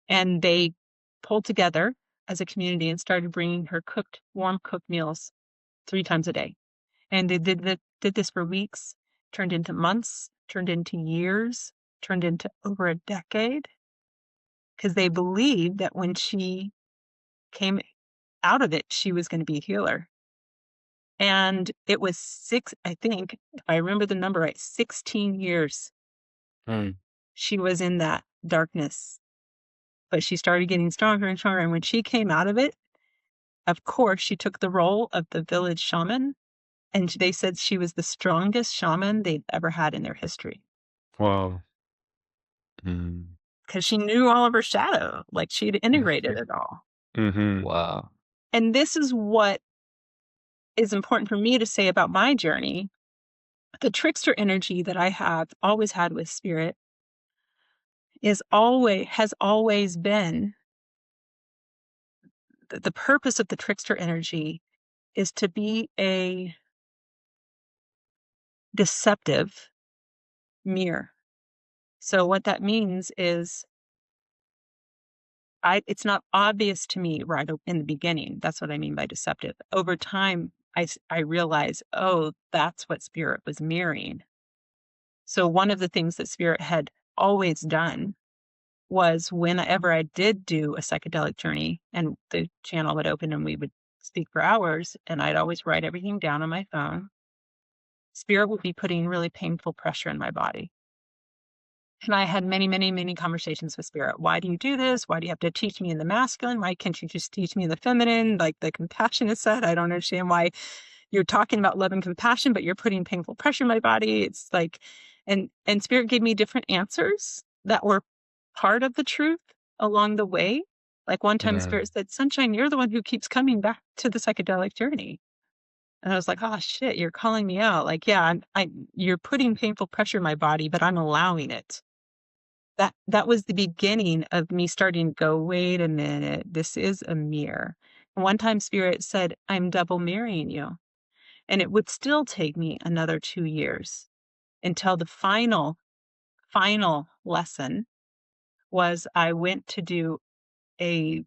and they pulled together as a community and started bringing her warm cooked meals 3 times a day. And they did this for weeks, turned into months, turned into years, turned into over a decade, because they believed that when she came out of it, she was going to be a healer. And it was I think, if I remember the number right, 16 years Mm. she was in that darkness. But she started getting stronger and stronger. And when she came out of it, of course, she took the role of the village shaman. And they said she was the strongest shaman they'd ever had in their history. Wow. Mm. Because she knew all of her shadow, like she'd integrated it all. Mm-hmm. Wow. And this is what is important for me to say about my journey. The trickster energy that I have always had with spirit has always been the purpose of the trickster energy is to be a deceptive mirror. So what that means is it's not obvious to me right in the beginning. That's what I mean by deceptive. Over time, I realize, oh, that's what spirit was mirroring. So one of the things that spirit had always done was whenever I did do a psychedelic journey and the channel would open and we would speak for hours, and I'd always write everything down on my phone, spirit would be putting really painful pressure in my body. And I had many, many, many conversations with spirit. Why do you do this? Why do you have to teach me in the masculine? Why can't you just teach me in the feminine? Like the compassionate side. I don't understand why you're talking about love and compassion, but you're putting painful pressure in my body. It's like, and spirit gave me different answers that were part of the truth along the way. Like one time Yeah. spirit said, Sunshine, you're the one who keeps coming back to the psychedelic journey. And I was like, oh shit, you're calling me out. Like, yeah, you're putting painful pressure in my body, but I'm allowing it. That was the beginning of me starting to go, wait a minute, this is a mirror. And one time spirit said, I'm double mirroring you. And it would still take me another 2 years until the final lesson was I went to do a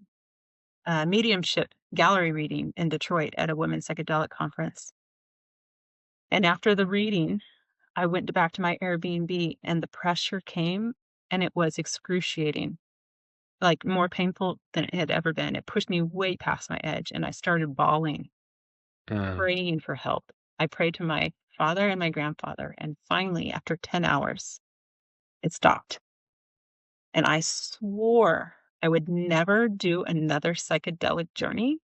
mediumship gallery reading in Detroit at a women's psychedelic conference. And after the reading, I went back to my Airbnb and the pressure came and it was excruciating, like more painful than it had ever been. It pushed me way past my edge and I started bawling, praying for help. I prayed to my father and my grandfather. And finally, after 10 hours, it stopped. And I swore I would never do another psychedelic journey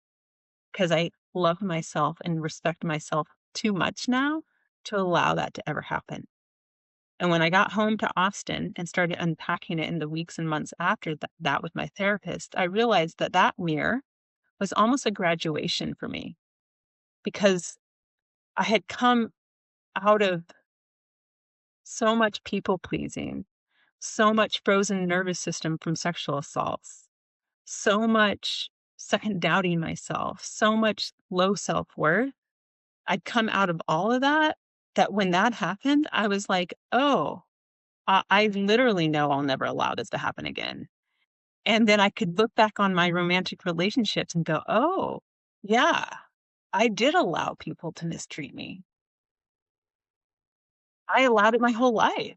because I love myself and respect myself too much now to allow that to ever happen. And when I got home to Austin and started unpacking it in the weeks and months after that with my therapist, I realized that that mirror was almost a graduation for me, because I had come out of so much people pleasing, so much frozen nervous system from sexual assaults, so much second doubting myself, so much low self-worth. I'd come out of all of that, that when that happened, I was like, oh, I literally know I'll never allow this to happen again. And then I could look back on my romantic relationships and go, oh, yeah, I did allow people to mistreat me. I allowed it my whole life.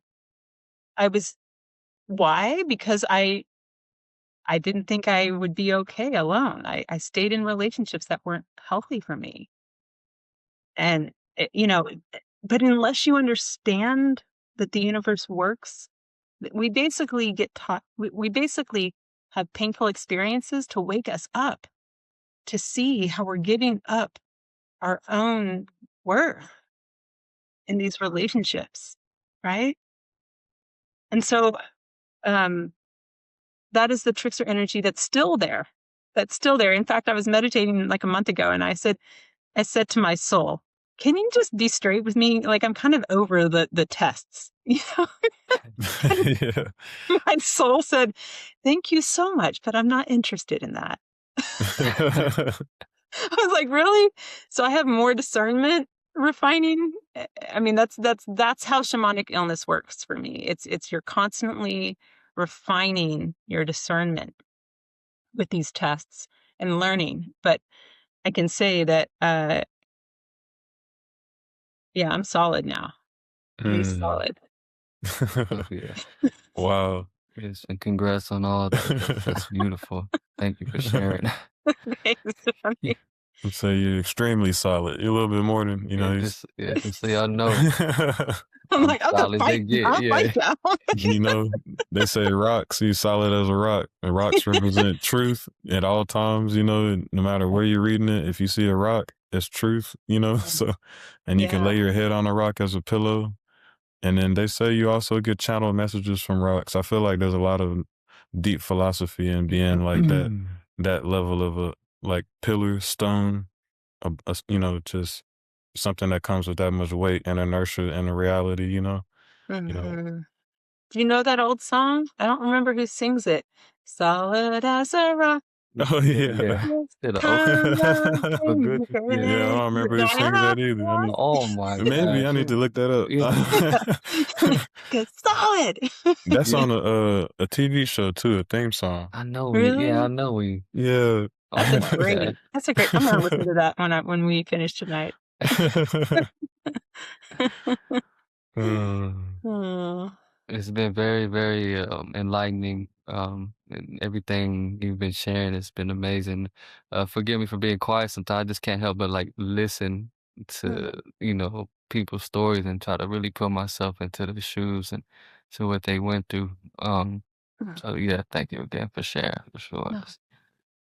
Why? Because I didn't think I would be okay alone. I stayed in relationships that weren't healthy for me. And, but unless you understand that the universe works, we basically get taught, we basically have painful experiences to wake us up, to see how we're giving up our own worth in these relationships, right? And so that is the trickster energy that's still there. That's still there. In fact, I was meditating like a month ago, and I said to my soul, can you just be straight with me? Like, I'm kind of over the tests. Yeah. My soul said, thank you so much, but I'm not interested in that. I was like, really? So I have more discernment refining. I mean, that's how shamanic illness works for me. It's you're constantly refining your discernment with these tests and learning. But I can say that, yeah, I'm solid now. Pretty solid. Yeah. Wow. Yes, and congrats on all that. That's beautiful. Thank you for sharing. Thanks, Johnny. I'd say you're extremely solid. You're a little bit more than, Just so y'all know. I'm like, okay, solid they get. Yeah. They say rocks, you solid as a rock. And rocks represent truth at all times, no matter where you're reading it. If you see a rock, it's truth, so, and you can lay your head on a rock as a pillow. And then they say you also get channeled messages from rocks. I feel like there's a lot of deep philosophy in being like that level of a like pillar, stone, just something that comes with that much weight and inertia and a reality, Do you know that old song? I don't remember who sings it. Solid as a rock. Oh yeah. Yeah, I don't remember who sings that either. oh my god. Maybe I need to look that up. Good, solid. That's on a TV show too, a theme song. I know. Really? Yeah, I know. Yeah. That's great. That's a great. I'm gonna listen to that when we finish tonight. Oh. It's been very, very enlightening. And everything you've been sharing has been amazing. Forgive me for being quiet sometimes. I just can't help but like listen to, people's stories and try to really put myself into their shoes and to what they went through. So yeah, thank you again for sharing, for sure. No.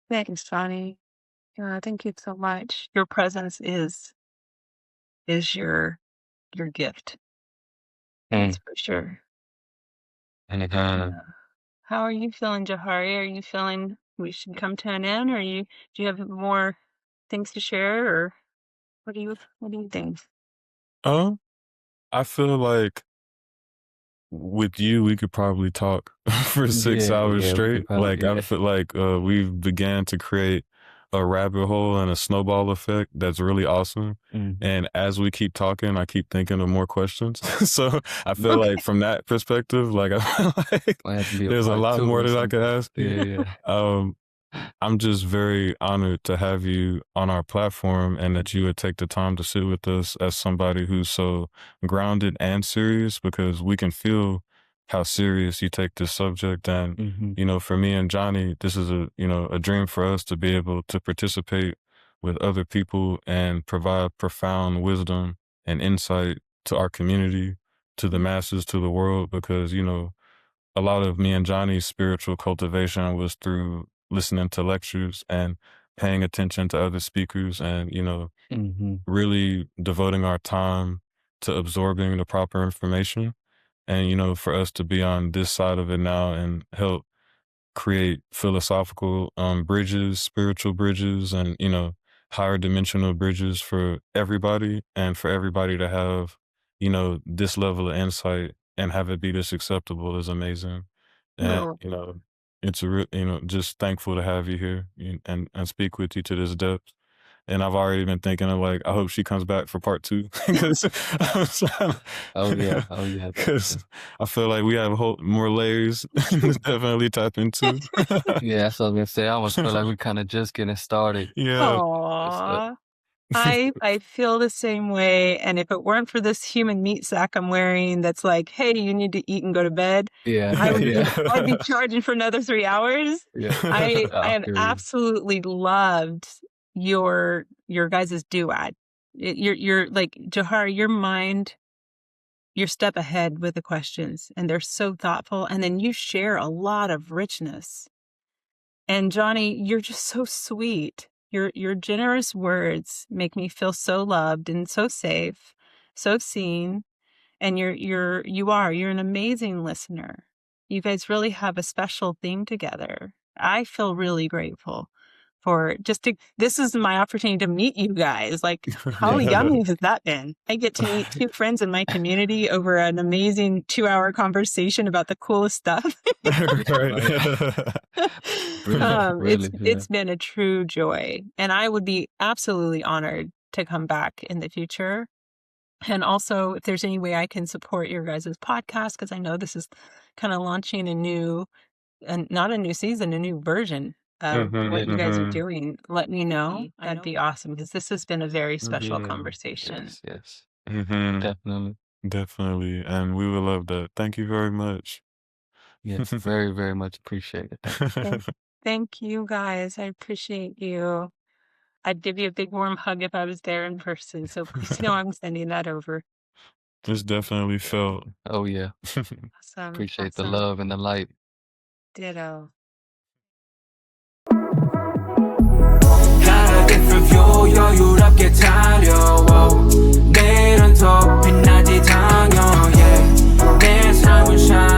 Thanks, Johnny. Yeah, thank you so much. Your presence is your gift. That's for sure. How are you feeling, Jahari? Are you feeling we should come to an end, or do you have more things to share, or what do you think? I feel like with you, we could probably talk for 6 hours straight. I feel like we've began to create a rabbit hole and a snowball effect that's really awesome. And as we keep talking, I keep thinking of more questions. So I feel like from that perspective, like I feel like there's a lot more that I could ask you. I'm just very honored to have you on our platform and that you would take the time to sit with us as somebody who's so grounded and serious, because we can feel how serious you take this subject. And, for me and Johnny, this is a dream for us to be able to participate with other people and provide profound wisdom and insight to our community, to the masses, to the world, because, a lot of me and Johnny's spiritual cultivation was through listening to lectures and paying attention to other speakers and, really devoting our time to absorbing the proper information. And, you know, for us to be on this side of it now and help create philosophical bridges, spiritual bridges, and, you know, higher dimensional bridges for everybody, and for everybody to have, you know, this level of insight and have it be this acceptable is amazing. And, you know, it's you know, just thankful to have you here and speak with you to this depth. And I've already been thinking of like, I hope she comes back for part 2 because Oh yeah. because I feel like we have more layers to definitely tap into. Yeah, that's what I was gonna say. I almost feel like we're kind of just getting started. Yeah. Aww. I feel the same way. And if it weren't for this human meat sack I'm wearing that's like, hey, you need to eat and go to bed, Yeah, I'd be charging for another 3 hours. yeah. I have feel you. absolutely loved your guys' duad. You're like, Johar, your mind, you're step ahead with the questions, and they're so thoughtful. And then you share a lot of richness. And Johnny, you're just so sweet. Your generous words make me feel so loved and so safe, so seen. And you're an amazing listener. You guys really have a special thing together. I feel really grateful for this is my opportunity to meet you guys. Like, how yummy has that been? I get to meet 2 friends in my community over an amazing 2-hour conversation about the coolest stuff. It's been a true joy, and I would be absolutely honored to come back in the future. And also, if there's any way I can support your guys' podcast, because I know this is kind of launching not a new season, a new version of what you guys are doing, let me know. That'd be awesome, because this has been a very special conversation. Yes. Definitely. And we would love that. Thank you very much. Yes, very, very much appreciated. Thank you, guys. I appreciate you. I'd give you a big warm hug if I was there in person, so please know I'm sending that over. It's definitely felt. Oh yeah. Awesome. Appreciate the love and the light. Ditto. Got a different view, 여유롭게 달려와 내일은 더 빛나지 당연, yeah. 내 삶은 shine